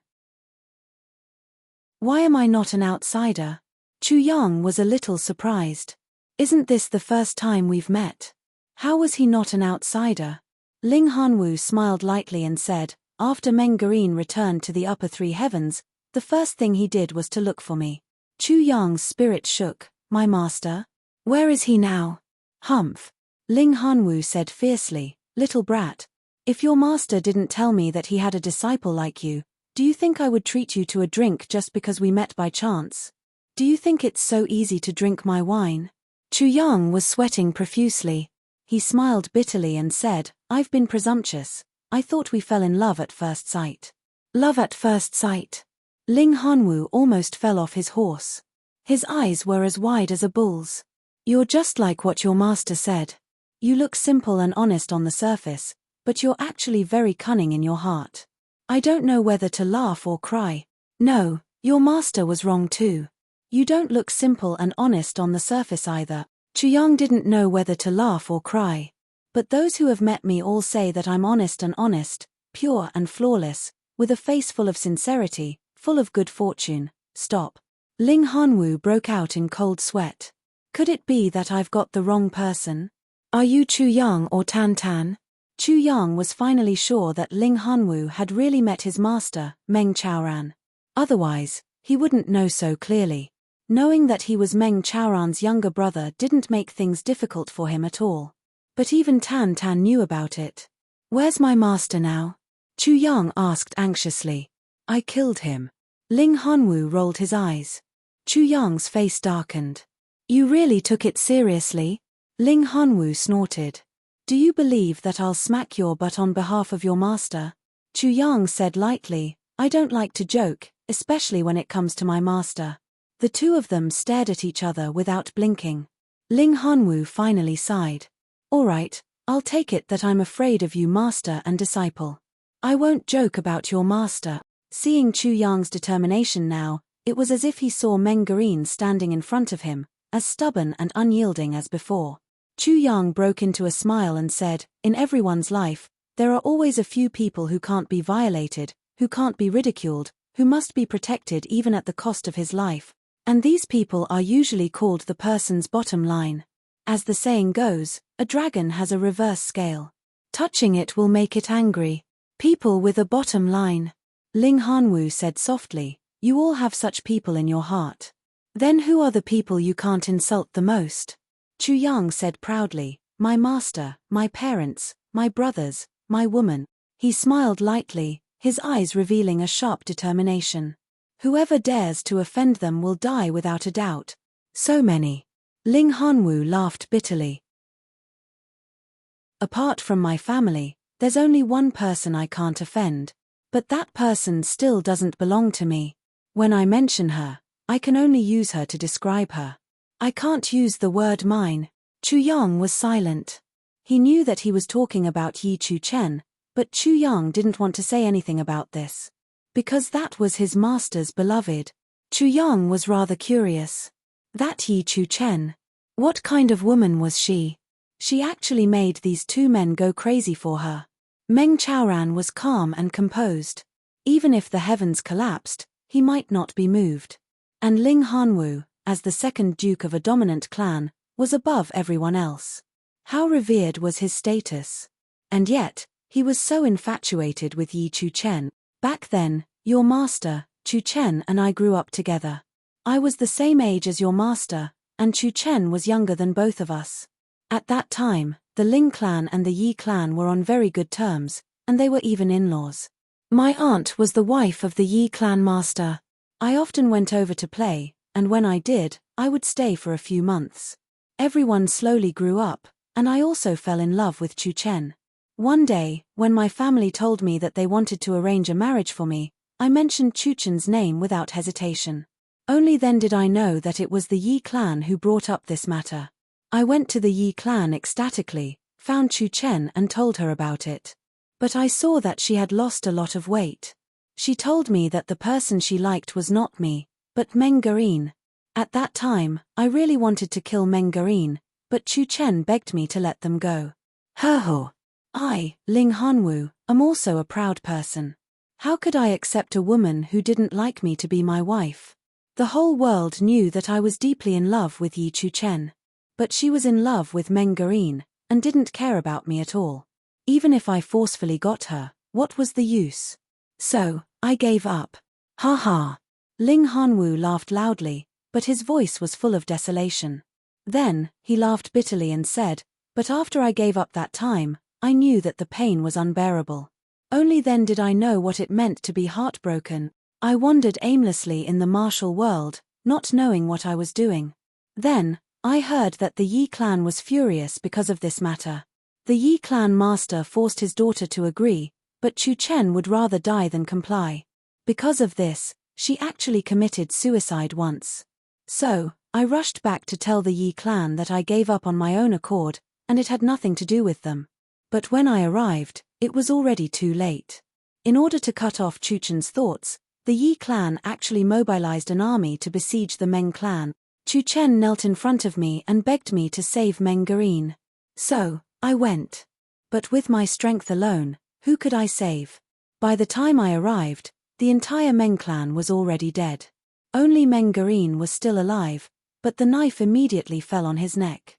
Why am I not an outsider? Chu Yang was a little surprised. Isn't this the first time we've met? How was he not an outsider? Ling Hanwu smiled lightly and said, after Meng Garin returned to the upper 3 heavens, the first thing he did was to look for me. Chu Yang's spirit shook. My master? Where is he now? Humph. Ling Hanwu said fiercely, little brat. If your master didn't tell me that he had a disciple like you, do you think I would treat you to a drink just because we met by chance? Do you think it's so easy to drink my wine? Chu Yang was sweating profusely. He smiled bitterly and said, I've been presumptuous. I thought we fell in love at first sight. Love at first sight. Ling Hanwu almost fell off his horse. His eyes were as wide as a bull's. You're just like what your master said. You look simple and honest on the surface, but you're actually very cunning in your heart. I don't know whether to laugh or cry. No, your master was wrong too. You don't look simple and honest on the surface either. Chu Yang didn't know whether to laugh or cry. But those who have met me all say that I'm honest, pure and flawless, with a face full of sincerity, full of good fortune. Stop. Ling Hanwu broke out in cold sweat. Could it be that I've got the wrong person? Are you Chu Yang or Tan Tan? Chu Yang was finally sure that Ling Hanwu had really met his master, Meng Chaoran. Otherwise, he wouldn't know so clearly. Knowing that he was Meng Chaoran's younger brother didn't make things difficult for him at all. But even Tan Tan knew about it. Where's my master now? Chu Yang asked anxiously. I killed him. Ling Hanwu rolled his eyes. Chu Yang's face darkened. You really took it seriously? Ling Hanwu snorted. Do you believe that I'll smack your butt on behalf of your master? Chu Yang said lightly, I don't like to joke, especially when it comes to my master. The two of them stared at each other without blinking. Ling Hanwu finally sighed. All right, I'll take it that I'm afraid of you, master and disciple. I won't joke about your master. Seeing Chu Yang's determination now, it was as if he saw Meng Garin standing in front of him, as stubborn and unyielding as before. Chu Yang broke into a smile and said, in everyone's life, there are always a few people who can't be violated, who can't be ridiculed, who must be protected even at the cost of his life. And these people are usually called the person's bottom line. As the saying goes, a dragon has a reverse scale. Touching it will make it angry. People with a bottom line. Ling Hanwu said softly, you all have such people in your heart. Then who are the people you can't insult the most? Chu Yang said proudly, my master, my parents, my brothers, my woman. He smiled lightly, his eyes revealing a sharp determination. Whoever dares to offend them will die without a doubt. So many. Ling Hanwu laughed bitterly. Apart from my family, there's only one person I can't offend. But that person still doesn't belong to me. When I mention her, I can only use her to describe her. I can't use the word mine. Chu Yang was silent. He knew that he was talking about Yi Chu Chen, but Chu Yang didn't want to say anything about this. Because that was his master's beloved. Chu Yang was rather curious. That Yi Chu Chen. What kind of woman was she? She actually made these two men go crazy for her. Meng Chaoran was calm and composed. Even if the heavens collapsed, he might not be moved. And Ling Hanwu, as the second duke of a dominant clan, was above everyone else. How revered was his status? And yet, he was so infatuated with Yi Chuchen. Back then, your master, Chuchen, and I grew up together. I was the same age as your master, and Chuchen was younger than both of us. At that time, the Ling clan and the Yi clan were on very good terms, and they were even in-laws. My aunt was the wife of the Yi clan master. I often went over to play, and when I did, I would stay for a few months. Everyone slowly grew up, and I also fell in love with Chuchen. One day, when my family told me that they wanted to arrange a marriage for me, I mentioned Chuchen's name without hesitation. Only then did I know that it was the Yi clan who brought up this matter. I went to the Yi clan ecstatically, found Chuchen and told her about it. But I saw that she had lost a lot of weight. She told me that the person she liked was not me, but Meng Garin. At that time, I really wanted to kill Meng Garin, but Chuchen begged me to let them go. Ho! I, Ling Hanwu, am also a proud person. How could I accept a woman who didn't like me to be my wife? The whole world knew that I was deeply in love with Yi Chuchen. But she was in love with Meng Garin, and didn't care about me at all. Even if I forcefully got her, what was the use? So, I gave up. Ha ha. Ling Hanwu laughed loudly, but his voice was full of desolation. Then, he laughed bitterly and said, but after I gave up that time, I knew that the pain was unbearable. Only then did I know what it meant to be heartbroken. I wandered aimlessly in the martial world, not knowing what I was doing. Then, I heard that the Yi clan was furious because of this matter. The Yi clan master forced his daughter to agree, but Chuchen would rather die than comply. Because of this, she actually committed suicide once. So, I rushed back to tell the Yi clan that I gave up on my own accord, and it had nothing to do with them. But when I arrived, it was already too late. In order to cut off Chuchen's thoughts, the Yi clan actually mobilized an army to besiege the Meng clan. Chuchen knelt in front of me and begged me to save Meng Garin. So, I went. But with my strength alone, who could I save? By the time I arrived, the entire Meng clan was already dead. Only Meng Garin was still alive, but the knife immediately fell on his neck.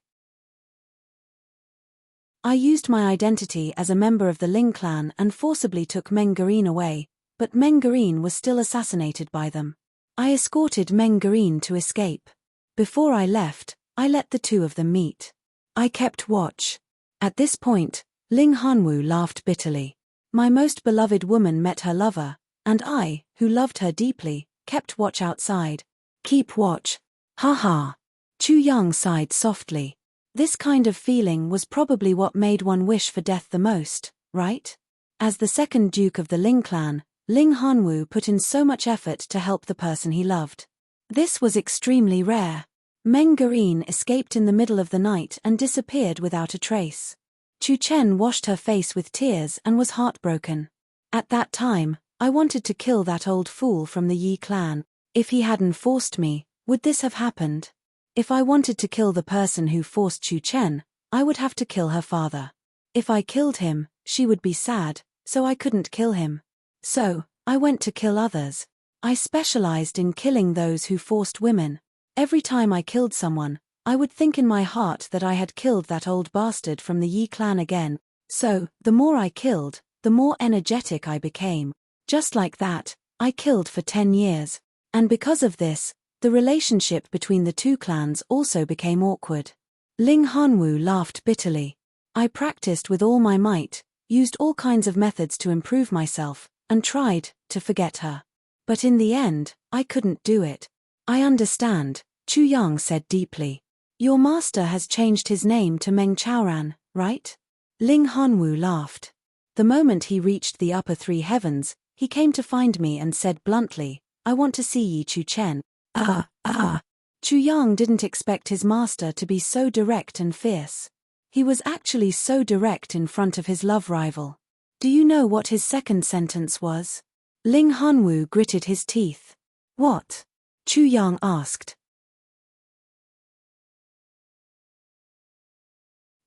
I used my identity as a member of the Ling clan and forcibly took Meng Garin away, but Meng Garin was still assassinated by them. I escorted Meng Garin to escape. Before I left, I let the two of them meet. I kept watch. At this point, Ling Hanwu laughed bitterly. My most beloved woman met her lover, and I, who loved her deeply, kept watch outside. Keep watch. Ha ha. Chu Yang sighed softly. This kind of feeling was probably what made one wish for death the most, right? As the second duke of the Ling clan, Ling Hanwu put in so much effort to help the person he loved. This was extremely rare. Meng Garin escaped in the middle of the night and disappeared without a trace. Chuchen washed her face with tears and was heartbroken. At that time, I wanted to kill that old fool from the Yi clan. If he hadn't forced me, would this have happened? If I wanted to kill the person who forced Chuchen, I would have to kill her father. If I killed him, she would be sad, so I couldn't kill him. So, I went to kill others. I specialized in killing those who forced women. Every time I killed someone, I would think in my heart that I had killed that old bastard from the Yi clan again. So, the more I killed, the more energetic I became. Just like that, I killed for 10 years. And because of this, the relationship between the two clans also became awkward. Ling Hanwu laughed bitterly. I practiced with all my might, used all kinds of methods to improve myself, and tried to forget her. But in the end, I couldn't do it. I understand, Chu Yang said deeply. Your master has changed his name to Meng Chaoran, right? Ling Hanwu laughed. The moment he reached the upper three heavens, he came to find me and said bluntly, I want to see Yi Chuchen. Chu Yang didn't expect his master to be so direct and fierce. He was actually so direct in front of his love rival. Do you know what his second sentence was? Ling Hanwu gritted his teeth. What? Chu Yang asked.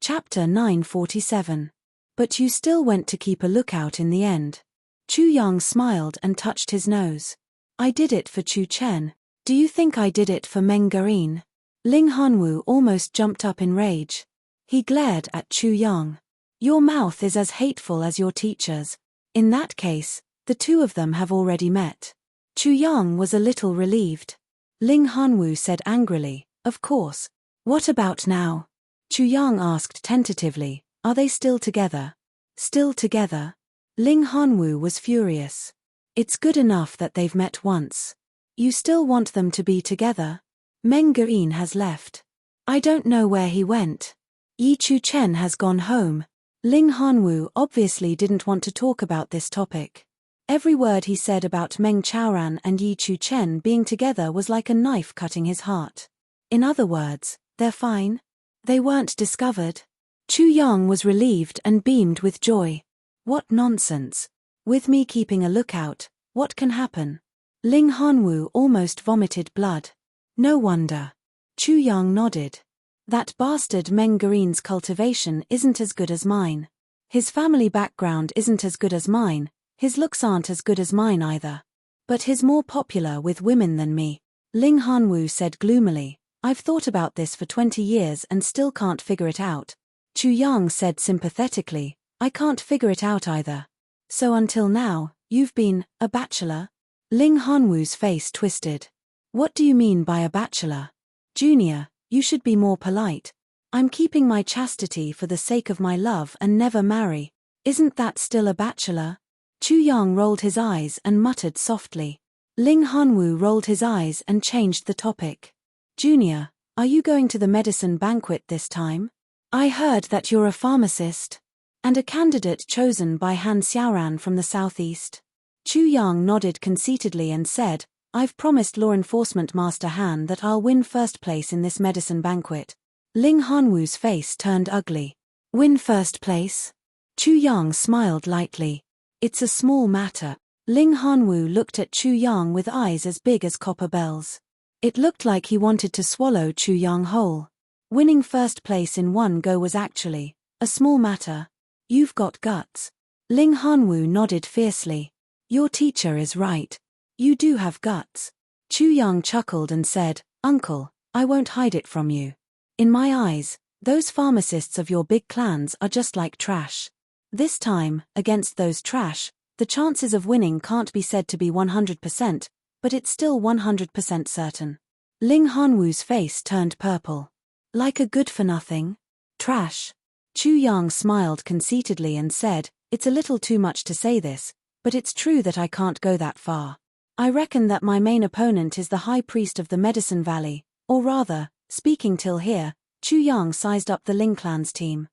Chapter 947. But you still went to keep a lookout in the end. Chu Yang smiled and touched his nose. I did it for Chu Chen. Do you think I did it for Meng Garin? Ling Hanwu almost jumped up in rage. He glared at Chu Yang. Your mouth is as hateful as your teacher's. In that case, the two of them have already met. Chu Yang was a little relieved. Ling Hanwu said angrily, of course. What about now? Chu Yang asked tentatively, are they still together? Still together? Ling Hanwu was furious. It's good enough that they've met once. You still want them to be together? Meng Garin has left. I don't know where he went. Yi Chu Chen has gone home. Ling Hanwu obviously didn't want to talk about this topic. Every word he said about Meng Chaoran and Yi Chu Chen being together was like a knife cutting his heart. In other words, they're fine? They weren't discovered? Chu Yang was relieved and beamed with joy. What nonsense. With me keeping a lookout, what can happen? Ling Hanwu almost vomited blood. No wonder. Chu Yang nodded. That bastard Meng Garin's cultivation isn't as good as mine. His family background isn't as good as mine, his looks aren't as good as mine either. But he's more popular with women than me. Ling Hanwu said gloomily. I've thought about this for 20 years and still can't figure it out. Chu Yang said sympathetically, I can't figure it out either. So until now, you've been a bachelor? Ling Hanwu's face twisted. What do you mean by a bachelor? Junior, you should be more polite. I'm keeping my chastity for the sake of my love and never marry. Isn't that still a bachelor? Chu Yang rolled his eyes and muttered softly. Ling Hanwu rolled his eyes and changed the topic. Junior, are you going to the medicine banquet this time? I heard that you're a pharmacist. And a candidate chosen by Han Xiaoran from the southeast. Chu Yang nodded conceitedly and said, I've promised Law Enforcement Master Han that I'll win first place in this medicine banquet. Ling Hanwu's face turned ugly. Win first place? Chu Yang smiled lightly. It's a small matter. Ling Hanwu looked at Chu Yang with eyes as big as copper bells. It looked like he wanted to swallow Chu Yang whole. Winning first place in one go was actually a small matter. You've got guts. Ling Hanwu nodded fiercely. Your teacher is right. You do have guts. Chu Yang chuckled and said, Uncle, I won't hide it from you. In my eyes, those pharmacists of your big clans are just like trash. This time, against those trash, the chances of winning can't be said to be 100%, but it's still 100% certain. Ling Hanwu's face turned purple. Like a good-for-nothing? Trash. Chu Yang smiled conceitedly and said, it's a little too much to say this, but it's true that I can't go that far. I reckon that my main opponent is the High Priest of the Medicine Valley, or rather, speaking till here, Chu Yang sized up the Ling clan's team.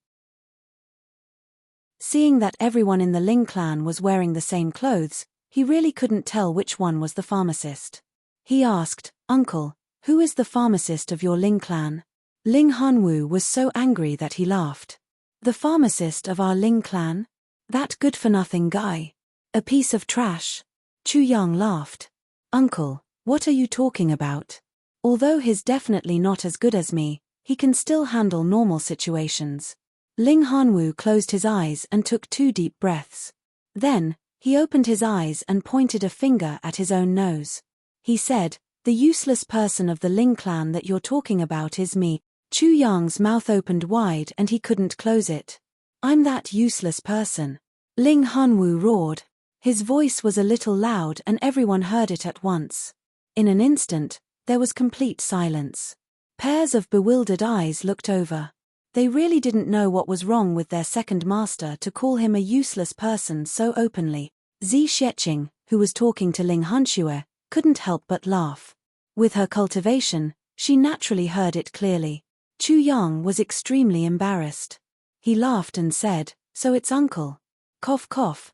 Seeing that everyone in the Ling clan was wearing the same clothes, he really couldn't tell which one was the pharmacist. He asked, Uncle, who is the pharmacist of your Ling clan? Ling Hanwu was so angry that he laughed. The pharmacist of our Ling clan? That good-for-nothing guy. A piece of trash. Chu Yang laughed. Uncle, what are you talking about? Although he's definitely not as good as me, he can still handle normal situations. Ling Hanwu closed his eyes and took 2 deep breaths. Then, he opened his eyes and pointed a finger at his own nose. He said, the useless person of the Ling clan that you're talking about is me. Chu Yang's mouth opened wide and he couldn't close it. I'm that useless person. Ling Hanwu roared. His voice was a little loud and everyone heard it at once. In an instant, there was complete silence. Pairs of bewildered eyes looked over. They really didn't know what was wrong with their second master to call him a useless person so openly. Zi Xieching, who was talking to Ling Hanxue, couldn't help but laugh. With her cultivation, she naturally heard it clearly. Chu Yang was extremely embarrassed. He laughed and said, so it's Uncle. Cough cough,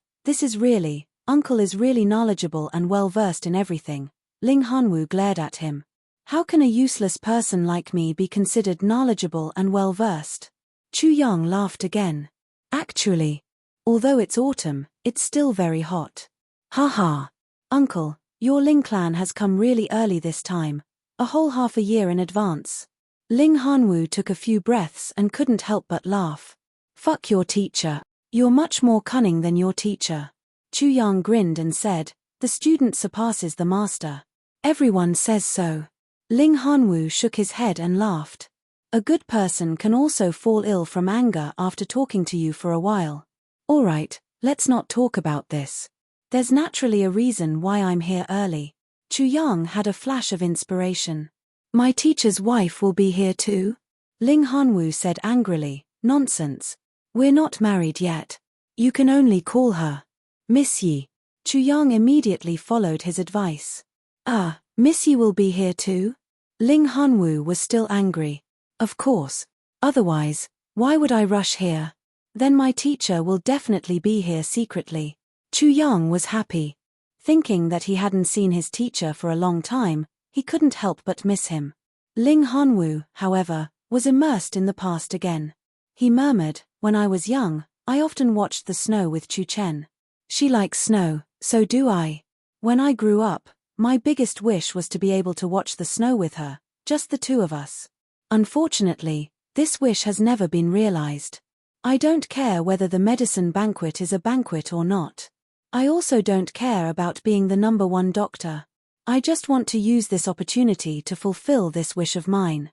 Uncle is really knowledgeable and well-versed in everything. Ling Hanwu glared at him. How can a useless person like me be considered knowledgeable and well-versed? Chu Yang laughed again. Actually, although it's autumn, it's still very hot. Ha ha. Uncle, your Ling clan has come really early this time, a whole half a year in advance. Ling Hanwu took a few breaths and couldn't help but laugh. Fuck your teacher. You're much more cunning than your teacher. Chu Yang grinned and said, the student surpasses the master. Everyone says so. Ling Hanwu shook his head and laughed. A good person can also fall ill from anger after talking to you for a while. Alright, let's not talk about this. There's naturally a reason why I'm here early. Chu Yang had a flash of inspiration. My teacher's wife will be here too? Ling Hanwu said angrily, nonsense. We're not married yet. You can only call her Miss Yi. Chu Yang immediately followed his advice. Miss Yi will be here too? Ling Hanwu was still angry. Of course. Otherwise, why would I rush here? Then my teacher will definitely be here secretly. Chu Yang was happy. Thinking that he hadn't seen his teacher for a long time, he couldn't help but miss him. Ling Hanwu, however, was immersed in the past again. He murmured, when I was young, I often watched the snow with Chu Chen. She likes snow, so do I. When I grew up, my biggest wish was to be able to watch the snow with her, just the two of us. Unfortunately, this wish has never been realized. I don't care whether the medicine banquet is a banquet or not. I also don't care about being the #1 doctor. I just want to use this opportunity to fulfill this wish of mine.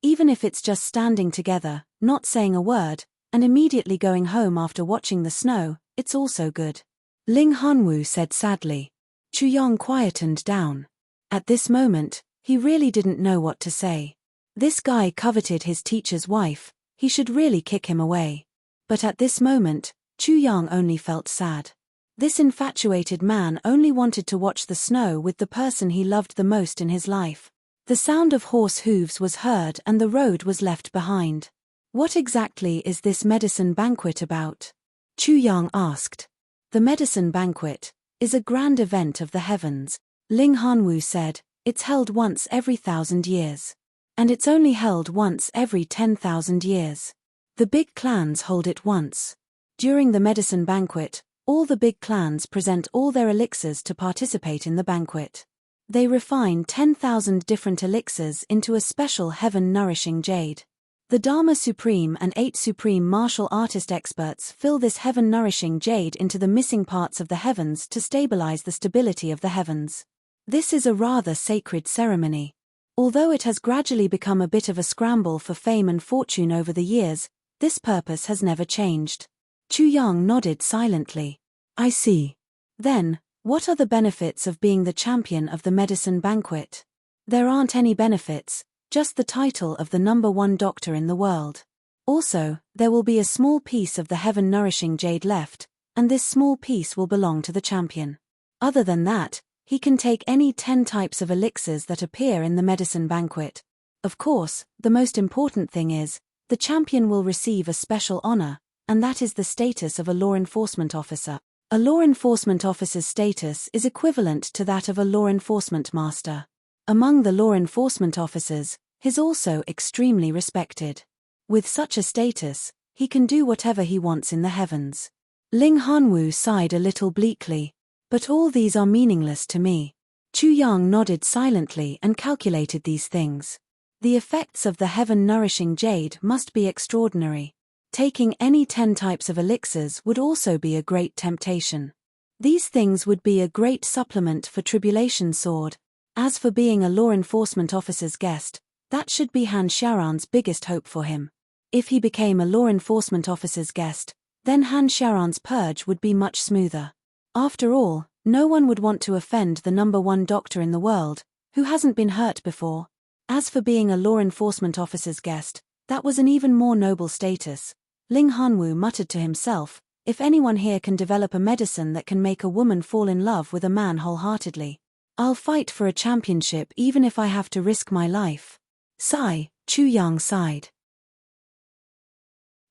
Even if it's just standing together, not saying a word, and immediately going home after watching the snow, it's also good. Ling Hanwu said sadly. Chu Yang quietened down. At this moment, he really didn't know what to say. This guy coveted his teacher's wife, he should really kick him away. But at this moment, Chu Yang only felt sad. This infatuated man only wanted to watch the snow with the person he loved the most in his life. The sound of horse hooves was heard and the road was left behind. What exactly is this medicine banquet about? Chu Yang asked. The medicine banquet is a grand event of the heavens, Ling Hanwu said. It's held once every 1,000 years. And it's only held once every 10,000 years. The big clans hold it once. During the medicine banquet, all the big clans present all their elixirs to participate in the banquet. They refine 10,000 different elixirs into a special heaven-nourishing jade. The Dharma Supreme and 8 Supreme Martial Artist experts fill this heaven-nourishing jade into the missing parts of the heavens to stabilize the stability of the heavens. This is a rather sacred ceremony. Although it has gradually become a bit of a scramble for fame and fortune over the years, this purpose has never changed. Chu Yang nodded silently. I see. Then, what are the benefits of being the champion of the medicine banquet? There aren't any benefits, just the title of the #1 doctor in the world. Also, there will be a small piece of the heaven-nourishing jade left, and this small piece will belong to the champion. Other than that, he can take any 10 types of elixirs that appear in the medicine banquet. Of course, the most important thing is, the champion will receive a special honor, and that is the status of a law enforcement officer. A law enforcement officer's status is equivalent to that of a law enforcement master. Among the law enforcement officers, he's also extremely respected. With such a status, he can do whatever he wants in the heavens. Ling Hanwu sighed a little bleakly. But all these are meaningless to me. Chu Yang nodded silently and calculated these things. The effects of the heaven-nourishing jade must be extraordinary. Taking any 10 types of elixirs would also be a great temptation. These things would be a great supplement for Tribulation Sword. As for being a law enforcement officer's guest, that should be Han Xiaoran's biggest hope for him. If he became a law enforcement officer's guest, then Han Xiaoran's purge would be much smoother. After all, no one would want to offend the #1 doctor in the world, who hasn't been hurt before. As for being a law enforcement officer's guest, that was an even more noble status. Ling Hanwu muttered to himself, if anyone here can develop a medicine that can make a woman fall in love with a man wholeheartedly, I'll fight for a championship even if I have to risk my life. Sigh, Chu Yang sighed.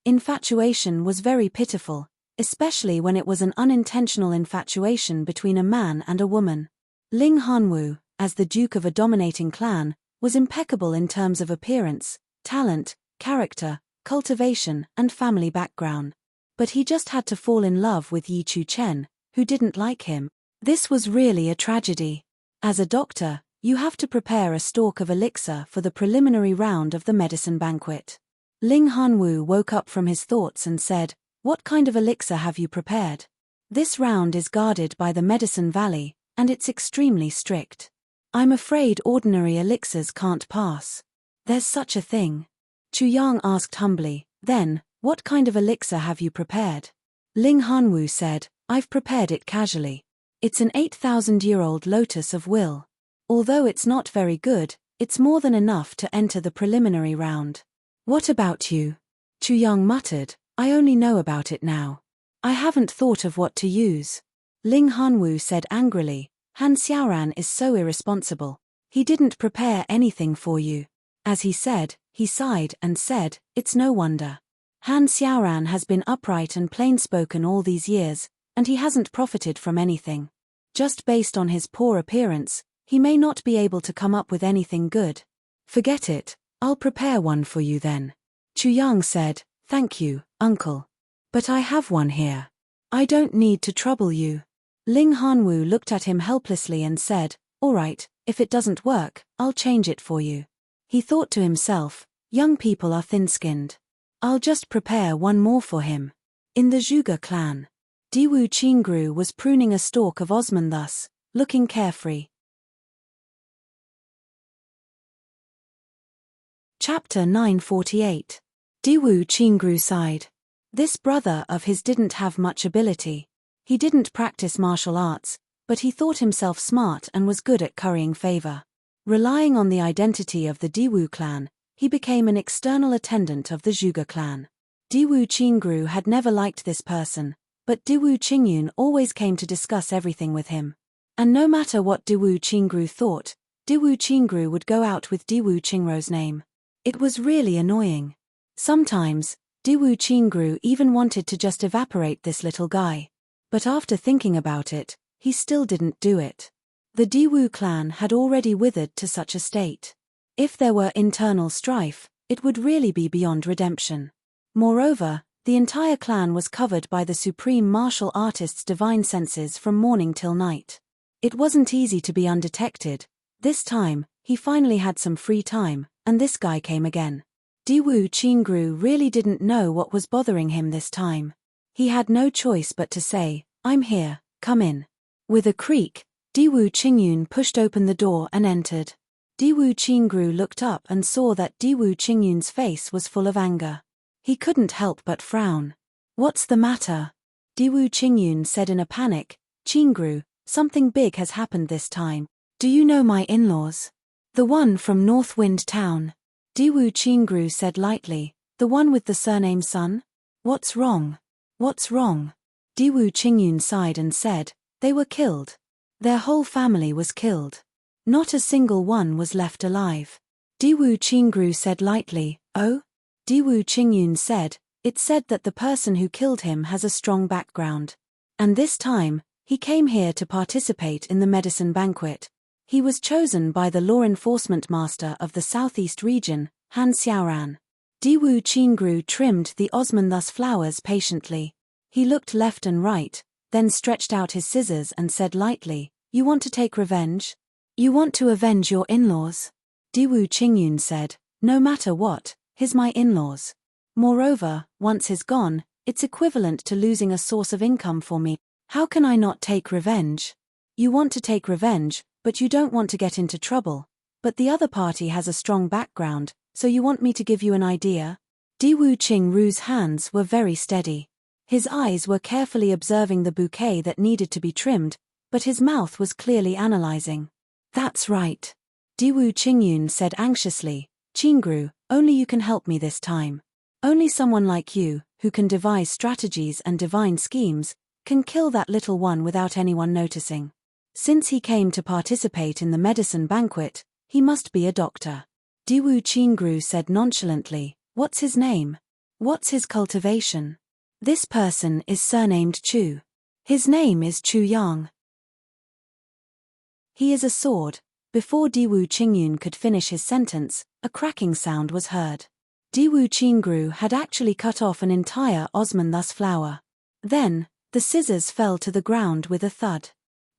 Infatuation was very pitiful, especially when it was an unintentional infatuation between a man and a woman. Ling Hanwu, as the duke of a dominating clan, was impeccable in terms of appearance, talent, character, cultivation, and family background. But he just had to fall in love with Yi Chu Chen, who didn't like him. This was really a tragedy. As a doctor, You have to prepare a stalk of elixir for the preliminary round of the medicine banquet. Ling Hanwu woke up from his thoughts and said, "What kind of elixir have you prepared? This round is guarded by the Medicine Valley, and it's extremely strict. I'm afraid ordinary elixirs can't pass." "There's such a thing?" Chu Yang asked humbly. "Then, what kind of elixir have you prepared?" Ling Hanwu said, "I've prepared it casually. It's an 8,000-year-old lotus of will. Although it's not very good, it's more than enough to enter the preliminary round." "What about you?" Chu Yang muttered, "I only know about it now. I haven't thought of what to use." Ling Hanwu said angrily, "Han Xiaoran is so irresponsible. He didn't prepare anything for you." As he said, he sighed and said, "It's no wonder. Han Xiaoran has been upright and plain-spoken all these years, and he hasn't profited from anything. Just based on his poor appearance, he may not be able to come up with anything good. Forget it, I'll prepare one for you then." Chu Yang said, "Thank you, uncle. But I have one here. I don't need to trouble you." Ling Hanwu looked at him helplessly and said, "All right, if it doesn't work, I'll change it for you." He thought to himself, young people are thin-skinned. I'll just prepare one more for him. In the Zhuge clan, Diwu Qingru was pruning a stalk of osmanthus, looking carefree. Chapter 948. Diwu Qingru sighed. This brother of his didn't have much ability. He didn't practice martial arts, but he thought himself smart and was good at currying favor. Relying on the identity of the Diwu clan, he became an external attendant of the Zhuge clan. Diwu Qingru had never liked this person, but Diwu Qingyun always came to discuss everything with him. And no matter what Diwu Qingru thought, Diwu Qingru would go out with Diwu Qingrou's name. It was really annoying. Sometimes, Diwu Qingru even wanted to just evaporate this little guy. But after thinking about it, he still didn't do it. The Diwu clan had already withered to such a state. If there were internal strife, it would really be beyond redemption. Moreover, the entire clan was covered by the supreme martial artist's divine senses from morning till night. It wasn't easy to be undetected. This time, he finally had some free time, and this guy came again. Diwu Qingru really didn't know what was bothering him this time. He had no choice but to say, "I'm here, come in." With a creak, Diwu Qingyun pushed open the door and entered. Diwu Qingru looked up and saw that Diwu Qingyun's face was full of anger. He couldn't help but frown. "What's the matter?" Diwu Qingyun said in a panic, "Qingru, something big has happened this time. Do you know my in-laws? The one from North Wind Town." Diwu Qingru said lightly, "The one with the surname Sun? What's wrong? What's wrong?" Diwu Qingyun sighed and said, "They were killed. Their whole family was killed. Not a single one was left alive." Diwu Qingru said lightly, "Oh?" Diwu Qingyun said, "It's said that the person who killed him has a strong background. And this time, he came here to participate in the medicine banquet. He was chosen by the law enforcement master of the southeast region, Han Xiaoran." Diwu Qingru trimmed the osmanthus flowers patiently. He looked left and right, then stretched out his scissors and said lightly, "You want to take revenge? You want to avenge your in-laws?" Diwu Qingyun said, "No matter what, he's my in-laws. Moreover, once he's gone, it's equivalent to losing a source of income for me. How can I not take revenge?" "You want to take revenge, but you don't want to get into trouble. But the other party has a strong background, so you want me to give you an idea?" Diwu Qingru's hands were very steady. His eyes were carefully observing the bouquet that needed to be trimmed, but his mouth was clearly analyzing. "That's right," Diwu Qingyun said anxiously. "Qingru, only you can help me this time. Only someone like you, who can devise strategies and divine schemes, can kill that little one without anyone noticing. Since he came to participate in the medicine banquet, he must be a doctor." Diwu Qingru said nonchalantly, "What's his name? What's his cultivation?" "This person is surnamed Chu. His name is Chu Yang. He is a sword." Before Diwu Qingyun could finish his sentence, a cracking sound was heard. Diwu Qingru had actually cut off an entire osmanthus flower. Then, the scissors fell to the ground with a thud.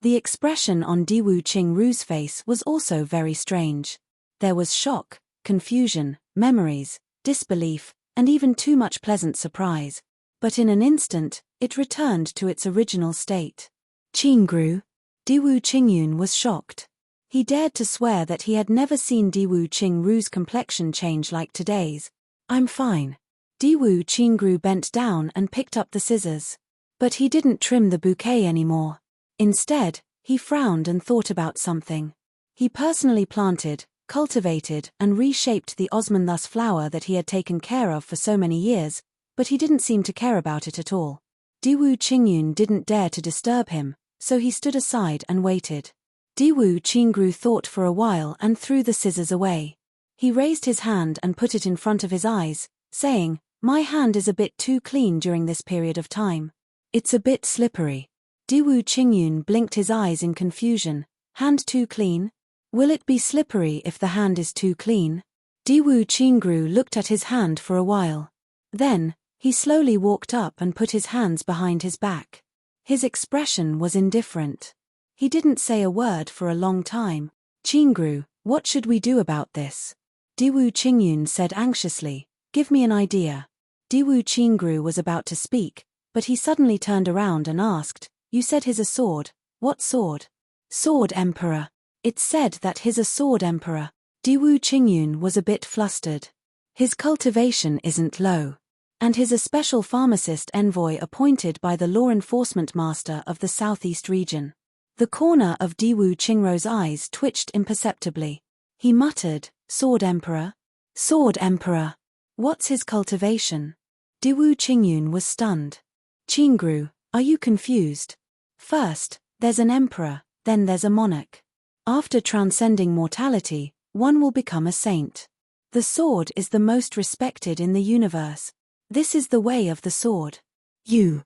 The expression on Diwu Qingru's face was also very strange. There was shock, confusion, memories, disbelief, and even too much pleasant surprise. But in an instant, it returned to its original state. Qingru? Diwu Qingyun was shocked. He dared to swear that he had never seen Diwu Qingru's complexion change like today's. I'm fine. Diwu Qingru bent down and picked up the scissors. But he didn't trim the bouquet anymore. Instead, he frowned and thought about something. He personally planted, cultivated, and reshaped the osmanthus flower that he had taken care of for so many years, but he didn't seem to care about it at all. Diwu Qingyun didn't dare to disturb him, so he stood aside and waited. Diwu Qingru thought for a while and threw the scissors away. He raised his hand and put it in front of his eyes, saying, "My hand is a bit too clean during this period of time. It's a bit slippery." Diwu Qingyun blinked his eyes in confusion. Hand too clean? Will it be slippery if the hand is too clean? Diwu Qingru looked at his hand for a while. Then, he slowly walked up and put his hands behind his back. His expression was indifferent. He didn't say a word for a long time. "Qingru, what should we do about this?" Diwu Qingyun said anxiously. "Give me an idea." Diwu Qingru was about to speak, but he suddenly turned around and asked, "You said he's a sword. What sword?" "Sword Emperor. It's said that he's a sword emperor." Diwu Qingyun was a bit flustered. His cultivation isn't low. And he's a special pharmacist envoy appointed by the law enforcement master of the southeast region. The corner of Diwu Qingru's eyes twitched imperceptibly. He muttered, "Sword Emperor? Sword Emperor. What's his cultivation?" Diwu Qingyun was stunned. "Qingru, are you confused? First, there's an emperor, then there's a monarch. After transcending mortality, one will become a saint. The sword is the most respected in the universe. This is the way of the sword. You.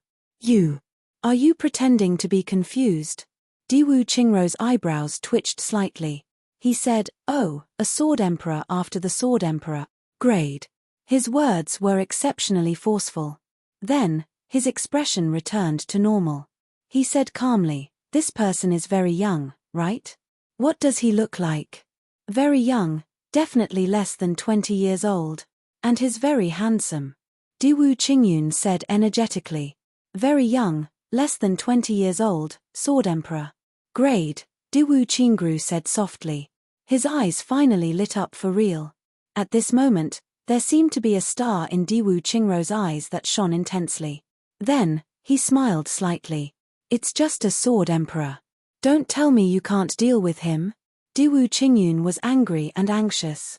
Are you pretending to be confused?" Diwu Qingru's eyebrows twitched slightly. He said, "Oh, a sword emperor after the sword emperor. Grade." His words were exceptionally forceful. Then, his expression returned to normal. He said calmly, "This person is very young, right? What does he look like?" "Very young, definitely less than 20 years old. And he's very handsome." Diwu Qingyun said energetically. "Very young, less than 20 years old, sword emperor. Grade," Diwu Qingru said softly. His eyes finally lit up for real. At this moment, there seemed to be a star in Diwu Qingru's eyes that shone intensely. Then, he smiled slightly. "It's just a sword emperor. Don't tell me you can't deal with him." Diwu Qingyun was angry and anxious.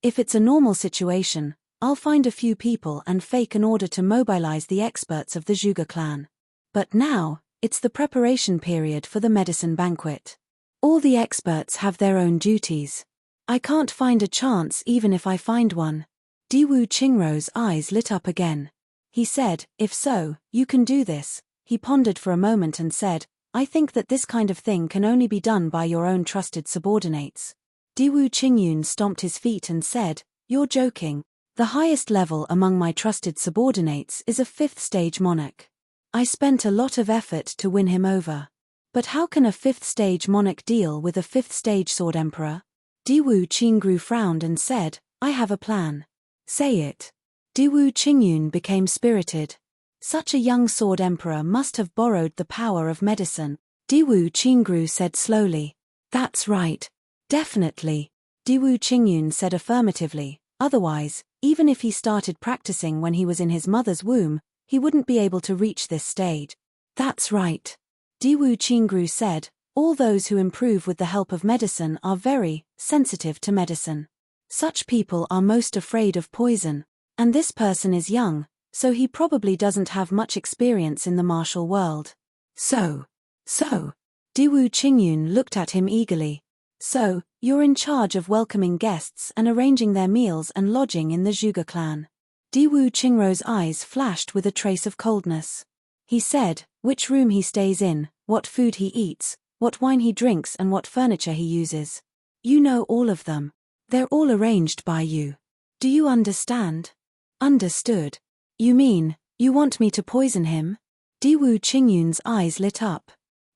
"If it's a normal situation, I'll find a few people and fake in order to mobilize the experts of the Zhuge clan. But now, it's the preparation period for the medicine banquet. All the experts have their own duties. I can't find a chance even if I find one." Diwu Qingru's eyes lit up again. He said, "If so, you can do this." He pondered for a moment and said, "I think that this kind of thing can only be done by your own trusted subordinates." Diwu Qingyun stomped his feet and said, "You're joking. The highest level among my trusted subordinates is a 5th stage monarch. I spent a lot of effort to win him over. But how can a 5th stage monarch deal with a 5th stage sword emperor?" Diwu Qingru frowned and said, "I have a plan." "Say it." Diwu Qingyun became spirited. Such a young sword emperor must have borrowed the power of medicine. Diwu Qingru said slowly, "That's right. Definitely." Diwu Qingyun said affirmatively, "Otherwise, even if he started practicing when he was in his mother's womb, he wouldn't be able to reach this stage." "That's right." Diwu Qingru said, "All those who improve with the help of medicine are very sensitive to medicine. Such people are most afraid of poison. And this person is young, so he probably doesn't have much experience in the martial world." So. Diwu Qingyun looked at him eagerly. "So, you're in charge of welcoming guests and arranging their meals and lodging in the Zhuge clan." Diwu Qingru's eyes flashed with a trace of coldness. He said, "Which room he stays in, what food he eats, what wine he drinks and what furniture he uses. You know all of them. They're all arranged by you. Do you understand?" "Understood. You mean, you want me to poison him?" Diwu Qingyun's eyes lit up.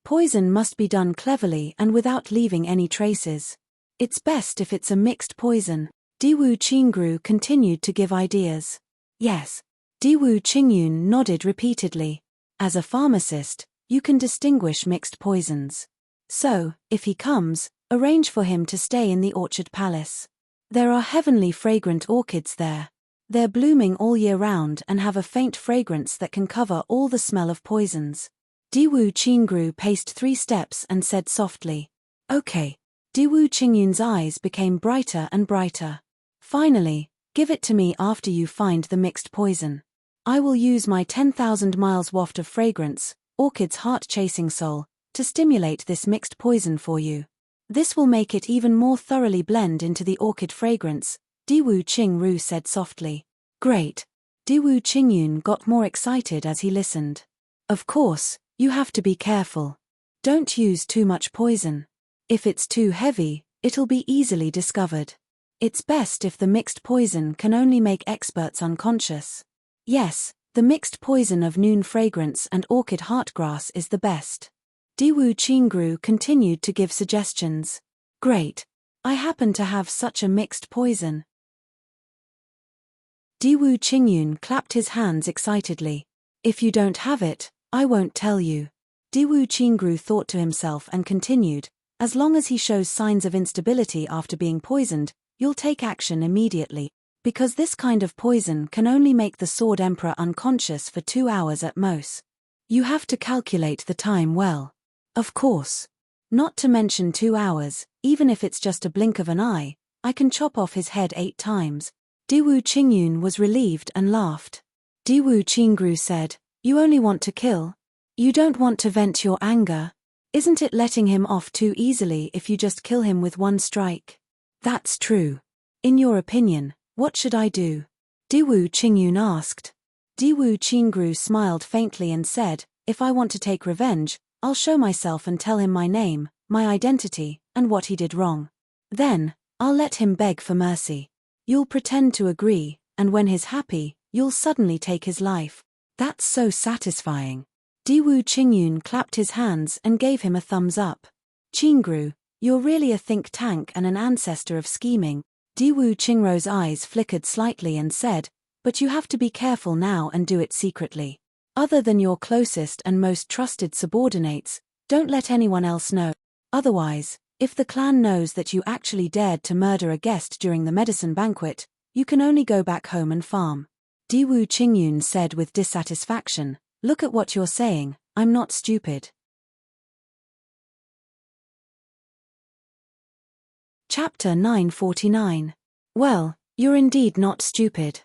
Poison must be done cleverly and without leaving any traces. It's best if it's a mixed poison. Diwu Qingru continued to give ideas. Yes. Diwu Qingyun nodded repeatedly. As a pharmacist, you can distinguish mixed poisons. So, if he comes, arrange for him to stay in the Orchard Palace. There are heavenly fragrant orchids there. They're blooming all year round and have a faint fragrance that can cover all the smell of poisons. Diwu Qingru paced 3 steps and said softly, "Okay." Diwu Qingyun's eyes became brighter and brighter. "Finally, give it to me after you find the mixed poison. I will use my 10,000 miles waft of fragrance, Orchid's heart-chasing soul, to stimulate this mixed poison for you. This will make it even more thoroughly blend into the orchid fragrance," Diwu Qingru said softly. "Great." Diwu Qingyun got more excited as he listened. "Of course, you have to be careful. Don't use too much poison. If it's too heavy, it'll be easily discovered. It's best if the mixed poison can only make experts unconscious. Yes, the mixed poison of noon fragrance and orchid heartgrass is the best." Diwu Qingru continued to give suggestions. "Great. I happen to have such a mixed poison." Diwu Qingyun clapped his hands excitedly. "If you don't have it, I won't tell you." Diwu Qingru thought to himself and continued, "As long as he shows signs of instability after being poisoned, you'll take action immediately, because this kind of poison can only make the Sword Emperor unconscious for 2 hours at most. You have to calculate the time well. Of course. Not to mention 2 hours, even if it's just a blink of an eye, I can chop off his head 8 times. Diwu Qingyun was relieved and laughed. Diwu Qingru said, "You only want to kill? You don't want to vent your anger? Isn't it letting him off too easily if you just kill him with 1 strike? That's true. In your opinion, what should I do?" Diwu Qingyun asked. Diwu Qingru smiled faintly and said, "If I want to take revenge, I'll show myself and tell him my name, my identity, and what he did wrong. Then, I'll let him beg for mercy. You'll pretend to agree, and when he's happy, you'll suddenly take his life. That's so satisfying." Diwu Qingyun clapped his hands and gave him a thumbs up. "Qingru, you're really a think tank and an ancestor of scheming." Diwu Qingru's eyes flickered slightly and said, "But you have to be careful now and do it secretly. Other than your closest and most trusted subordinates, don't let anyone else know. Otherwise, if the clan knows that you actually dared to murder a guest during the medicine banquet, you can only go back home and farm." Diwu Qingyun said with dissatisfaction, "Look at what you're saying, I'm not stupid." Chapter 949. Well, you're indeed not stupid.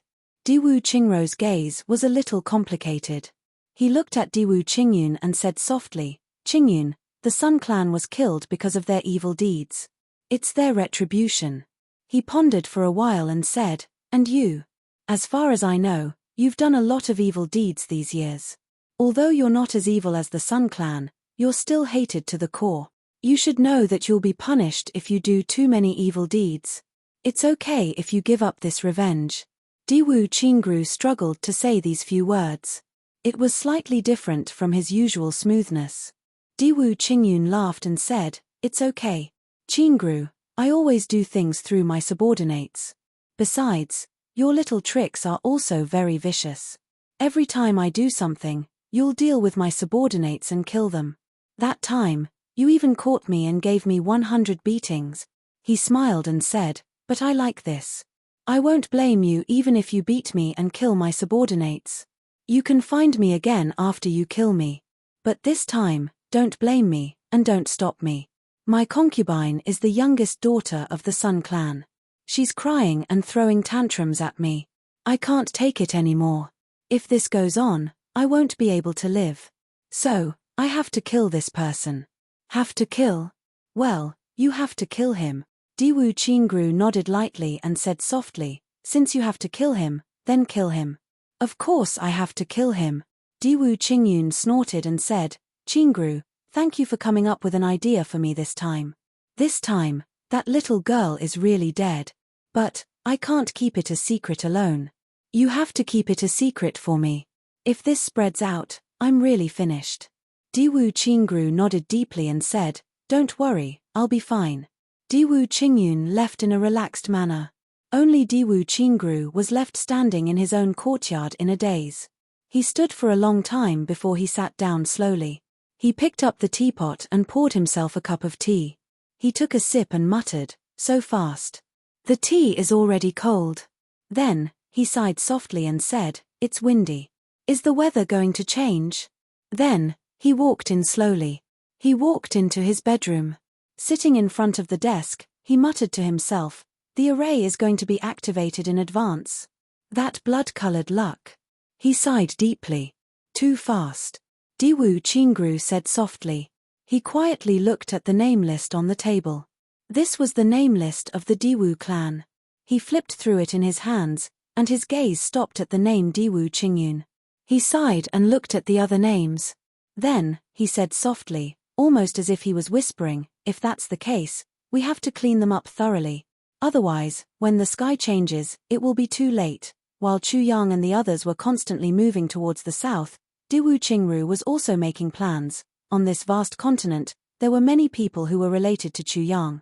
Diwu Qingru's gaze was a little complicated. He looked at Diwu Qingyun and said softly, "Qingyun, the Sun Clan was killed because of their evil deeds. It's their retribution." He pondered for a while and said, "And you? As far as I know, you've done a lot of evil deeds these years. Although you're not as evil as the Sun Clan, you're still hated to the core. You should know that you'll be punished if you do too many evil deeds. It's okay if you give up this revenge." Diwu Qingru struggled to say these few words. It was slightly different from his usual smoothness. Diwu Qingyun laughed and said, "It's okay. Qingru, I always do things through my subordinates. Besides, your little tricks are also very vicious. Every time I do something, you'll deal with my subordinates and kill them. That time, you even caught me and gave me 100 beatings." He smiled and said, "But I like this. I won't blame you even if you beat me and kill my subordinates. You can find me again after you kill me. But this time, don't blame me, and don't stop me. My concubine is the youngest daughter of the Sun Clan. She's crying and throwing tantrums at me. I can't take it anymore. If this goes on, I won't be able to live. So, I have to kill this person." "Have to kill? Well, you have to kill him." Diwu Qingru nodded lightly and said softly, "Since you have to kill him, then kill him." "Of course I have to kill him." Diwu Qingyun snorted and said, "Qingru, thank you for coming up with an idea for me this time. This time, that little girl is really dead. But, I can't keep it a secret alone. You have to keep it a secret for me. If this spreads out, I'm really finished. Diwu Qingru nodded deeply and said, Don't worry, I'll be fine. Diwu Qingyun left in a relaxed manner. Only Diwu Qingru was left standing in his own courtyard in a daze. He stood for a long time before he sat down slowly. He picked up the teapot and poured himself a cup of tea. He took a sip and muttered, So fast. The tea is already cold. Then, he sighed softly and said, It's windy. Is the weather going to change? Then, he walked in slowly. He walked into his bedroom. Sitting in front of the desk, he muttered to himself, The array is going to be activated in advance. That blood-colored luck. He sighed deeply. Too fast. Diwu Qingru said softly. He quietly looked at the name list on the table. This was the name list of the Diwu clan. He flipped through it in his hands, and his gaze stopped at the name Diwu Qingyun. He sighed and looked at the other names. Then, he said softly, almost as if he was whispering, If that's the case, we have to clean them up thoroughly. Otherwise, when the sky changes, it will be too late. While Chu Yang and the others were constantly moving towards the south, Diwu Qingru was also making plans. On this vast continent, there were many people who were related to Chu Yang.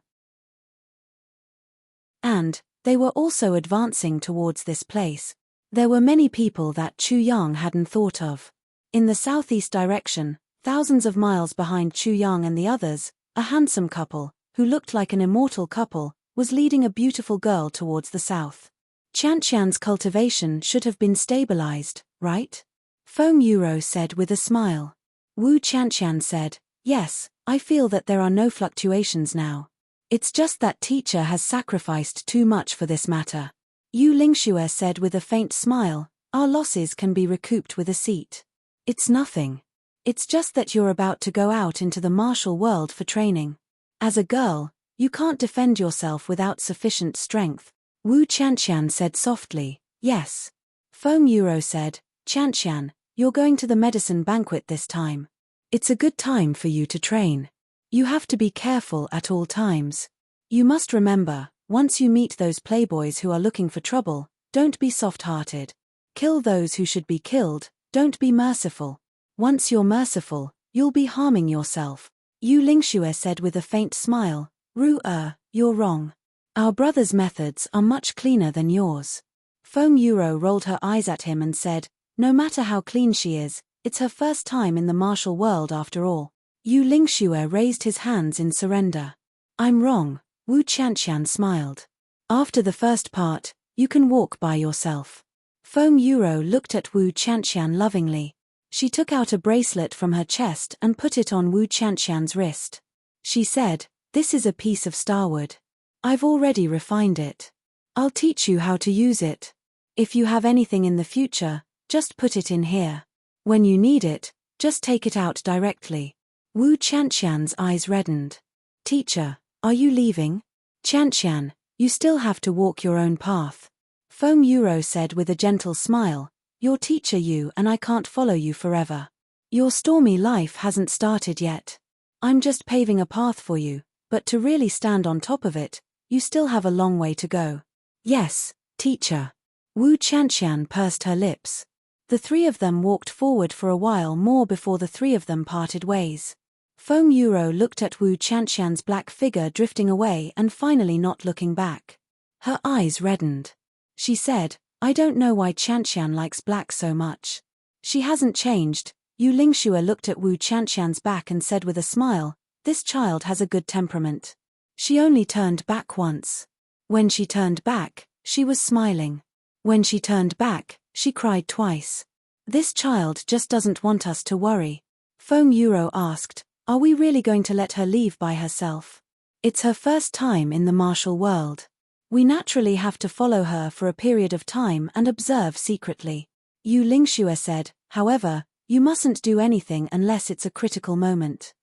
And, they were also advancing towards this place. There were many people that Chu Yang hadn't thought of. In the southeast direction, thousands of miles behind Chu Yang and the others, a handsome couple, who looked like an immortal couple, was leading a beautiful girl towards the south. Qianqian's cultivation should have been stabilized, right? Feng Yuro said with a smile. Wu Qianqian said, Yes, I feel that there are no fluctuations now. It's just that teacher has sacrificed too much for this matter. Yu Lingxue said with a faint smile, Our losses can be recouped with a seat. It's nothing. It's just that you're about to go out into the martial world for training. As a girl, you can't defend yourself without sufficient strength. Wu Qianqian said softly, Yes. Feng Yuro said, Qianqian, you're going to the medicine banquet this time. It's a good time for you to train. You have to be careful at all times. You must remember, once you meet those playboys who are looking for trouble, don't be soft-hearted. Kill those who should be killed, don't be merciful. Once you're merciful, you'll be harming yourself. Yu Lingxue said with a faint smile, Ru-er, you're wrong. Our brother's methods are much cleaner than yours. Feng Yuro rolled her eyes at him and said, No matter how clean she is, it's her first time in the martial world after all. Yu Lingxue raised his hands in surrender. I'm wrong, Wu Qianqian smiled. After the first part, you can walk by yourself. Feng Yuro looked at Wu Qianqian lovingly. She took out a bracelet from her chest and put it on Wu Qianqian's wrist. She said, This is a piece of starwood. I've already refined it. I'll teach you how to use it. If you have anything in the future, just put it in here. When you need it, just take it out directly. Wu Qianqian's eyes reddened. Teacher, are you leaving? Qianqian, you still have to walk your own path. Feng Yuro said with a gentle smile, Your teacher you and I can't follow you forever. Your stormy life hasn't started yet. I'm just paving a path for you, but to really stand on top of it, you still have a long way to go. Yes, teacher. Wu Qianqian pursed her lips. The three of them walked forward for a while more before the three of them parted ways. Feng Yuro looked at Wu Qianqian's black figure drifting away and finally not looking back. Her eyes reddened. She said, I don't know why Qianqian likes black so much. She hasn't changed. Yu Lingxue looked at Wu Qianqian's back and said with a smile, This child has a good temperament. She only turned back once. When she turned back, she was smiling. When she turned back, she cried twice. This child just doesn't want us to worry. Feng Yuro asked, Are we really going to let her leave by herself? It's her first time in the martial world. We naturally have to follow her for a period of time and observe secretly. Yu Lingxue said, However, you mustn't do anything unless it's a critical moment.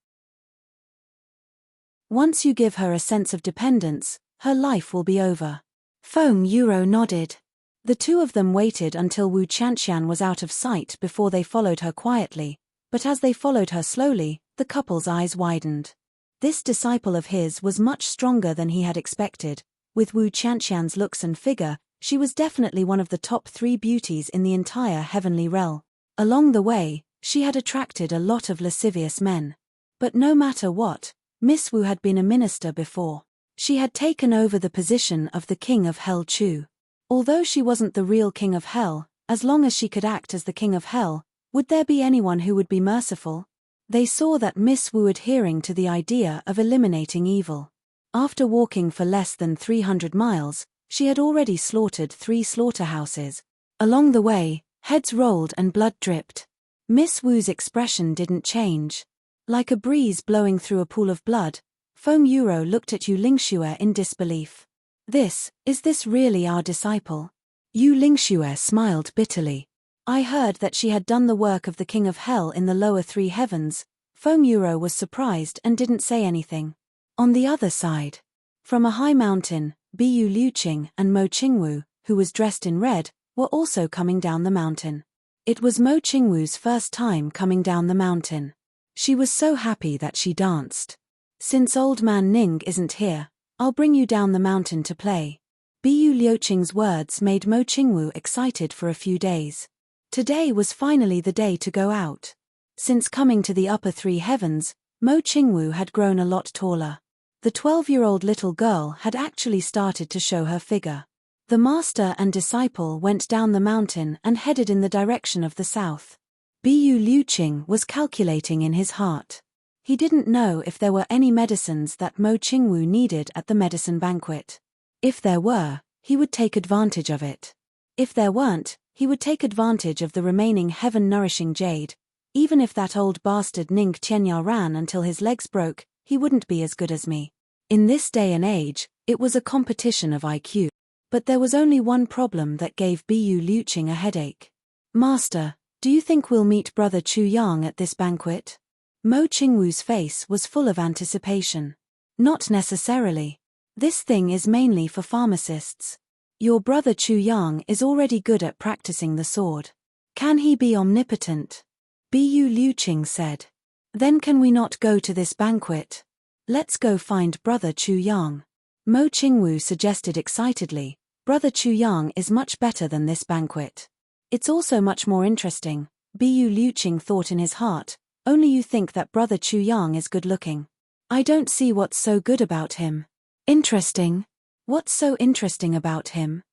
Once you give her a sense of dependence, her life will be over. Feng Yuro nodded. The two of them waited until Wu Qianqian was out of sight before they followed her quietly, but as they followed her slowly, the couple's eyes widened. This disciple of his was much stronger than he had expected. With Wu Qianqian's looks and figure, she was definitely one of the top 3 beauties in the entire heavenly realm. Along the way, She had attracted a lot of lascivious men. But no matter what, Miss Wu had been a minister before. She had taken over the position of the King of Hell Chu. Although she wasn't the real King of Hell, as long as she could act as the King of Hell, would there be anyone who would be merciful? They saw that Miss Wu adhering to the idea of eliminating evil. After walking for less than 300 miles, she had already slaughtered 3 slaughterhouses. Along the way, heads rolled and blood dripped. Miss Wu's expression didn't change. Like a breeze blowing through a pool of blood, Feng Yuro looked at Yu Lingxue in disbelief. Is this really our disciple? Yu Lingxue smiled bitterly. I heard that she had done the work of the King of Hell in the lower 3 heavens. Feng Yuro was surprised and didn't say anything. On the other side, from a high mountain, Bu Liuqing and Mo Qingwu, who was dressed in red, were also coming down the mountain. It was Mo Qingwu's first time coming down the mountain. She was so happy that she danced. Since old man Ning isn't here, I'll bring you down the mountain to play. Bu Liuqing's words made Mo Qingwu excited for a few days. Today was finally the day to go out. Since coming to the upper 3 heavens, Mo Qingwu had grown a lot taller. The 12-year-old little girl had actually started to show her figure. The master and disciple went down the mountain and headed in the direction of the south. Bu Liuqing was calculating in his heart. He didn't know if there were any medicines that Mo Qingwu needed at the medicine banquet. If there were, he would take advantage of it. If there weren't, he would take advantage of the remaining heaven-nourishing jade. Even if that old bastard Ning Qianya ran until his legs broke, he wouldn't be as good as me. In this day and age, it was a competition of IQ. But there was only one problem that gave Bu Liuqing a headache. Master, do you think we'll meet Brother Chu Yang at this banquet? Mo Qingwu's face was full of anticipation. Not necessarily. This thing is mainly for pharmacists. Your brother Chu Yang is already good at practicing the sword. Can he be omnipotent? Bu Liuqing said. Then can we not go to this banquet? Let's go find Brother Chu Yang. Mo Qingwu suggested excitedly. Brother Chu Yang is much better than this banquet. It's also much more interesting, Bu Liuqing thought in his heart. Only you think that Brother Chu Yang is good looking. I don't see what's so good about him. Interesting? What's so interesting about him?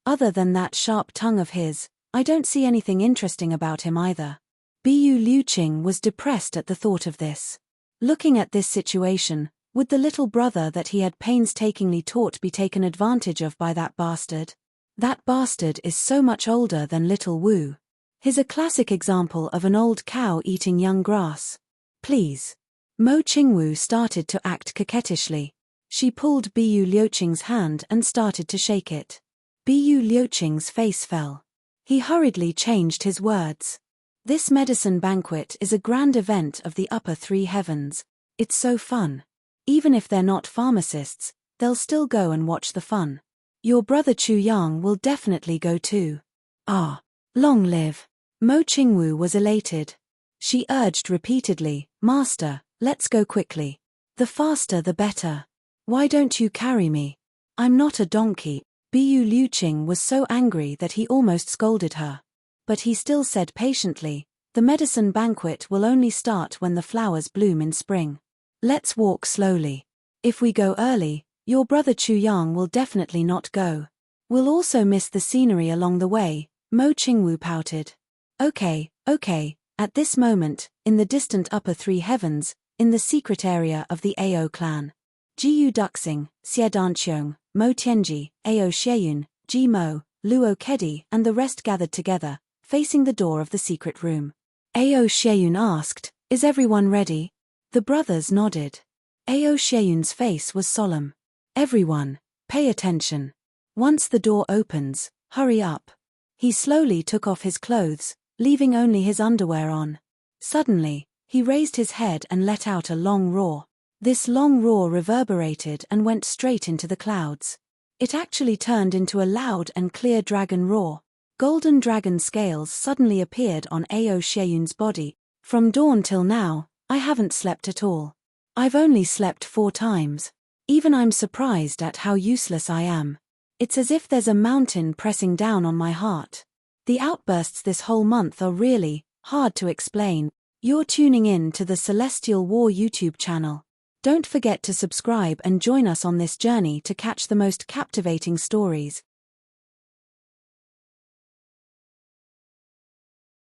Other than that sharp tongue of his, I don't see anything interesting about him either. Bu Liuqing was depressed at the thought of this. Looking at this situation, would the little brother that he had painstakingly taught be taken advantage of by that bastard? That bastard is so much older than little Wu. He's a classic example of an old cow eating young grass. Please. Mo Qingwu started to act coquettishly. She pulled Bu Liuqing's hand and started to shake it. Bu Liuqing's face fell. He hurriedly changed his words. This medicine banquet is a grand event of the upper 3 heavens. It's so fun. Even if they're not pharmacists, they'll still go and watch the fun. Your brother Chu Yang will definitely go too. Ah, long live. Mo Qingwu was elated. She urged repeatedly, Master, let's go quickly. The faster the better. Why don't you carry me? I'm not a donkey. Bu Liuqing was so angry that he almost scolded her. But he still said patiently, the medicine banquet will only start when the flowers bloom in spring. Let's walk slowly. If we go early, your brother Chu Yang will definitely not go. We'll also miss the scenery along the way, Mo Qingwu pouted. Okay. At this moment, in the distant upper 3 heavens, in the secret area of the Ao clan, Jiyu Duxing, Xie Danqiong, Mo Tianji, Ao Xieyun, Ji Mo, Luo Kedi and the rest gathered together, facing the door of the secret room. Ao Xieyun asked, Is everyone ready? The brothers nodded. Ao Xieyun's face was solemn. Everyone, pay attention. Once the door opens, hurry up. He slowly took off his clothes, leaving only his underwear on. Suddenly, he raised his head and let out a long roar. This long roar reverberated and went straight into the clouds. It actually turned into a loud and clear dragon roar. Golden dragon scales suddenly appeared on Ao Xieyun's body. From dawn till now, I haven't slept at all. I've only slept 4 times. Even I'm surprised at how useless I am. It's as if there's a mountain pressing down on my heart. The outbursts this whole month are really hard to explain. You're tuning in to the Celestial War YouTube channel. Don't forget to subscribe and join us on this journey to catch the most captivating stories.